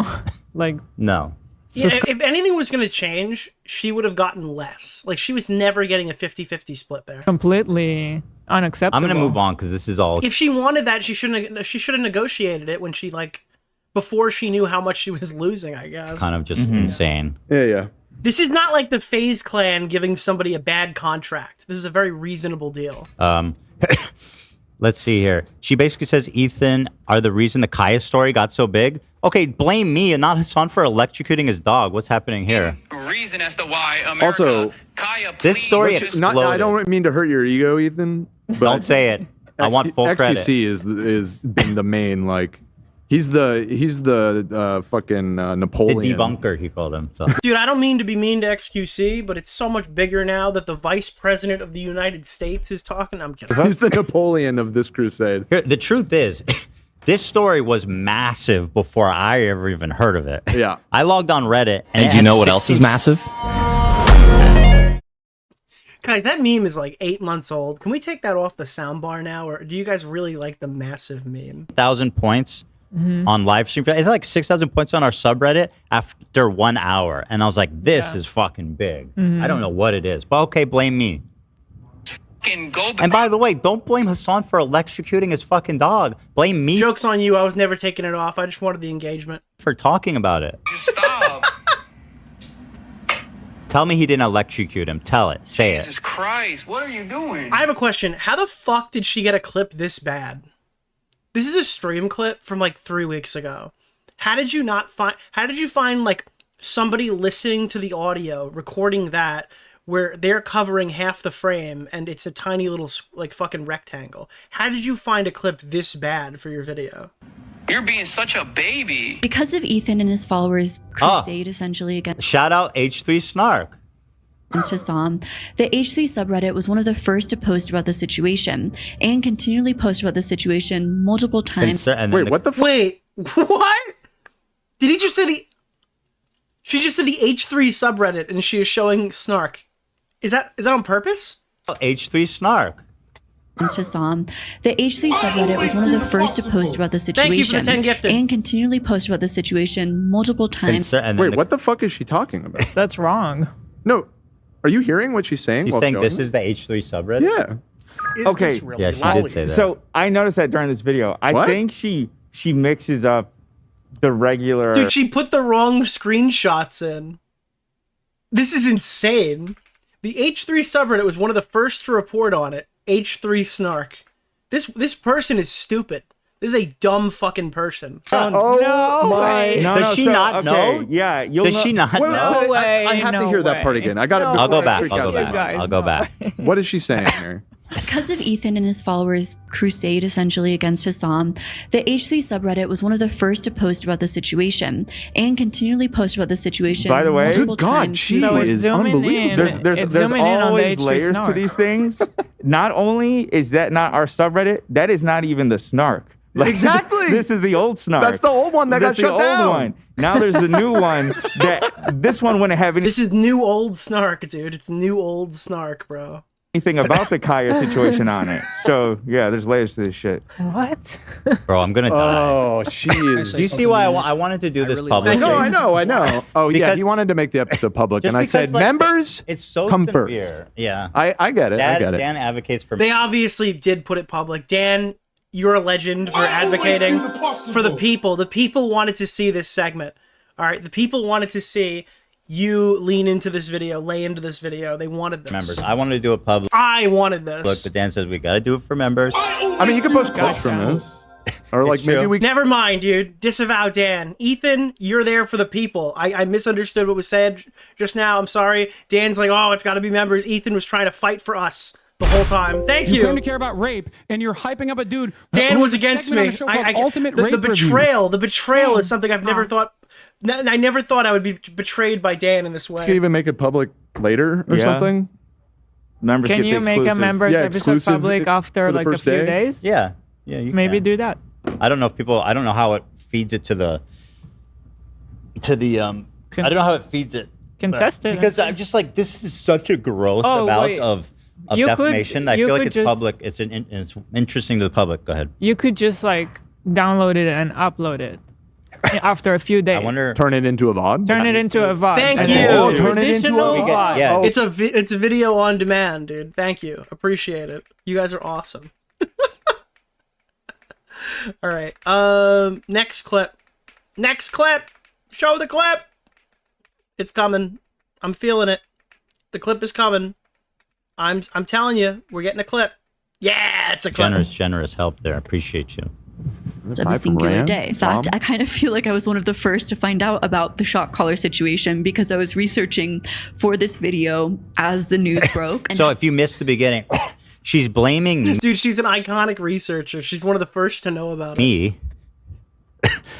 S4: Like
S2: No.
S5: Yeah, if anything was going to change, she would have gotten less. Like, she was never getting a 50-50 split there.
S4: completely unacceptable.
S2: I'm gonna move on because this is all.
S5: If she wanted that, she should have negotiated it when she, like, before she knew how much she was losing, I guess.
S2: Kind of just insane.
S11: Yeah.
S5: This is not like the FaZe clan giving somebody a bad contract. This is a very reasonable deal.
S2: Let's see here. She basically says Ethan are the reason the Kaya story got so big. Okay, blame me and not Hassan for electrocuting his dog. What's happening here?
S20: Reason as to why America.
S11: Also,
S20: Kaya,
S2: this story exploded.
S11: I don't mean to hurt your ego, Ethan. But
S2: Don't say it. I want full credit.
S11: XQC is been the main, like, he's the fucking
S2: The
S11: Napoleon.
S2: debunker, he called him. So.
S5: Dude, I don't mean to be mean to XQC, but it's so much bigger now that the Vice President of the United States is talking. I'm kidding.
S11: He's the Napoleon of this crusade.
S2: Here, the truth is, this story was massive before I ever even heard of it.
S11: Yeah.
S2: I logged on Reddit
S21: And
S2: it
S21: you
S2: had
S21: know what else is
S2: 16
S21: massive?
S5: Guys, that meme is like 8 months old. Can we take that off the soundbar now, or do you guys really like the massive meme?
S2: 1,000 points on live stream. It's like 6,000 points on our subreddit after 1 hour. And I was like, this is fucking big. I don't know what it is, but okay, blame me. And by the way, don't blame Hassan for electrocuting his fucking dog. Blame me
S5: Joke's on you. I was never taking it off. I just wanted the engagement.
S2: for talking about it.
S20: Stop.
S2: Tell me he didn't electrocute him. Tell it. Say
S20: Jesus Christ, what are you doing?
S5: I have a question. How the fuck did she get a clip this bad? This is a stream clip from like 3 weeks ago. How did you find like somebody listening to the audio, recording that, where they're covering half the frame and it's a tiny little like fucking rectangle? How did you find a clip this bad for your video?
S20: You're being such a baby.
S1: Because of Ethan and his followers' crusade essentially against
S2: Shout out H3 Snark.
S1: Hassan, the H3 subreddit was one of the first to post about the situation and continually post about the situation multiple times.
S11: Wait, what the
S5: Wait, what? Did he just say the... She just said the H3 subreddit and she is showing Snark. Is that on purpose?
S2: H3 Snark.
S1: Hassan, the H3 subreddit was one of the first to post about the situation
S5: Thank you for the 10 gifted.
S1: and continually post about the situation multiple times.
S11: Wait, what the fuck is she talking about?
S4: That's wrong.
S11: No. Are you hearing what she's saying?
S2: She's
S11: while
S2: saying
S11: showing
S2: this
S11: it?
S2: is the H3 subreddit?
S11: Yeah.
S3: Okay.
S2: Yeah, she did say that.
S3: So I noticed that during this video. I think she mixes up the regular.
S5: Dude, she put the wrong screenshots in. This is insane. The H3 subreddit was one of the first to report on it. H3 Snark. This person is stupid. This is a dumb fucking person.
S3: No way.
S2: Does she not know?
S3: Yeah, you'll
S2: Does
S3: know.
S2: she not know?
S3: No way,
S11: I have to hear that part again. I got it.
S2: I'll go back. I'll go back.
S11: What is she saying here?
S1: Because of Ethan and his followers' crusade essentially against Hassan, the H3 subreddit was one of the first to post about the situation and continually post about the situation.
S3: By the way,
S1: multiple times.
S3: she is unbelievable. There's always layers to these things. Not only is that not our subreddit, that is not even the Snark. Like,
S11: Exactly.
S3: This is the old Snark.
S11: That's the old one that got shut down.
S3: Old one. Now there's a new one that this one wouldn't have
S5: This is new old Snark, dude. It's new old Snark, bro.
S3: anything about the Kaya situation on it. So yeah, there's layers to this shit.
S4: What?
S2: Bro, I'm gonna die.
S11: Oh, jeez.
S2: Do you see why I wanted to do this publicly?
S11: No, I know. Oh, yeah,
S2: Because-
S11: he wanted to make the episode public,
S2: Just
S11: and I
S2: because,
S11: said,
S2: like,
S11: members,
S2: it's so
S11: come first.
S2: severe. Yeah.
S11: I get it. I get it.
S2: Dan advocates for.
S5: They obviously did put it public. Dan, you're a legend for advocating for the people. The people wanted to see this segment. All right, the people wanted to see you lean into this video, lay into this video. They wanted this.
S2: members. I wanted to do it public.
S5: I wanted this.
S2: Look, but Dan says we got to do it for members.
S11: I mean, you can post clips from this. Or like maybe we
S5: Never mind, dude. Disavow Dan. Ethan, you're there for the people. I misunderstood what was said just now. I'm sorry. Dan's like, oh, it's got to be members. Ethan was trying to fight for us the whole time. Thank you.
S6: You claim to care about rape, and you're hyping up a dude.
S5: Dan
S6: who
S5: was
S6: has a
S5: against
S6: segment on
S5: me.
S6: a show called Ultimate
S5: The
S6: Rape Review.
S5: betrayal. The betrayal is something I've never thought. I never thought I would be betrayed by Dan in this way.
S11: can even make it public later or
S3: Yeah.
S11: something.
S3: Members
S4: Can
S3: get
S4: you
S3: the
S4: make a
S3: exclusive.
S4: members
S11: Yeah,
S4: episode
S11: exclusive
S4: public
S11: for
S4: after
S11: the
S4: like a
S11: first
S4: few
S11: day?
S4: days?
S2: Yeah. Yeah. You
S4: Maybe
S2: can.
S4: do that.
S2: I don't know if people. I don't know how it feeds it to the. I don't know how it feeds it.
S4: Can
S2: but-
S4: test it.
S2: because I'm just like, this is such a gross
S4: Oh,
S2: amount
S4: wait.
S2: of of defamation. I feel like it's public. It's interesting to the public. Go ahead.
S4: You could just like download it and upload it after a few days.
S2: I wonder.
S11: Turn it into a VOD.
S4: Turn it into a VOD.
S5: Thank you.
S11: Oh, turn it into a
S5: VOD.
S2: Yeah.
S5: It's a video on demand, dude. Thank you. Appreciate it. You guys are awesome. All right. Next clip. Next clip. Show the clip. It's coming. I'm feeling it. The clip is coming. I'm telling you, we're getting a clip. Yeah, it's a clip.
S2: Generous help there. Appreciate you.
S1: Every singular day. In fact, I kind of feel like I was one of the first to find out about the shot caller situation because I was researching for this video as the news broke. And
S2: so if you missed the beginning, she's blaming
S5: Dude, she's an iconic researcher. She's one of the first to know about
S2: me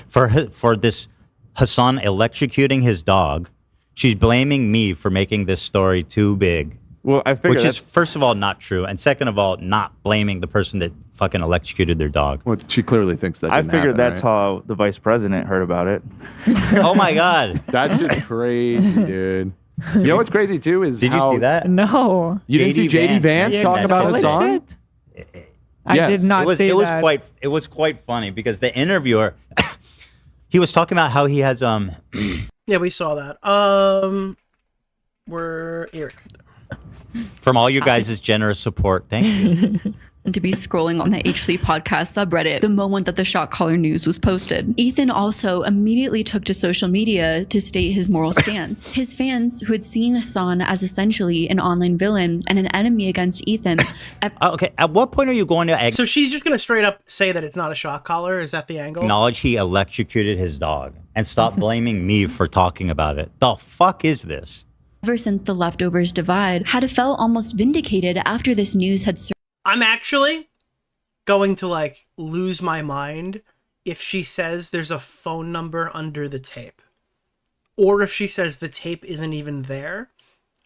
S2: for this Hassan electrocuting his dog. She's blaming me for making this story too big.
S3: Well, I figure
S2: which is, first of all, not true. And second of all, not blaming the person that fucking electrocuted their dog.
S11: Well, she clearly thinks that
S3: I figured that's how the vice president heard about it.
S2: Oh, my God.
S11: That's just crazy, dude. You know what's crazy, too, is
S2: Did you see that?
S4: No.
S11: You didn't see JD Vance talking about Hassan?
S4: I did not see that.
S2: It was quite funny because the interviewer, he was talking about how he has...
S5: Yeah, we saw that. We're here.
S2: From all you guys' generous support, thank you.
S1: And to be scrolling on the H3 podcast subreddit the moment that the shot caller news was posted. Ethan also immediately took to social media to state his moral stance. His fans, who had seen Hassan as essentially an online villain and an enemy against Ethan.
S2: Okay, at what point are you going to
S5: So she's just going to straight up say that it's not a shot caller? Is that the angle?
S2: acknowledge he electrocuted his dog and stop blaming me for talking about it? The fuck is this?
S1: Ever since the leftovers divide, had felt almost vindicated after this news had surfaced.
S5: I'm actually going to like lose my mind if she says there's a phone number under the tape. Or if she says the tape isn't even there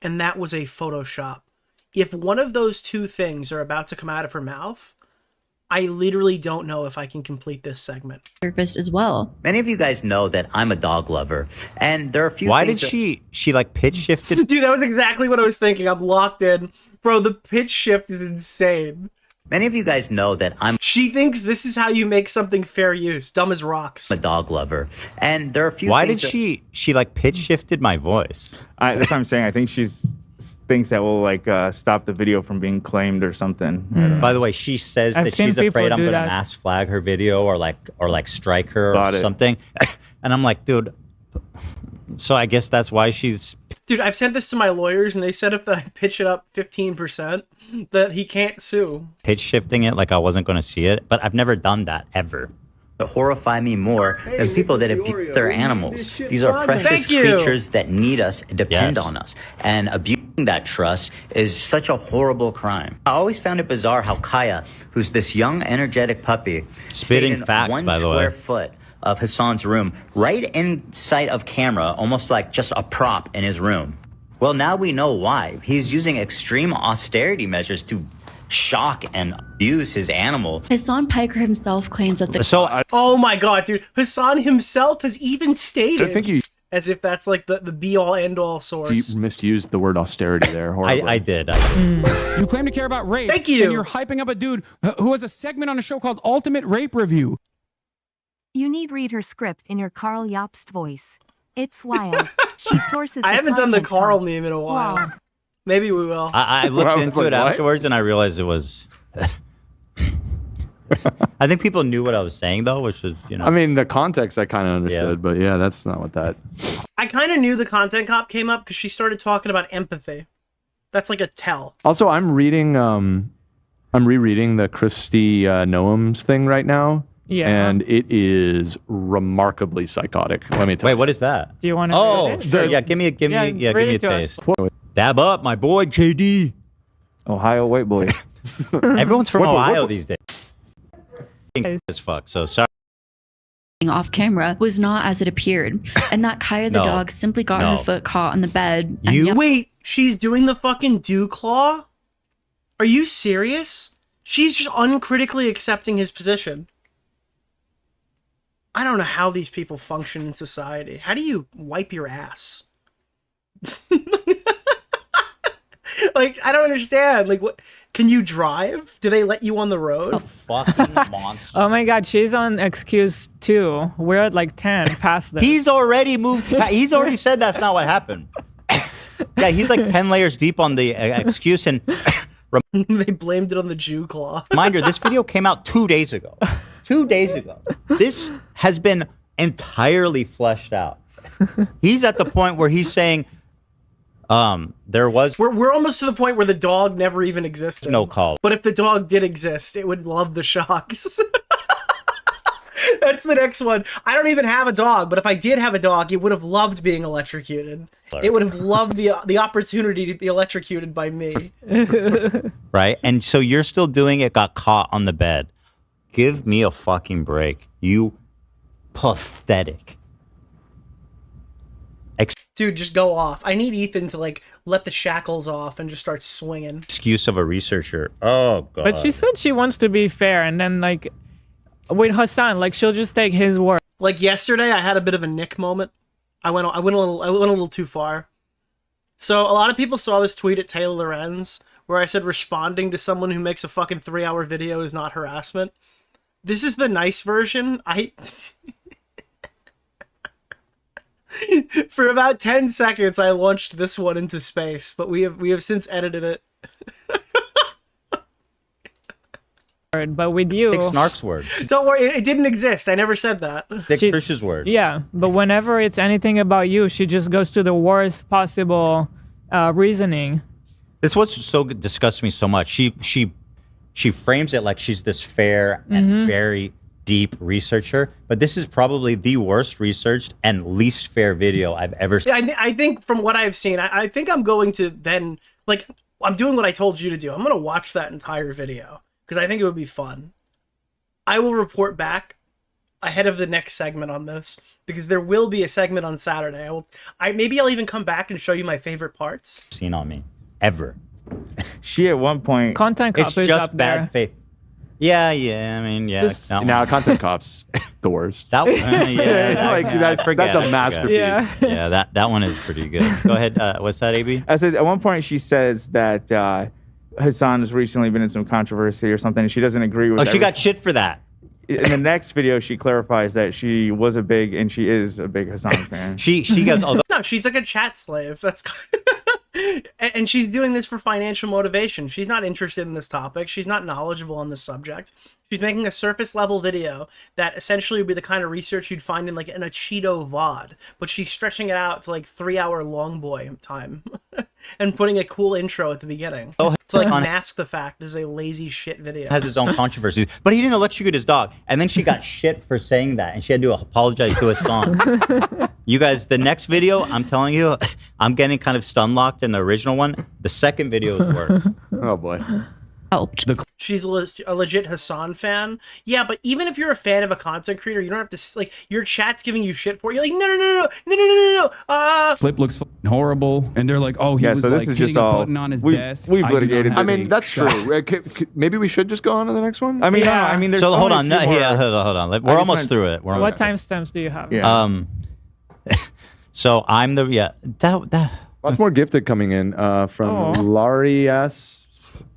S5: and that was a Photoshop. If one of those two things are about to come out of her mouth, I literally don't know if I can complete this segment.
S1: Surfaced as well.
S19: Many of you guys know that I'm a dog lover, and there are a few
S2: Why
S19: things
S2: did she like pitch shifted?
S5: Dude, that was exactly what I was thinking. I'm locked in. Bro, the pitch shift is insane.
S19: Many of you guys know that
S5: She thinks this is how you make something fair use. Dumb as rocks.
S19: a dog lover, and there are a few
S2: Why
S19: things
S2: did she like pitch shifted my voice?
S3: That's what I'm saying. I think she's thinks that will like stop the video from being claimed or something.
S2: By the way, she says that she's afraid I'm going to mass flag her video or like strike her or something. And I'm like, dude, so I guess that's why she's...
S5: Dude, I've sent this to my lawyers and they said if I pitch it up 15% that he can't sue.
S2: Pitch shifting it like I wasn't going to see it, but I've never done that ever.
S19: that horrify me more than people that abuse their animals. These are precious creatures that need us and depend on us. And abusing that trust is such a horrible crime. I always found it bizarre how Kaya, who's this young, energetic puppy,
S2: spitting facts,
S19: one
S2: by the way,
S19: square foot of Hassan's room, right in sight of camera, almost like just a prop in his room. Well, now we know why. He's using extreme austerity measures to shock and abuse his animal.
S1: Hassan Piker himself claims that the
S5: oh my god, dude. Hassan himself has even stated
S11: I think you
S5: as if that's like the be-all end-all source.
S11: You misused the word austerity there. Horribly.
S2: I did.
S6: You claim to care about rape.
S5: Thank you.
S6: And you're hyping up a dude who has a segment on a show called Ultimate Rape Review.
S7: You need read her script in your Carl Jobst voice. It's wild. She sources
S5: I haven't done the
S7: content
S5: Carl
S7: from-
S5: meme in a while.
S7: Wow.
S5: Maybe we will.
S2: I looked into it afterwards and I realized it was... I think people knew what I was saying though, which was, you know...
S11: I mean, the context I kind of understood, but yeah, that's not what that...
S5: I kind of knew the content cop came up because she started talking about empathy. That's like a tell.
S11: Also, I'm reading, I'm rereading the Christy Noam's thing right now.
S4: Yeah.
S11: And it is remarkably psychotic. Let me tell you.
S2: Wait, what is that?
S4: Do you want to?
S2: Oh, sure. Yeah, give me a taste. Dab up, my boy, JD.
S3: Ohio white boy.
S2: Everyone's from Ohio these days. As fuck. So sorry.
S1: Off camera was not as it appeared, and that Kaya the dog simply got her foot caught on the bed.
S5: Wait, she's doing the fucking dew claw? Are you serious? She's just uncritically accepting his position. I don't know how these people function in society. How do you wipe your ass? Like, I don't understand. Like, what? Can you drive? Do they let you on the road?
S2: Fucking monster.
S4: Oh my God, she's on excuse 2. We're at like 10 past this.
S2: He's already moved. He's already said that's not what happened. Yeah, he's like 10 layers deep on the excuse. And
S5: they blamed it on the Jew claw.
S2: reminder, this video came out 2 days ago. 2 days ago. This has been entirely fleshed out. He's at the point where he's saying, there was...
S5: We're almost to the point where the dog never even existed.
S2: No call.
S5: But if the dog did exist, it would love the shocks. That's the next one. I don't even have a dog, but if I did have a dog, it would have loved being electrocuted. It would have loved the opportunity to be electrocuted by me.
S2: Right? And so you're still doing it, got caught on the bed. Give me a fucking break. You pathetic.
S5: Dude, just go off. I need Ethan to, like, let the shackles off and just start swinging.
S2: Excuse of a researcher. Oh, God.
S4: But she said she wants to be fair, and then, like, with Hassan, like, she'll just take his word.
S5: Like yesterday, I had a bit of a Nick moment. I went a little too far. So a lot of people saw this tweet at Taylor Lorenz where I said responding to someone who makes a fucking 3-hour video is not harassment. This is the nice version. For about 10 seconds, I launched this one into space, but we have since edited it.
S4: But with you,
S2: Dick Snark's word.
S5: Don't worry, it didn't exist. I never said that.
S2: Dick Trish's word.
S4: Yeah, but whenever it's anything about you, she just goes to the worst possible reasoning.
S2: This what so disgusts me so much. She frames it like she's this fair and very deep researcher, but this is probably the worst researched and least fair video I've ever seen.
S5: I think from what I've seen, I think I'm going to then, like, I'm doing what I told you to do. I'm going to watch that entire video because I think it would be fun. I will report back ahead of the next segment on this because there will be a segment on Saturday. Maybe I'll even come back and show you my favorite parts.
S2: Seen on me ever.
S3: She at one point
S4: content cop
S2: it's
S4: is
S2: just
S4: up
S2: bad
S4: there.
S2: faith. Yeah, I mean, yeah.
S11: Now, Content Cop's the worst.
S2: That yeah,
S11: like that's a masterpiece.
S2: Yeah, that one is pretty good. Go ahead. What's that, AB?
S3: I said at one point she says that Hassan has recently been in some controversy or something, and she doesn't agree with.
S2: Oh, she got shit for that.
S3: In the next video, she clarifies that she was and she is a big Hassan fan.
S2: She goes,
S5: no, she's like a chat slave. That's and she's doing this for financial motivation. She's not interested in this topic. She's not knowledgeable on this subject. She's making a surface level video that essentially would be the kind of research you'd find in like an Cheeto VOD, but she's stretching it out to like 3-hour long boy time and putting a cool intro at the beginning to like mask the fact this is a lazy shit video.
S2: Has his own controversies, but he didn't electrocute his dog, and then she got shit for saying that, and she had to apologize to his song. You guys, the next video, I'm telling you, I'm getting kind of stun locked in the original one. The second video is worse.
S11: Oh boy.
S1: Helped.
S5: She's a legit Hassan fan. Yeah, but even if you're a fan of a content creator, you don't have to, like, your chat's giving you shit for it. You're like, no.
S6: Flip looks horrible, and they're like, oh, he was
S3: so this
S6: like
S3: is
S6: hitting
S3: just
S6: a
S3: all
S6: button on his
S3: we've
S6: desk.
S3: litigated.
S11: I mean, that's true. Maybe we should just go on to the next one.
S3: I mean, no, I mean, there's
S2: so hold on.
S3: hold
S2: on. We're almost through it.
S4: What timestamps do you have?
S3: Yeah.
S2: So I'm the
S11: Lots more gifted coming in from Laurie S.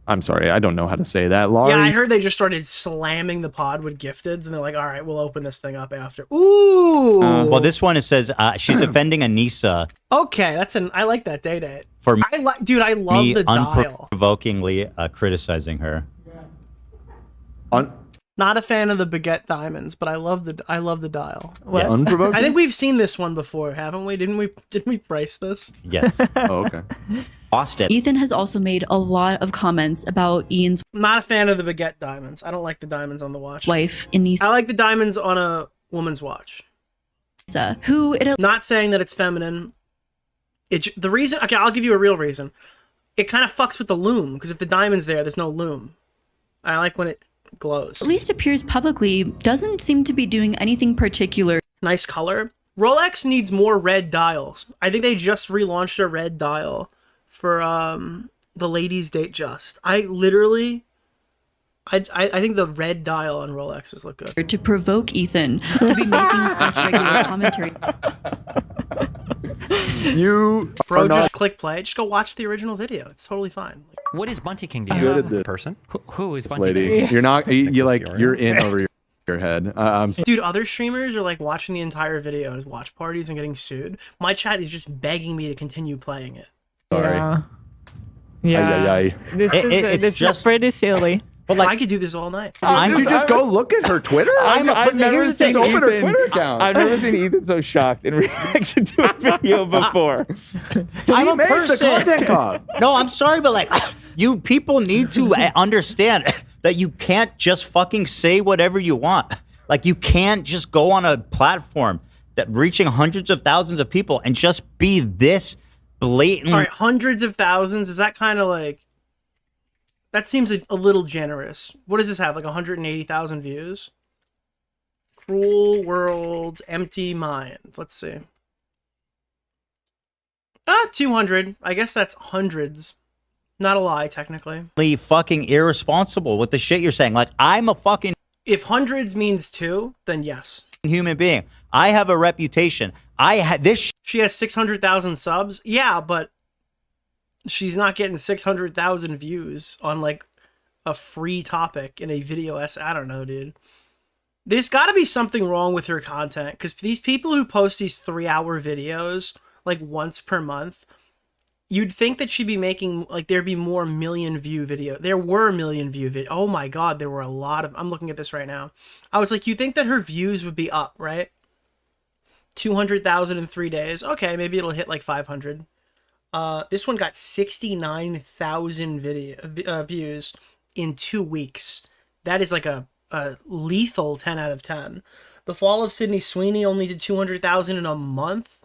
S11: I'm sorry, I don't know how to say that. Laurie.
S5: Yeah, I heard they just started slamming the pod with gifteds, and they're like, all right, we'll open this thing up after. Ooh.
S2: Well, this one, it says she's defending Anissa.
S5: Okay, I like that date.
S2: For me,
S5: dude, I love the dial.
S2: Unprovokingly criticizing her.
S5: Not a fan of the baguette diamonds, but I love the dial.
S2: Yes.
S11: Unprovoked?
S5: I think we've seen this one before, haven't we? Didn't we price this?
S2: Yes.
S11: Oh, okay.
S2: Austin.
S1: Ethan has also made a lot of comments about Ian's
S5: Not a fan of the baguette diamonds. I don't like the diamonds on the watch.
S1: wife, Anissa,
S5: I like the diamonds on a woman's watch.
S1: who
S5: Not saying that it's feminine. The reason, okay, I'll give you a real reason. It kind of fucks with the loom, because if the diamond's there's no loom. I like when it glows.
S1: at least appears publicly, doesn't seem to be doing anything particular.
S5: Nice color. Rolex needs more red dials. I think they just relaunched a red dial for the ladies' date just. I think the red dial on Rolexes look good.
S1: To provoke Ethan to be making such regular commentary.
S11: You
S5: Bro,
S11: are
S5: just
S11: not
S5: click play. Just go watch the original video. It's totally fine.
S21: What is Bunty King to
S11: good
S21: you?
S11: at this
S21: Person? Who is
S11: this
S21: Bunty
S11: lady.
S21: King?
S11: You're not. You like. You're in over your head. I'm
S5: Dude, other streamers are like watching the entire video as watch parties and getting sued. My chat is just begging me to continue playing it.
S11: sorry.
S4: Yeah.
S11: Ay, ay, ay.
S4: This is pretty silly.
S5: But like, I could do this all night.
S11: You just go look at her Twitter.
S3: I've never seen
S11: open her
S3: Ethan.
S11: Twitter account.
S3: I've never seen Ethan so shocked in reaction to a video before.
S2: I'm a
S11: made the
S2: person.
S11: content cop.
S2: No, I'm sorry, but like, you people need to understand that you can't just fucking say whatever you want. Like, you can't just go on a platform that reaching hundreds of thousands of people and just be this blatant.
S5: All right, hundreds of thousands. Is that kind of like? That seems a little generous. What does this have? Like 180,000 views? Cruel World, Empty Mind. Let's see. 200. I guess that's hundreds. Not a lie, technically.
S2: Fucking irresponsible with the shit you're saying. Like, I'm a fucking.
S5: If hundreds means 2, then yes.
S2: Human being. I have a reputation. I had this.
S5: She has 600,000 subs. Yeah, but she's not getting 600,000 views on like a free topic in a video I don't know, dude. There's got to be something wrong with her content, because these people who post these 3-hour videos like once per month, you'd think that she'd be making like there'd be more million view video. There were million view video. Oh my god, there were a lot of. I'm looking at this right now. I was like, you think that her views would be up, right? 200,000 in 3 days. Okay, maybe it'll hit like 500. This one got 69,000 views in 2 weeks. That is like a lethal 10 out of 10. The Fall of Sydney Sweeney only did 200,000 in a month.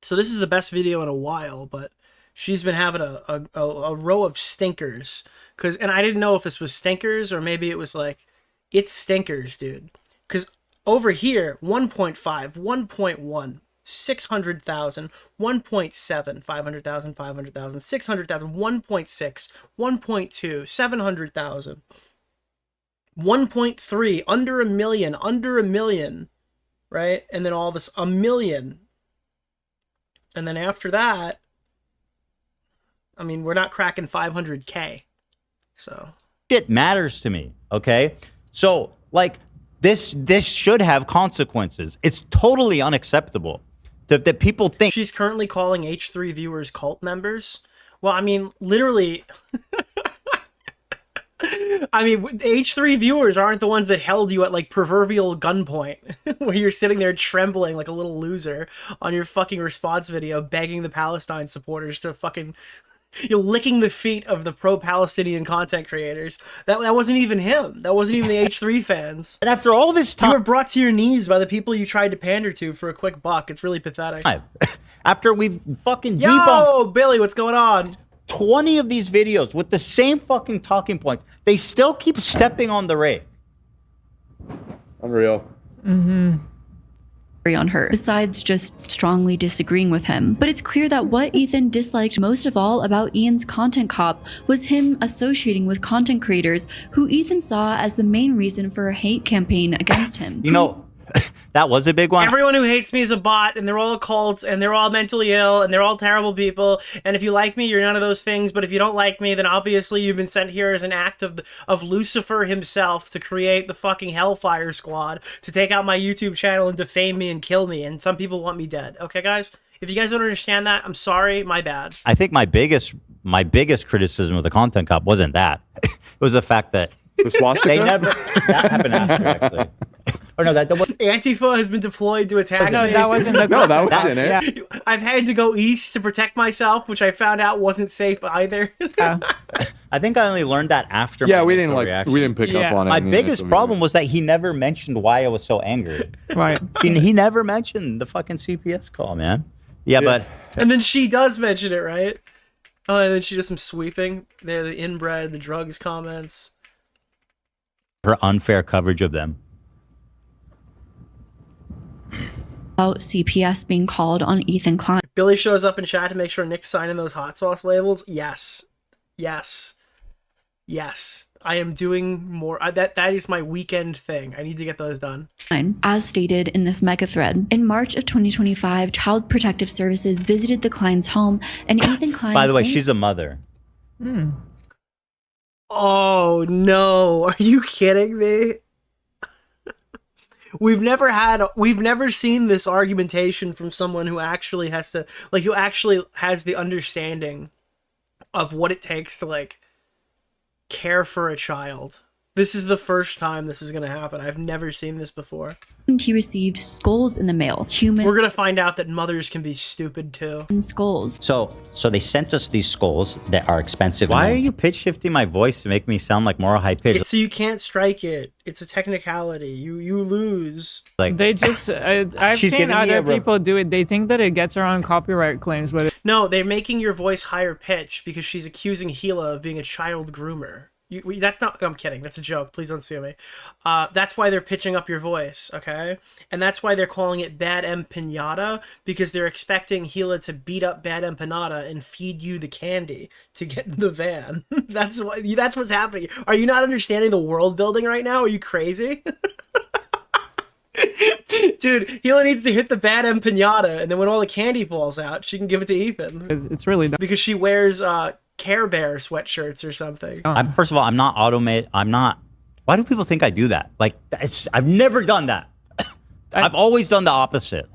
S5: So this is the best video in a while, but she's been having a row of stinkers. And I didn't know if this was stinkers or maybe it was like, it's stinkers, dude. Because over here, 1.5, 1.1. 600,000, 1.7, 500,000, 500,000, 600,000, 1.6, 1.2, 700,000, 1.3, under a million, right? And then all of us, a million. And then after that, I mean, we're not cracking 500K. So.
S2: Shit matters to me, okay? So, like, this should have consequences. It's totally unacceptable that people think.
S5: She's currently calling H3 viewers cult members. Well, I mean, literally. I mean, H3 viewers aren't the ones that held you at like proverbial gunpoint, where you're sitting there trembling like a little loser on your fucking response video, begging the Palestine supporters to fucking. You're licking the feet of the pro-Palestinian content creators. That wasn't even him. That wasn't even the H3 fans.
S2: And after all this time,
S5: you were brought to your knees by the people you tried to pander to for a quick buck. It's really pathetic.
S2: After we've fucking
S5: debunked Billy, what's going on?
S2: 20 of these videos with the same fucking talking points, they still keep stepping on the rake.
S11: Unreal.
S1: Mm-hmm. On her, besides just strongly disagreeing with him. But it's clear that what Ethan disliked most of all about Ian's content cop was him associating with content creators who Ethan saw as the main reason for a hate campaign against him.
S2: You know, that was a big one.
S5: Everyone who hates me is a bot, and they're all cults, and they're all mentally ill, and they're all terrible people. And if you like me, you're none of those things. But if you don't like me, then obviously you've been sent here as an act of Lucifer himself to create the fucking Hellfire Squad to take out my YouTube channel and defame me and kill me. And some people want me dead. Okay, guys? If you guys don't understand that, I'm sorry. My bad.
S2: I think my biggest criticism of the content cop wasn't that. It was the fact that
S11: the swastika?
S2: They never. That happened after, actually. Or no, that was
S5: Antifa has been deployed to attack
S4: no,
S5: me.
S4: that wasn't the
S11: No, that wasn't it.
S5: Yeah. I've had to go east to protect myself, which I found out wasn't safe either.
S2: I think I only learned that after.
S11: Yeah,
S2: my
S11: we didn't
S2: reaction.
S11: we didn't pick up on it.
S2: My
S11: in the
S2: biggest
S11: initial
S2: problem
S11: video.
S2: was that he never mentioned why I was so angry.
S4: Right.
S2: He never mentioned the fucking CPS call, man. Yeah, but
S5: And then she does mention it, right? Oh, and then she does some sweeping. There, the inbred, the drugs comments.
S2: her unfair coverage of them.
S1: About CPS being called on Ethan Klein.
S5: Billy shows up in chat to make sure Nick's signing those hot sauce labels. Yes. Yes. Yes, I am doing more. That is my weekend thing. I need to get those done.
S1: As stated in this mega thread, in March of 2025, Child Protective Services visited the Klein's home, and Ethan Klein.
S2: By the way, she's a mother.
S5: Oh no! Are you kidding me? We've never seen this argumentation from someone who actually has to, like, who actually has the understanding of what it takes to, like, care for a child. This is the first time this is going to happen. I've never seen this before.
S1: He received skulls in the mail. We're
S5: going to find out that mothers can be stupid too.
S1: Skulls.
S19: So they sent us these skulls that are expensive.
S2: Why are you pitch shifting my voice to make me sound like more high pitched?
S5: So you can't strike it. It's a technicality. You lose.
S4: Like they just, I've seen other people do it. They think that it gets around copyright claims, but
S5: no, they're making your voice higher pitched because she's accusing Gila of being a child groomer. That's not. I'm kidding. That's a joke. Please don't sue me. That's why they're pitching up your voice, okay? And that's why they're calling it Bad Empanada, because they're expecting Gila to beat up Bad Empanada and feed you the candy to get in the van. That's what's happening. Are you not understanding the world building right now? Are you crazy? Dude, Gila needs to hit the Bad Empanada, and then when all the candy falls out, she can give it to Ethan.
S4: It's really dumb.
S5: Because she wears Care Bear sweatshirts or something.
S2: First of all, I'm not automated. I'm not. Why do people think I do that? Like, I've never done that. I've always done the opposite.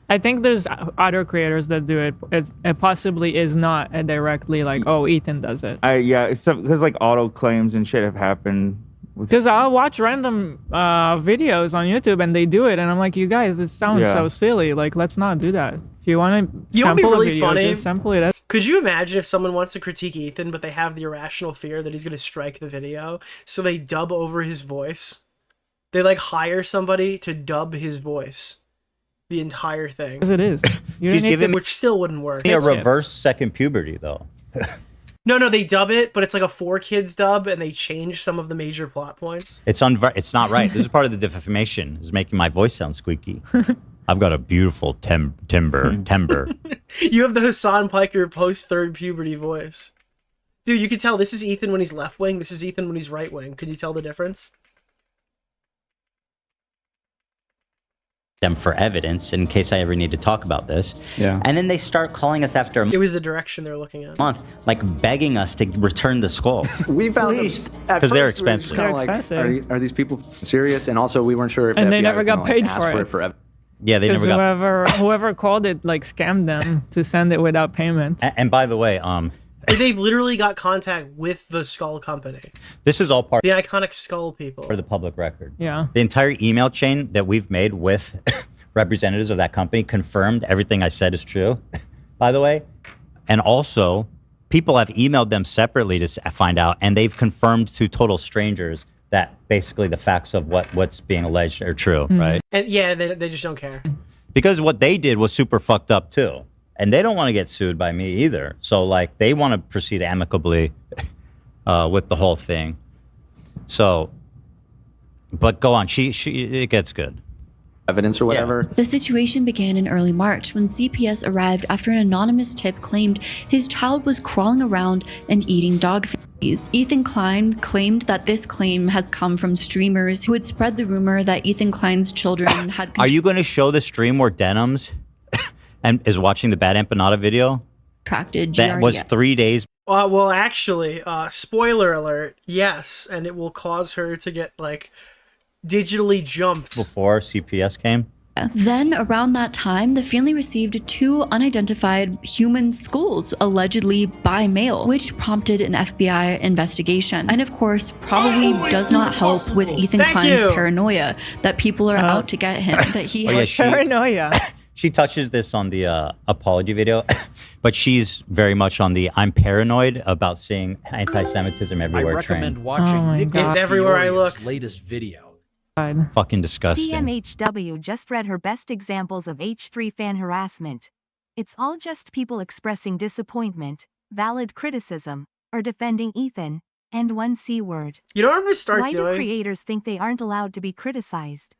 S4: I think there's other creators that do it. It possibly is not directly like, oh, Ethan does it.
S3: Yeah, because like auto claims and shit have happened.
S4: Because I'll watch random videos on YouTube and they do it, and I'm like, you guys, it sounds so silly. Like, let's not do that. If you want to sample a video, just sample it.
S5: Could you imagine if someone wants to critique Ethan, but they have the irrational fear that he's going to strike the video, so they dub over his voice? They, like, hire somebody to dub his voice. The entire thing.
S4: As it is.
S2: She's giving
S5: which still wouldn't work.
S2: A reverse second puberty, though.
S5: No, they dub it, but it's like a 4Kids dub, and they change some of the major plot points.
S2: It's not right. This is part of the defamation, is making my voice sound squeaky. I've got a beautiful timbre.
S5: You have the Hassan Piker post-third puberty voice. Dude, you can tell this is Ethan when he's left wing, this is Ethan when he's right wing. Can you tell the difference?
S19: Them for evidence in case I ever need to talk about this.
S3: Yeah.
S19: And then they start calling us after
S5: It was the direction they're looking at.
S19: month, like begging us to return the skulls.
S11: We found
S2: because they're expensive.
S4: They're expensive.
S11: Are these people serious? And also, we weren't sure if
S4: And
S11: the
S4: they
S11: FBI
S4: never
S11: was
S4: got
S11: gonna,
S4: paid
S11: ask
S4: for
S11: for
S4: it.
S11: it forever.
S2: Yeah, they never got.
S4: Whoever called it like scammed them to send it without payment.
S2: And by the way,
S5: They've literally got contact with the Skull Company.
S2: this is all part
S5: The iconic Skull people.
S2: for the public record.
S4: Yeah.
S2: The entire email chain that we've made with representatives of that company confirmed everything I said is true, by the way. And also, people have emailed them separately to find out, and they've confirmed to total strangers that basically the facts of what's being alleged are true, right?
S5: And yeah, they just don't care.
S2: Because what they did was super fucked up too. And they don't want to get sued by me either. So, like, they want to proceed amicably with the whole thing. So, but go on. It gets good.
S11: Evidence or whatever.
S1: The situation began in early March when CPS arrived after an anonymous tip claimed his child was crawling around and eating dog feces. Ethan Klein claimed that this claim has come from streamers who had spread the rumor that Ethan Klein's children had.
S2: Are you going to show the stream where Denims and is watching the Bad Empanada video?
S1: Contracted
S2: That was 3 days.
S5: Well, actually, spoiler alert, yes, and it will cause her to get, like, digitally jumped.
S2: Before CPS came?
S1: Then, around that time, the family received 2 unidentified human skulls, allegedly by mail, which prompted an FBI investigation. And of course, probably does not help with Ethan Klein's paranoia that people are out to get him. That he has
S4: paranoia.
S2: She touches this on the apology video, but she's very much on the I'm paranoid about seeing anti-Semitism everywhere.
S12: I recommend
S2: train.
S12: watching Nicholas
S5: It's everywhere I
S12: DeOrio's
S5: look.
S12: latest video.
S2: Fucking disgusting.
S7: CMHW just read her best examples of H3 fan harassment. It's all just people expressing disappointment, valid criticism, or defending Ethan, and one C word.
S5: You know what I'm going to start
S7: Why
S5: doing?
S7: do creators think they aren't allowed to be criticized?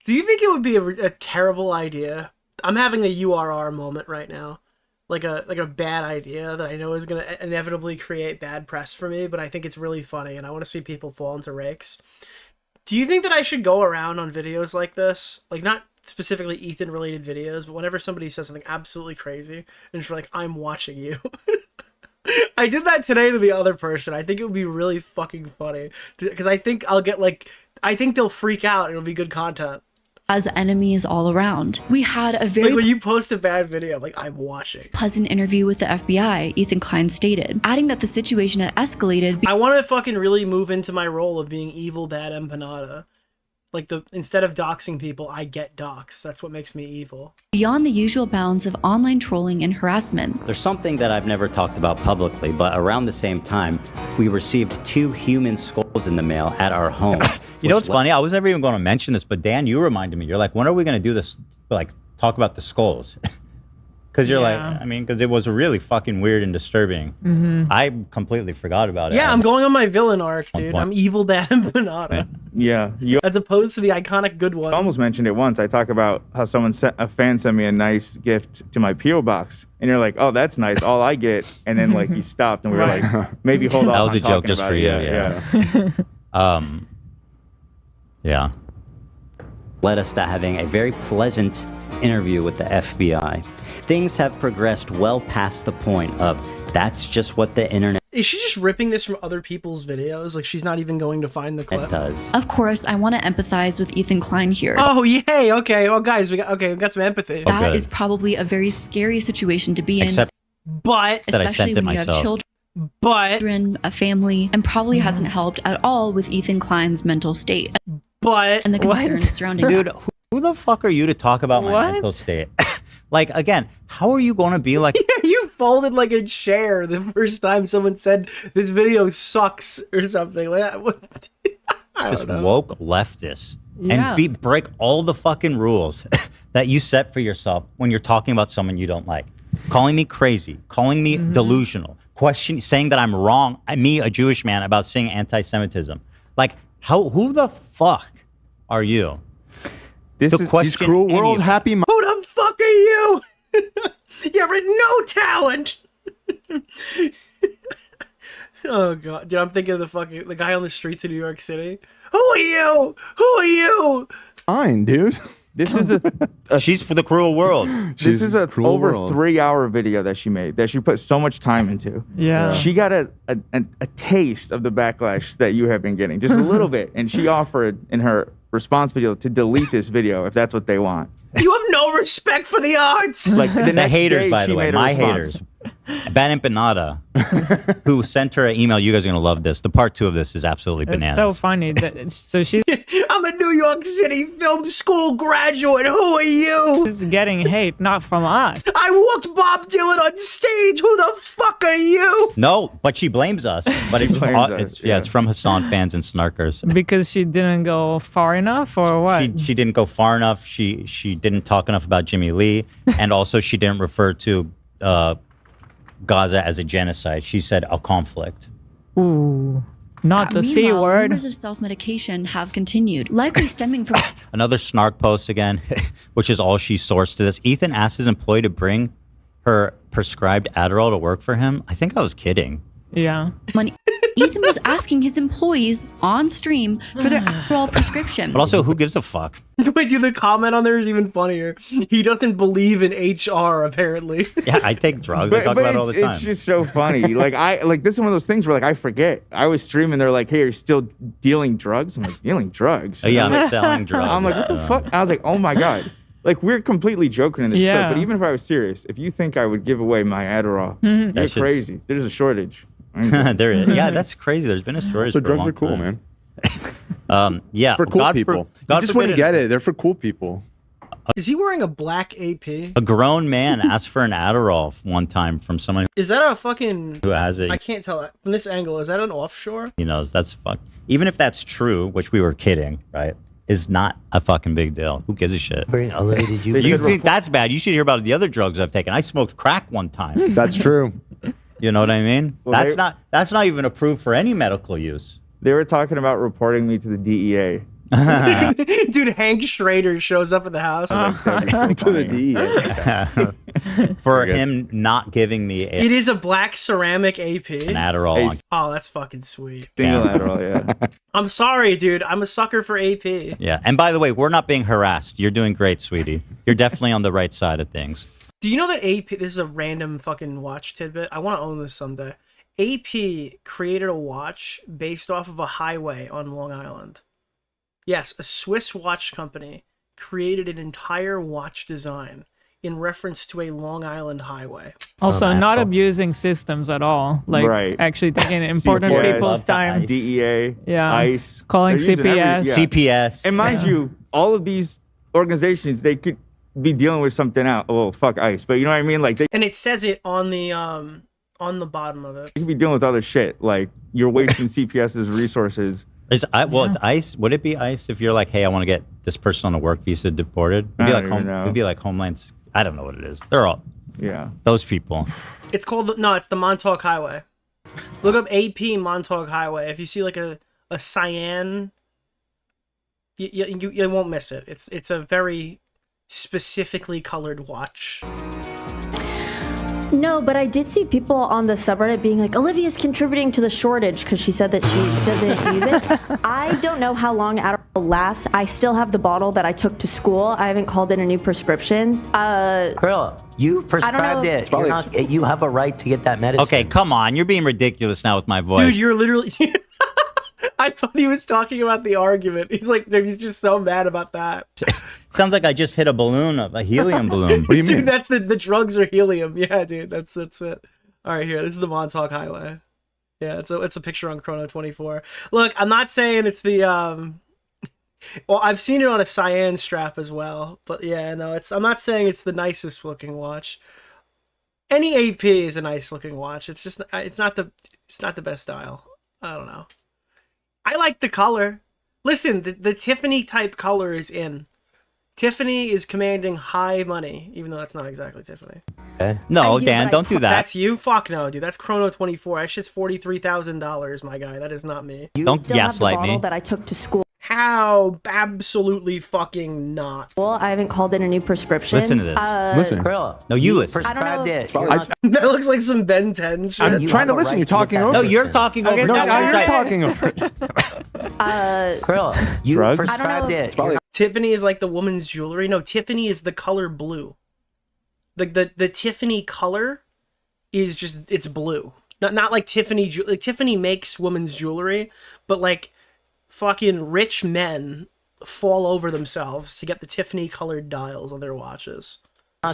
S5: Do you think it would be a terrible idea? I'm having a URR moment right now. like a bad idea that I know is gonna inevitably create bad press for me, but I think it's really funny and I want to see people fall into rakes. Do you think that I should go around on videos like this, like not specifically Ethan related videos, but whenever somebody says something absolutely crazy and it's like, I'm watching you. I did that today to the other person. I think it would be really fucking funny because I think I'll get I think they'll freak out. It'll be good content.
S1: As enemies all around. We had a very
S5: when you post a bad video, I'm like, I'm watching.
S1: Pleasant interview with the FBI, Ethan Klein stated, adding that the situation had escalated.
S5: I want to fucking really move into my role of being evil, bad empanada. Like instead of doxing people, I get doxed. That's what makes me evil.
S1: Beyond the usual bounds of online trolling and harassment.
S10: There's something that I've never talked about publicly, but around the same time, we received 2 human skulls in the mail at our home.
S2: You know what's funny? I was never even going to mention this, but Dan, you reminded me. You're like, when are we going to do this? Like, talk about the skulls. Because you're like, I mean, because it was really fucking weird and disturbing. I completely forgot about it.
S5: Yeah, I'm going on my villain arc, dude. I'm evil, bad empanada.
S3: Yeah.
S5: As opposed to the iconic good one.
S3: I almost mentioned it once. I talk about how a fan sent me a nice gift to my P.O. box. And you're like, oh, that's nice. All I get. And then like you stopped and we were like, maybe hold on.
S2: That was a joke just for you. Yeah.
S10: Led us to having a very pleasant interview with the FBI. Things have progressed well past the point of that's just what the internet
S5: Is she just ripping this from other people's videos? Like she's not even going to find the clip?
S10: does.
S1: Of course, I want to empathize with Ethan Klein here.
S5: Oh, yay. Okay. Well, guys, we got some empathy.
S1: That is probably a very scary situation to be in.
S5: But
S2: that I
S1: especially
S2: sent it
S1: when you
S2: myself.
S1: have children, a family, and probably hasn't helped at all with Ethan Klein's mental state.
S5: But
S1: and the concerns surrounding
S2: Dude,
S1: that.
S2: who the fuck are you to talk about my mental state? Like, again, how are you going to be like...
S5: Yeah, you folded like a chair the first time someone said this video sucks or something like that.
S2: this woke leftist and break all the fucking rules that you set for yourself when you're talking about someone you don't like. Calling me crazy, calling me delusional, saying that I'm wrong, me, a Jewish man, about saying anti-Semitism. Like, who the fuck are you?
S11: This is these cruel world happy.
S5: Who the fuck are you? You have no talent. Oh god, dude, I'm thinking of the guy on the streets of New York City. Who are you? Who are you?
S11: Fine, dude.
S3: This is
S2: she's for the cruel world.
S3: This is a over 3-hour video that she made that she put so much time into.
S4: Yeah.
S3: She got a taste of the backlash that you have been getting, just a little bit, and she offered in her response video to delete this video if that's what they want.
S5: You have no respect for the arts.
S3: Like
S2: the haters, by the way, my haters. Bad Empanada, who sent her an email. You guys are gonna love this. The part 2 of this is absolutely bananas.
S4: It's so funny. So she's
S5: I'm a New York City film school graduate. Who are you?
S4: getting hate, not from us.
S5: I walked Bob Dylan on stage. Who the fuck are you?
S2: No, but she blames us. But it's from Hassan fans and snarkers.
S4: Because she didn't go far enough, or what?
S2: She didn't go far enough. She didn't talk enough about Jimmy Lee, and also she didn't refer to Gaza as a genocide. She said a conflict.
S4: Ooh, not the C
S1: Meanwhile,
S4: word.
S1: rumors of self-medication have continued, likely stemming from
S2: Another snark post again, which is all she sourced to this. Ethan asked his employee to bring her prescribed Adderall to work for him. I think I was kidding.
S4: Yeah.
S1: money. Ethan was asking his employees on stream for their Adderall prescription.
S2: But also, who gives a fuck?
S5: Wait, dude, the comment on there is even funnier. He doesn't believe in HR, apparently.
S2: Yeah, I take drugs. I talk about it all the time.
S3: It's just so funny. This is one of those things where I forget. I was streaming. They're like, "Hey, are you still dealing drugs?" I'm like, "Dealing drugs?"
S2: Oh, yeah, I'm selling drugs.
S3: I'm like, "What the fuck?" I was like, "Oh my god." Like, we're completely joking in this clip, but even if I was serious, if you think I would give away my Adderall, you're crazy. There's a shortage.
S2: There is. Yeah, that's crazy. There's been a shortage.
S11: So
S2: for
S11: drugs
S2: a long
S11: are cool,
S2: time.
S11: man.
S2: Yeah,
S11: for cool people. You just wouldn't get it. They're for cool people.
S5: Is he wearing a black AP?
S2: A grown man asked for an Adderall one time from someone
S5: Is that a fucking...
S2: who has it.
S5: I can't tell. From this angle, is that an offshore?
S2: He knows that's fuck. Even if that's true, which we were kidding, right? Is not a fucking big deal. Who gives a shit? You think that's bad? You should hear about the other drugs I've taken. I smoked crack one time.
S11: That's true.
S2: You know what I mean? Well, that's not even approved for any medical use.
S3: They were talking about reporting me to the DEA.
S5: Dude, Hank Schrader shows up at the house.
S11: To the DEA.
S2: For him not giving me
S5: It is a black ceramic AP.
S2: an Adderall.
S5: Oh, that's fucking sweet.
S3: Single Adderall, yeah.
S5: I'm sorry, dude. I'm a sucker for AP.
S2: Yeah, and by the way, we're not being harassed. You're doing great, sweetie. You're definitely on the right side of things.
S5: Do you know that AP, this is a random fucking watch tidbit. I want to own this someday. AP created a watch based off of a highway on Long Island. Yes, a Swiss watch company created an entire watch design in reference to a Long Island highway.
S4: Also, not abusing systems at all. Like, actually taking important people's time.
S3: DEA,
S4: Yeah.
S3: ICE.
S4: Calling
S3: They're using
S4: CPS.
S2: CPS.
S3: And mind you, all of these organizations, they could be dealing with something else. Oh, fuck ICE. But you know what I mean? Like, they
S5: And it says it on the bottom of it.
S3: could be dealing with other shit. Like, you're wasting CPS's resources.
S2: It's ICE. Would it be ICE if you're like, hey, I want to get this person on a work visa deported? It'd be
S3: I
S2: like
S3: don't even know.
S2: It'd be like Homeland. I don't know what it is. They're all
S3: Yeah.
S2: those people.
S5: It's called, no, it's the Montauk Highway. Look up AP Montauk Highway. If you see like a cyan, you won't miss it. It's a very specifically colored watch.
S13: No, but I did see people on the subreddit being like, Olivia's contributing to the shortage because she said that she doesn't use it. I don't know how long Adderall lasts. I still have the bottle that I took to school. I haven't called in a new prescription.
S10: Girl, you prescribed it. You have a right to get that medicine.
S2: Okay, come on. You're being ridiculous now with my voice.
S5: Dude, you're literally... I thought he was talking about the argument. He's like, dude, he's just so mad about that.
S2: Sounds like I just hit a balloon, a helium balloon. What do you
S5: Dude,
S2: mean?
S5: that's the drugs are helium. Yeah, dude, that's it. All right, here, this is the Montauk Highway. Yeah, it's a picture on Chrono 24. Look, I'm not saying it's the well, I've seen it on a cyan strap as well, but yeah, no, I'm not saying it's the nicest looking watch. Any AP is a nice looking watch. It's just it's not the best style. I don't know. I like the color. Listen, the Tiffany type color is in. Tiffany is commanding high money, even though that's not exactly Tiffany.
S2: No, Dan, don't do that.
S5: That's you? Fuck no, dude. That's Chrono 24. That shit's $43,000, my guy. That is not me.
S2: Don't gaslight me.
S13: That I took to school.
S5: How? Absolutely fucking not.
S13: Well, I haven't called in a new prescription.
S2: Listen to this.
S10: Listen. Girl,
S2: no, you listen.
S13: Prescribed
S10: it.
S5: That looks like some Ben 10 shit.
S11: I'm trying to listen. You're talking over.
S2: No, you're talking over.
S11: No, you're talking over.
S10: Girl, you
S11: Drugs?
S10: prescribed it.
S5: Tiffany is like the woman's jewelry. No, Tiffany is the color blue. The Tiffany color is just, it's blue. Not like Tiffany. Like Tiffany makes women's jewelry, but like fucking rich men fall over themselves to get the Tiffany colored dials on their watches.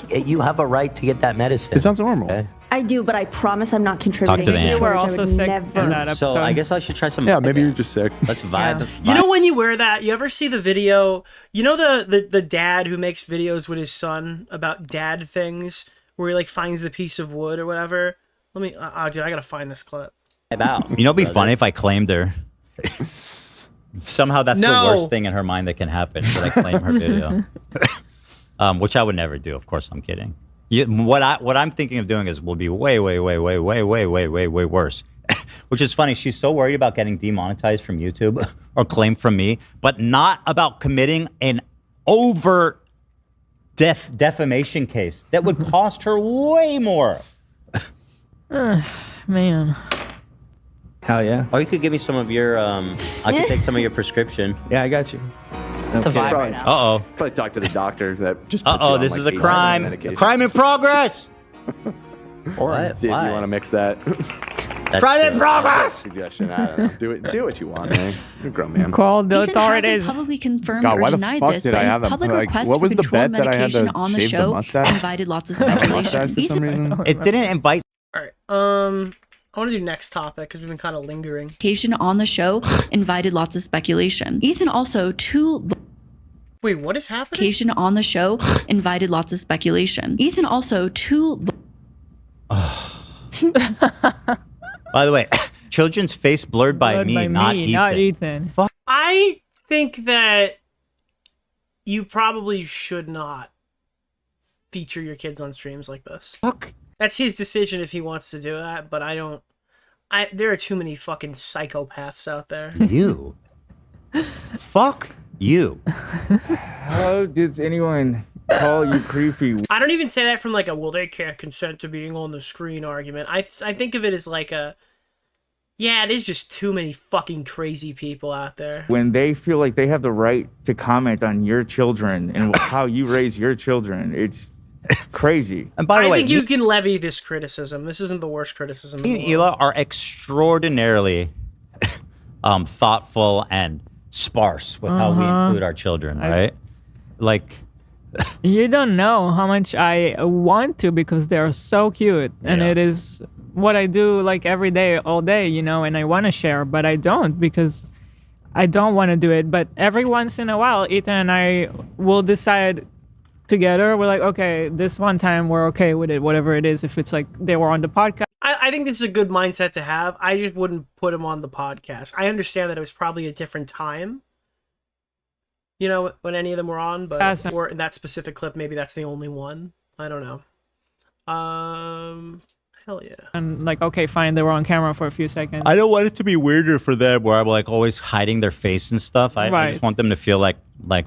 S10: You have a right to get that medicine.
S11: It sounds normal.
S10: Okay?
S13: I do, but I promise I'm not contributing.
S2: Talk to the
S4: You were
S13: I
S4: also
S13: would
S4: sick
S13: never-
S4: in that episode.
S2: So I guess I should try some.
S11: Yeah, maybe you're just sick.
S2: Let's vibe.
S5: You know when you wear that, you ever see the video? You know the dad who makes videos with his son about dad things, where he like finds the piece of wood or whatever. Let me. Oh, dude, I gotta find this clip.
S2: You know, it'd be funny if I claimed her. Somehow that's the worst thing in her mind that can happen. Should I claim her video? Which I would never do. Of course, I'm kidding. What I'm thinking of doing will be way worse. Which is funny. She's so worried about getting demonetized from YouTube or claimed from me, but not about committing an overt defamation case that would cost her way more.
S4: Man.
S10: Hell yeah. Or you could give me some of your, I could take some of your prescription.
S3: Yeah, I got you.
S10: It's a vibe right now.
S2: Uh-oh.
S11: Probably talk to the doctor that just.
S2: Uh-oh, this is a crime. A crime in progress.
S11: Or
S10: What?
S11: see if
S10: Why?
S11: you want to mix that.
S2: Crime in progress.
S11: Suggestion. I don't know. Do what you want, man. You're a grown man.
S4: Call the
S1: Ethan
S4: authorities.
S1: hasn't publicly confirmed
S11: God,
S1: or
S11: why the
S1: denied
S11: fuck
S1: this,
S11: did
S1: but
S11: I
S1: his
S11: have them-
S1: public
S11: like,
S1: request
S11: what
S1: to
S11: was the
S1: control
S11: bet that I had to
S1: medication on the
S11: shave the
S1: show
S11: mustache?
S1: invited lots of
S11: Mustache
S1: speculation.
S11: for some reason.
S2: It didn't invite.
S5: All right. I want to do next topic because we've been kind of lingering.
S1: Medication on the show invited lots of speculation. Ethan also
S5: Wait, what is happening?
S1: Medication on the show invited lots of speculation. Ethan also
S2: By the way, children's face blurred by me, not Ethan. Fuck.
S5: I think that you probably should not feature your kids on streams like this.
S2: Fuck.
S5: That's his decision if he wants to do that, but I don't. There are too many fucking psychopaths out there.
S2: You. Fuck
S19: You.
S3: How does anyone call you creepy?
S5: I don't even say that from like a, well, they can't consent to being on the screen argument. I think of it as like a, yeah, there's just too many fucking crazy people out there.
S3: When they feel like they have the right to comment on your children and how you raise your children, it's crazy.
S19: And by the way,
S5: I think you can levy this criticism. This isn't the worst criticism.
S19: Me and Hila are extraordinarily thoughtful and sparse with how we include our children, right? Like,
S4: you don't know how much I want to because they're so cute, and it is what I do like every day, all day, you know, and I want to share, but I don't because I don't want to do it. But every once in a while, Ethan and I will decide together, we're like, okay, this one time we're okay with it, whatever it is. If it's like they were on the podcast.
S5: I think this is a good mindset to have. I just wouldn't put him on the podcast. I understand that it was probably a different time, you know, when any of them were on, but or in that specific clip, maybe that's the only one. I don't know. Hell yeah.
S4: And like, okay, fine, they were on camera for a few seconds.
S19: I don't want it to be weirder for them where I'm like always hiding their face and stuff. I just want them to feel like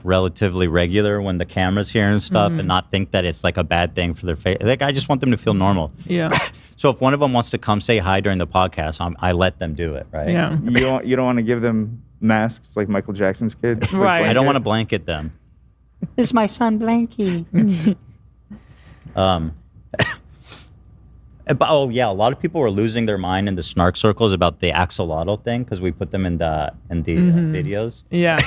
S19: relatively regular when the camera's here and stuff, and not think that it's like a bad thing for their face. Like, I just want them to feel normal.
S4: Yeah.
S19: So if one of them wants to come say hi during the podcast, I let them do it, right?
S4: Yeah.
S3: You don't want to give them masks like Michael Jackson's kids?
S4: Right.
S19: I don't want to blanket them.
S8: This is my son Blanky.
S19: Oh yeah, a lot of people were losing their mind in the snark circles about the axolotl thing because we put them in the videos.
S4: Yeah.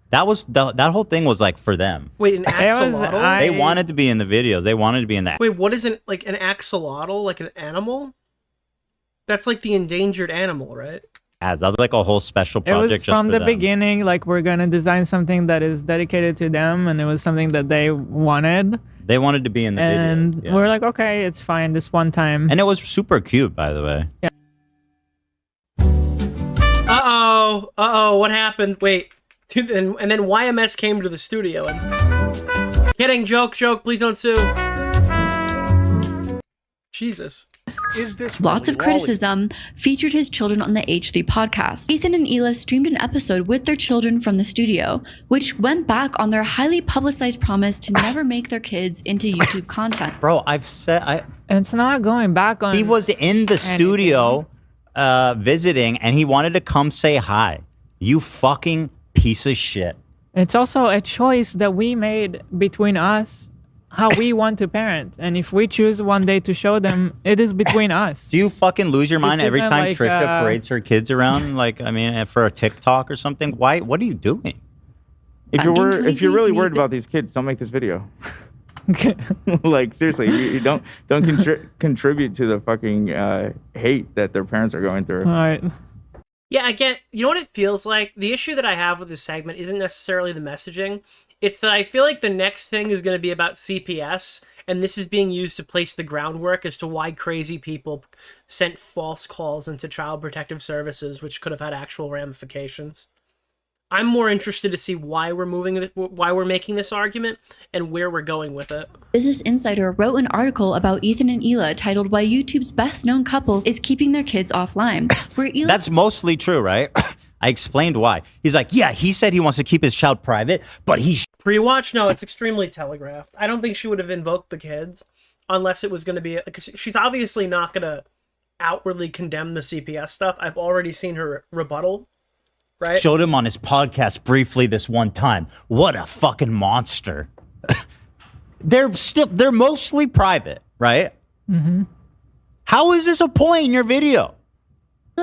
S19: That was that whole thing was like for them.
S5: Wait, an axolotl?
S19: They wanted to be in the videos. They wanted to be in that.
S5: Wait, what is an axolotl? Like an animal? That's like the endangered animal, right?
S19: That was like a whole special project.
S4: It was from the beginning, like we're gonna design something that is dedicated to them, and it was something that they wanted.
S19: They wanted to be in the video.
S4: And we're like, okay, it's fine this one time.
S19: And it was super cute, by the way.
S4: Yeah.
S5: Uh-oh, what happened? Wait. And then YMS came to the studio and... Kidding, joke, please don't sue. Jesus.
S1: Is this Lots of criticism featured his children on the H3 podcast. Ethan and Hila streamed an episode with their children from the studio, which went back on their highly publicized promise to never make their kids into YouTube content.
S19: Bro, I've said...
S4: It's not going back on...
S19: He was in the studio visiting, and he wanted to come say hi. You fucking piece of shit.
S4: It's also a choice that we made between us, how we want to parent. And if we choose one day to show them, it is between us.
S19: Do you fucking lose your mind every time
S4: like,
S19: Trisha parades her kids around? Like, I mean, for a TikTok or something? Why? What are you doing?
S3: If you're really worried about these kids, don't make this video. Like, seriously, you don't contribute to the fucking hate that their parents are going through.
S4: All right.
S5: Yeah, again, you know what it feels like? The issue that I have with this segment isn't necessarily the messaging. It's that I feel like the next thing is going to be about CPS, and this is being used to place the groundwork as to why crazy people sent false calls into Child Protective Services, which could have had actual ramifications. I'm more interested to see why we're making this argument and where we're going with it.
S1: Business Insider wrote an article about Ethan and Hila titled "Why YouTube's Best Known Couple is Keeping Their Kids Offline." Where Hila
S19: That's mostly true, right? I explained why. He's like, yeah, he said he wants to keep his child private, but he...
S5: Pre-watch? No, it's extremely telegraphed. I don't think she would have invoked the kids unless it was going to be... Because she's obviously not going to outwardly condemn the CPS stuff. I've already seen her rebuttal. Right?
S19: Showed him on his podcast briefly this one time. What a fucking monster. They're mostly private, right?
S4: Mm-hmm.
S19: How is this a point in your video?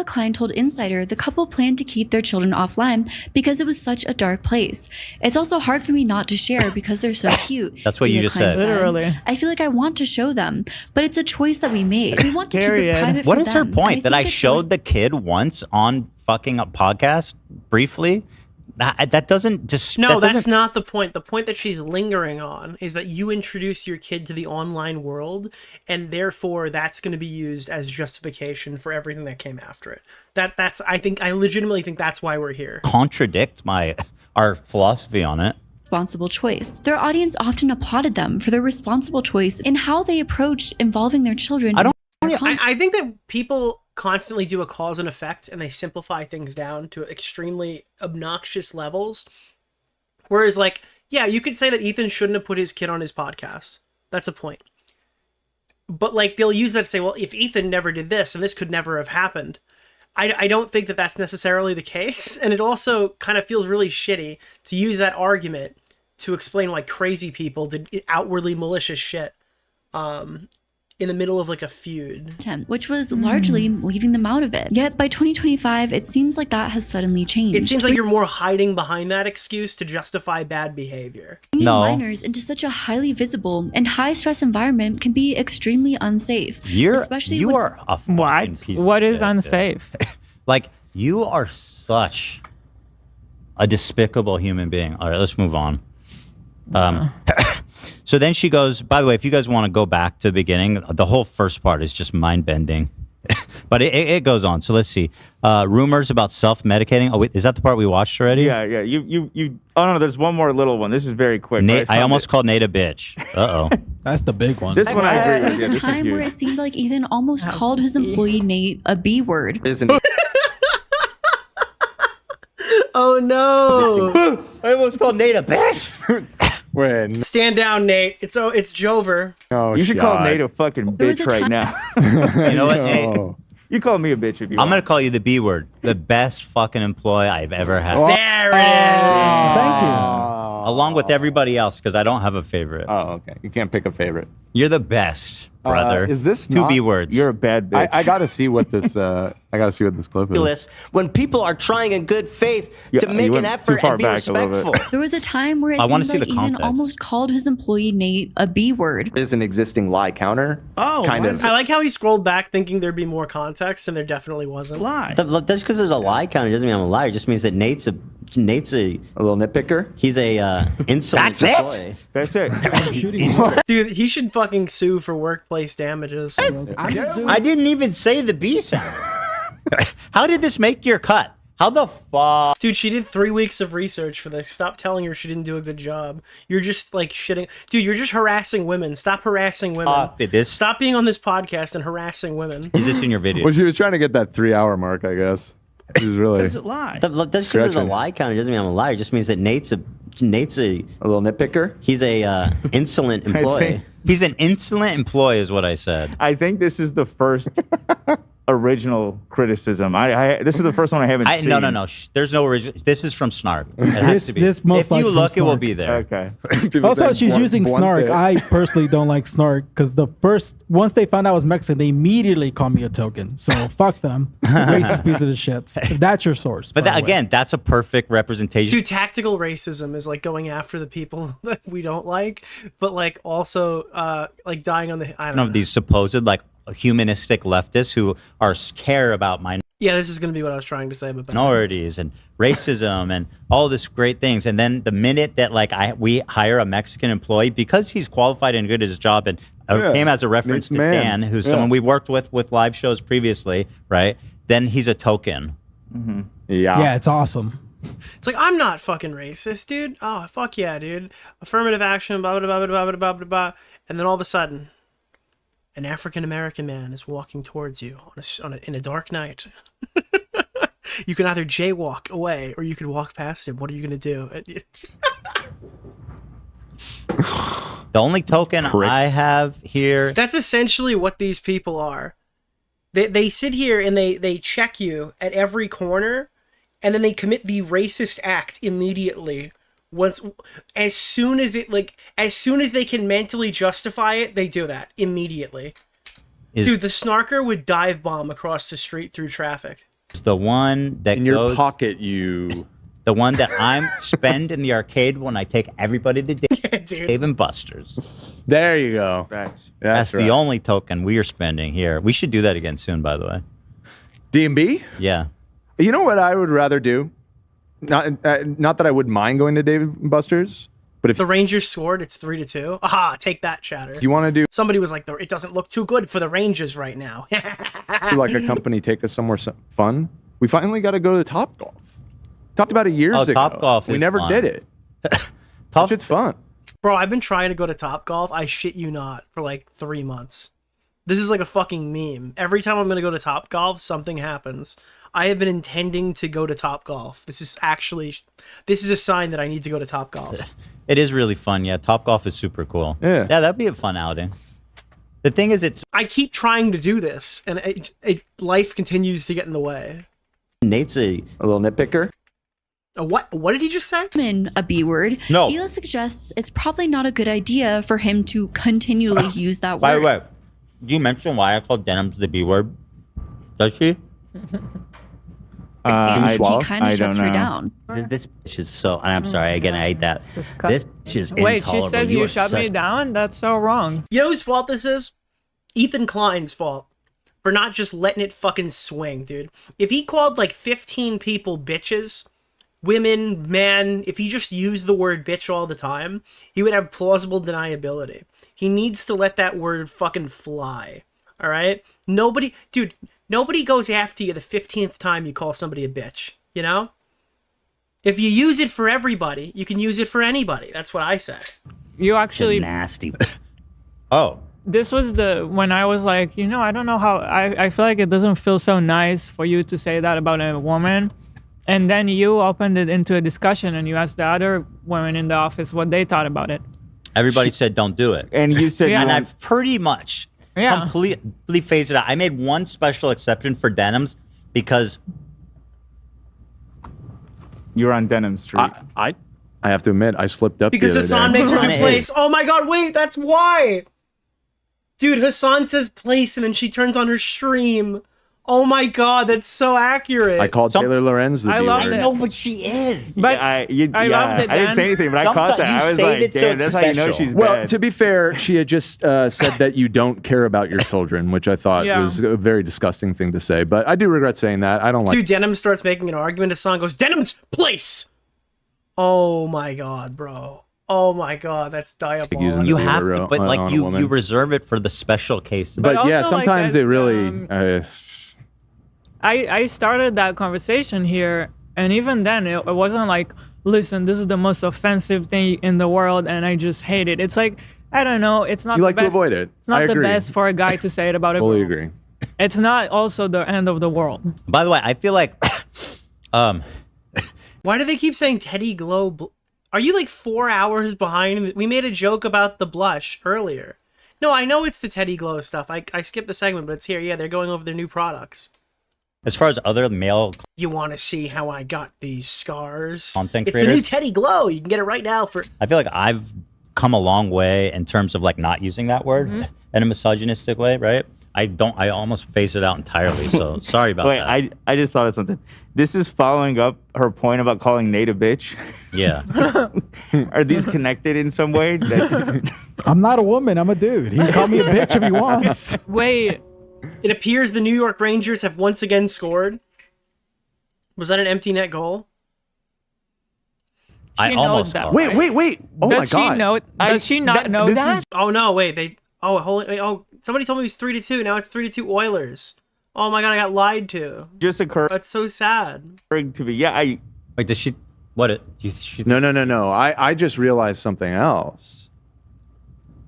S1: Klein told Insider the couple planned to keep their children offline because it was such a dark place. It's also hard for me not to share because they're so cute.
S19: That's what you just said.
S4: Literally.
S1: I feel like I want to show them, but it's a choice that we made. We want to keep it private
S19: What
S1: for
S19: is her
S1: them.
S19: point? That I showed the kid once on fucking a podcast briefly? That doesn't just...
S5: No, that's not the point. The point that she's lingering on is that you introduce your kid to the online world, and therefore that's going to be used as justification for everything that came after it. I legitimately think that's why we're here.
S19: Contradict our philosophy on it.
S1: Responsible choice. Their audience often applauded them for their responsible choice in how they approached involving their children.
S5: I think that people constantly do a cause and effect, and they simplify things down to extremely obnoxious levels. Whereas, like, yeah, you could say that Ethan shouldn't have put his kid on his podcast. That's a point. But, like, they'll use that to say, well, if Ethan never did this, and this could never have happened. I don't think that that's necessarily the case. And it also kind of feels really shitty to use that argument to explain why crazy people did outwardly malicious shit in the middle of like a feud.
S1: Which was largely leaving them out of it. Yet by 2025, it seems like that has suddenly changed.
S5: It seems like you're more hiding behind that excuse to justify bad behavior.
S1: Bringing minors into such a highly visible and high-stress environment can be extremely unsafe.
S19: You are a fucking piece of
S4: What is
S19: shit,
S4: unsafe?
S19: Like, you are such a despicable human being. All right, let's move on. So then she goes, by the way, if you guys want to go back to the beginning, the whole first part is just mind-bending. But it goes on. So let's see. Rumors about self-medicating. Oh, wait, is that the part we watched already?
S3: Yeah. You. Oh, no, there's one more little one. This is very quick.
S19: Nate, I almost called Nate a bitch. Uh-oh.
S14: That's the big one.
S3: This one I agree
S1: There
S3: with
S1: was
S3: you.
S1: a time where it seemed like Ethan almost called his employee Nate a B word.
S5: Oh no!
S2: I almost called Nate a bitch.
S11: When
S5: Stand down, Nate. It's Jover.
S11: Oh,
S3: you should call Nate a fucking bitch right now.
S19: You know what, Nate?
S3: You call me a bitch if you
S19: I'm
S3: want.
S19: going to call you the B word. The best fucking employee I've ever had.
S5: There it is.
S14: Thank you.
S19: Along with everybody else, because I don't have a favorite.
S11: Oh, okay. You can't pick a favorite.
S19: You're the best, brother.
S11: Is this
S19: two
S11: not-
S19: B words?
S3: You're a bad bitch.
S11: I gotta see what this. I gotta see what this clip is.
S10: When people are trying in good faith to make an effort and be respectful.
S1: There was a time where it
S10: I wanna
S1: seemed
S10: see
S1: like
S10: the
S1: Ethan
S10: context.
S1: almost called his employee Nate a B word.
S9: There's an existing lie counter.
S5: Oh,
S9: kind of.
S5: I like how he scrolled back thinking there'd be more context, and there definitely wasn't.
S10: Look, just because there's a lie counter doesn't mean I'm a liar. It just means that Nate's a
S9: little nitpicker.
S10: He's a insolent
S5: That's it?
S10: employee.
S3: That's it.
S5: Dude, he should fucking sue for workplace damages.
S2: I didn't even say the B sound. How did this make your cut? How the fuck?
S5: Dude, she did 3 weeks of research for this. Stop telling her she didn't do a good job. You're just like shitting. Dude, you're just harassing women. Stop harassing women. Stop being on this podcast and harassing women.
S19: Is this in your video?
S11: Well, she was trying to get that 3-hour mark, I guess. She was really.
S10: Look, just because there's a lie counter doesn't mean I'm a liar. It just means that Nate's a
S9: little nitpicker.
S10: He's a insolent employee.
S19: He's an insolent employee, is what I said.
S3: I think this is the first original criticism. This is the first one I haven't seen.
S19: No. There's no original. This is from Snark. It has to be.
S14: This most
S19: if you
S14: likely
S19: look,
S14: from
S19: it will
S14: Snark.
S19: be there.
S3: Okay.
S14: Also, she's using snark. I personally don't like snark because once they found out I was Mexican, they immediately called me a token. So fuck them, racist piece of shit. If that's your source.
S19: But again, that's a perfect representation.
S5: Dude, tactical racism is like going after the people that we don't like, but like also like dying on the. I don't know.
S19: Of these supposed like humanistic leftists who care about
S5: Yeah, this is going to be what I was trying to say about
S19: minorities and racism and all this great things. And then the minute that like we hire a Mexican employee because he's qualified and good at his job and came as a reference to Dan, who's someone we've worked with live shows previously, right? Then he's a token.
S3: Mm-hmm.
S14: Yeah, it's awesome.
S5: It's like, I'm not fucking racist, dude. Oh, fuck yeah, dude. Affirmative action, blah, blah, blah, blah, blah, blah, blah, blah. And then all of a sudden, an African-American man is walking towards you in a dark night. You can either jaywalk away or you can walk past him. What are you going to do?
S19: The only token I have here.
S5: That's essentially what these people are. They sit here and they check you at every corner, and then they commit the racist act immediately. As soon as they can mentally justify it, they do that immediately. Dude, the snarker would dive bomb across the street through traffic.
S19: It's the one that
S11: in your pocket,
S19: the one that I'm spend in the arcade when I take everybody to Dave and Buster's.
S11: There you go.
S19: That's the only token we are spending here. We should do that again soon, by the way.
S11: D&B?
S19: Yeah.
S11: You know what I would rather do? Not that I wouldn't mind going to Dave and Buster's, but if
S5: the Rangers scored, it's 3-2. Aha, take that, chatter.
S11: You want to do?
S5: Somebody was like, it doesn't look too good for the Rangers right now.
S11: like a company take us somewhere fun. We finally got to go to Topgolf. Talked about it years ago.
S19: Topgolf
S11: we
S19: is
S11: never
S19: fun.
S11: did it. Shit's fun.
S5: Bro, I've been trying to go to Topgolf. I shit you not, for like 3 months. This is like a fucking meme. Every time I'm going to go to Topgolf, something happens. I have been intending to go to Topgolf. This is a sign that I need to go to Topgolf.
S2: It is really fun. Yeah, Topgolf is super cool. Yeah, that'd be a fun outing. The thing is,
S5: I keep trying to do this, and life continues to get in the way.
S9: Nate's a little nitpicker.
S5: What did he just say?
S1: A B word.
S2: No.
S1: Hila suggests it's probably not a good idea for him to continually use that word.
S2: By the way, do you mention why I called denims the B word? Does she?
S1: And he kind of shuts her down.
S10: This bitch is so, and I'm sorry, again, I hate that. This bitch is
S4: Wait,
S10: intolerable.
S4: she says you shut me down? That's so wrong.
S5: You know whose fault this is? Ethan Klein's fault. For not just letting it fucking swing, dude. If he called like 15 people bitches, women, man, if he just used the word bitch all the time, he would have plausible deniability. He needs to let that word fucking fly. Alright? Nobody goes after you the 15th time you call somebody a bitch, you know? If you use it for everybody, you can use it for anybody. That's what I say.
S4: You actually...
S10: Nasty.
S2: Oh.
S4: This was when I was like, I don't know how... I feel like it doesn't feel so nice for you to say that about a woman. And then you opened it into a discussion and you asked the other women in the office what they thought about it.
S2: Everybody said don't do it.
S3: And you said...
S2: And I've pretty much... completely phased it out. I made one special exception for denims because
S3: you're on Denim Street.
S11: I have to admit, I slipped up
S5: because
S11: the other
S5: Hassan
S11: day.
S5: makes her do place. Oh my god, wait, that's why. Dude, Hassan says place and then she turns on her stream. Oh my god, that's so accurate.
S11: I called Taylor Lorenz the
S5: I
S11: B
S5: love
S11: word.
S5: it.
S2: No, but she is.
S4: But
S3: I loved it, I didn't say anything, but I caught that. I was like, damn, that's how you know she's
S11: Well,
S3: bad.
S11: to be fair, she had just said that you don't care about your children, which I thought was a very disgusting thing to say. But I do regret saying that. I don't like.
S5: Dude, Denim starts making an argument. Hassan goes, Denim's place. Oh my god, bro. Oh my god, that's diabolical.
S2: You have to, but like you reserve it for the special cases.
S11: But yeah, sometimes they really.
S4: I started that conversation here, and even then, it wasn't like, listen, this is the most offensive thing in the world, and I just hate it. It's like, I don't know, it's not
S11: You
S4: the
S11: like
S4: best,
S11: to avoid it.
S4: It's not
S11: I
S4: the
S11: agree.
S4: best for a guy to say it about a
S11: Fully
S4: girl.
S11: agree.
S4: It's not also the end of the world.
S2: By the way, I feel like,
S5: Why do they keep saying Teddy Glow? Are you like 4 hours behind? We made a joke about the blush earlier. No, I know it's the Teddy Glow stuff. I skipped the segment, but it's here. Yeah, they're going over their new products.
S2: as far as other male
S5: You want to see how I got these scars?
S2: content
S5: It's the
S2: creators,
S5: new Teddy Glow. You can get it right now for...
S2: I feel like I've come a long way in terms of like not using that word in a misogynistic way, right? I almost phase it out entirely. So sorry about that.
S3: Wait, I just thought of something. This is following up her point about calling Nate a bitch.
S2: Yeah.
S3: Are these connected in some way?
S14: I'm not a woman. I'm a dude. He can call me a bitch if he wants.
S4: Wait.
S5: It appears the New York Rangers have once again scored. Was that an empty net goal?
S2: I almost
S4: that.
S11: Wait. Oh
S4: does
S11: my god.
S4: She know, does she not know that?
S5: Oh no! Wait, somebody told me it was 3-2. Now it's 3-2 Oilers. Oh my god! I got lied to.
S3: Just occurred.
S5: That's so sad.
S3: To me, yeah.
S2: Wait, does she? What?
S11: No. I just realized something else.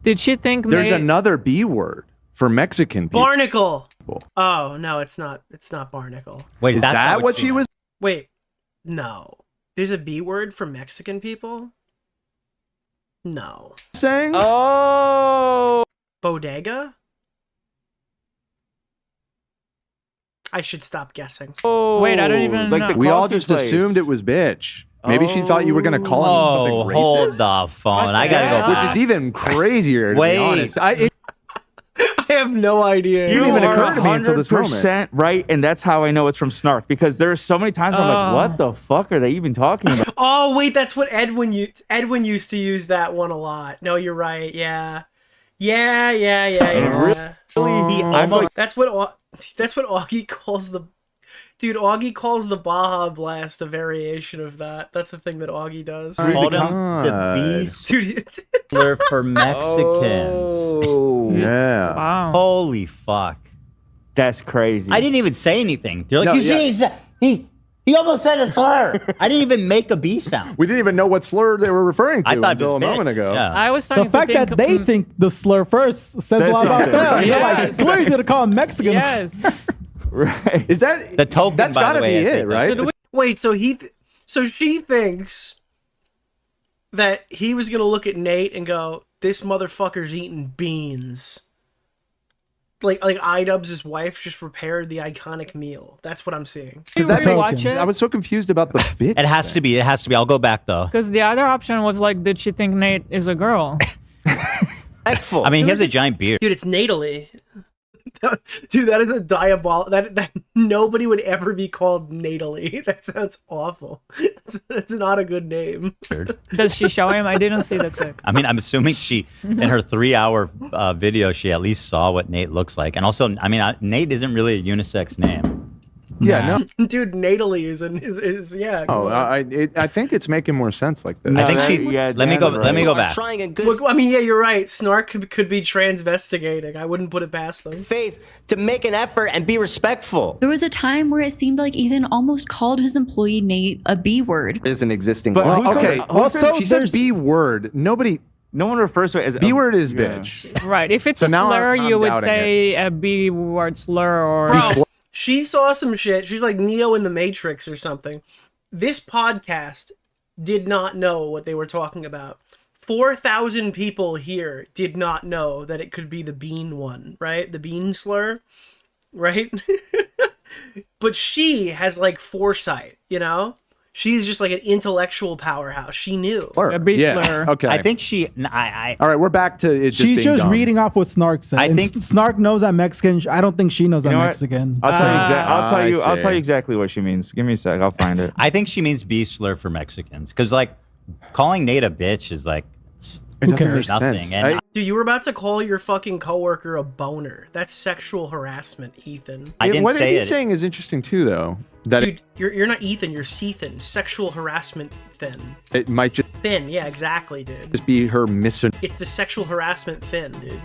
S4: Did she think
S11: There's another B word for Mexican people.
S5: Barnacle. Oh no, it's not. It's not barnacle.
S2: Wait,
S11: is
S2: that's
S11: that
S2: not
S11: what she was?
S5: Wait, no. There's a B word for Mexican people? No.
S11: Saying?
S3: Oh.
S5: Bodega? I should stop guessing.
S3: Oh.
S4: Wait, I don't even know.
S11: We all just assumed it was bitch. Maybe she thought you were going to call him something racist.
S2: Hold the phone. I gotta go back.
S11: Which is even crazier, to
S2: Wait.
S11: be honest.
S5: I have no idea.
S11: It didn't even occur to me until this moment.
S3: 100% right, and that's how I know it's from Snark, because there are so many times I'm like, what the fuck are they even talking about?
S5: Oh wait, that's what Edwin used to use that one a lot. No, you're right. Yeah.
S3: Really?
S5: That's what Augie calls the... Dude, Augie calls the Baja Blast a variation of that. That's a thing that Augie does.
S2: Called him the beast.
S5: Dude.
S2: For Mexicans.
S3: Oh.
S11: Yeah.
S4: Wow.
S2: Holy fuck.
S3: That's crazy.
S2: I didn't even say anything. They're like,
S11: No,
S2: you see, he He almost said a slur. I didn't even make a B sound.
S11: We didn't even know what slur they were referring to
S2: I thought
S11: until a moment ago.
S2: Yeah.
S4: I was
S14: The
S4: starting
S14: fact
S4: to think
S14: that they think the slur first says a lot about
S11: something,
S14: them.
S11: right?
S14: They're
S4: Yes.
S14: like, Corey's gonna call them Mexicans.
S4: Yes.
S3: Right.
S11: Is that
S2: the token?
S11: That's
S2: by
S11: got to
S2: the
S11: be
S2: way, I
S11: it,
S2: think
S11: right?
S5: Wait, so she thinks that he was gonna look at Nate and go, "This motherfucker's eating beans." Like iDubbbz' wife just prepared the iconic meal. That's what I'm seeing.
S4: Watch it.
S11: I was so confused about the bit.
S2: It has to be. It has to be. I'll go back though.
S4: Because the other option was like, did she think Nate is a girl?
S2: I mean, he has a giant beard.
S5: Dude, it's Natally. Dude, that is a diabolical. That nobody would ever be called Natally. That sounds awful. That's not a good name.
S4: Does she show him? I didn't see the clip.
S2: I mean, I'm assuming she, in her 3-hour video, she at least saw what Nate looks like. And also, I mean, Nate isn't really a unisex name.
S11: Yeah, no.
S5: Dude, Natally is yeah.
S11: Oh, I think it's making more sense like that.
S2: I think she. Let me go back.
S5: Look, I mean, yeah, you're right. Snark could be transvestigating. I wouldn't put it past them.
S9: Faith to make an effort and be respectful.
S1: There was a time where it seemed like Ethan almost called his employee Nate a B word.
S9: Is an existing.
S3: But
S11: Well,
S3: who said-
S11: okay.
S3: who said-
S11: She says B word. Nobody.
S3: No one refers to it as
S11: B word is bitch.
S4: Right. If it's
S11: So
S4: a
S11: now
S4: slur,
S11: I'm
S4: you would
S11: doubting
S4: say a B word slur or.
S5: Bro, she saw some shit. She's like Neo in the Matrix or something. This podcast did not know what they were talking about. 4,000 people here did not know that it could be the bean one, right? The bean slur, right? But she has like foresight, you know? She's just like an intellectual powerhouse. She knew.
S4: A B slur.
S11: Okay.
S2: I think she.
S11: All right, we're back to it.
S14: She's
S11: being
S14: just
S11: dumb.
S14: reading off what Snark said.
S2: I
S14: And
S2: think-
S14: Snark knows I'm Mexican. I don't think she knows I'm
S3: know what?
S14: Mexican.
S3: I'll tell you.
S11: I
S3: I'll tell
S11: see.
S3: you exactly what she means. Give me a sec. I'll find it.
S2: I think she means B slur for Mexicans. Because, like, calling Nate a bitch is like.
S11: It doesn't
S14: cares?
S11: make
S2: Nothing.
S11: sense.
S2: And
S5: Dude, you were about to call your fucking coworker a boner. That's sexual harassment, Ethan.
S2: I didn't
S11: what
S2: say
S11: he's
S2: it.
S11: saying is interesting too, though. That
S5: Dude, you're not Ethan, you're Sethan. Sexual harassment Finn.
S11: it might just
S5: Finn, yeah, exactly, dude.
S11: be her missing.
S5: It's the sexual harassment Finn, dude.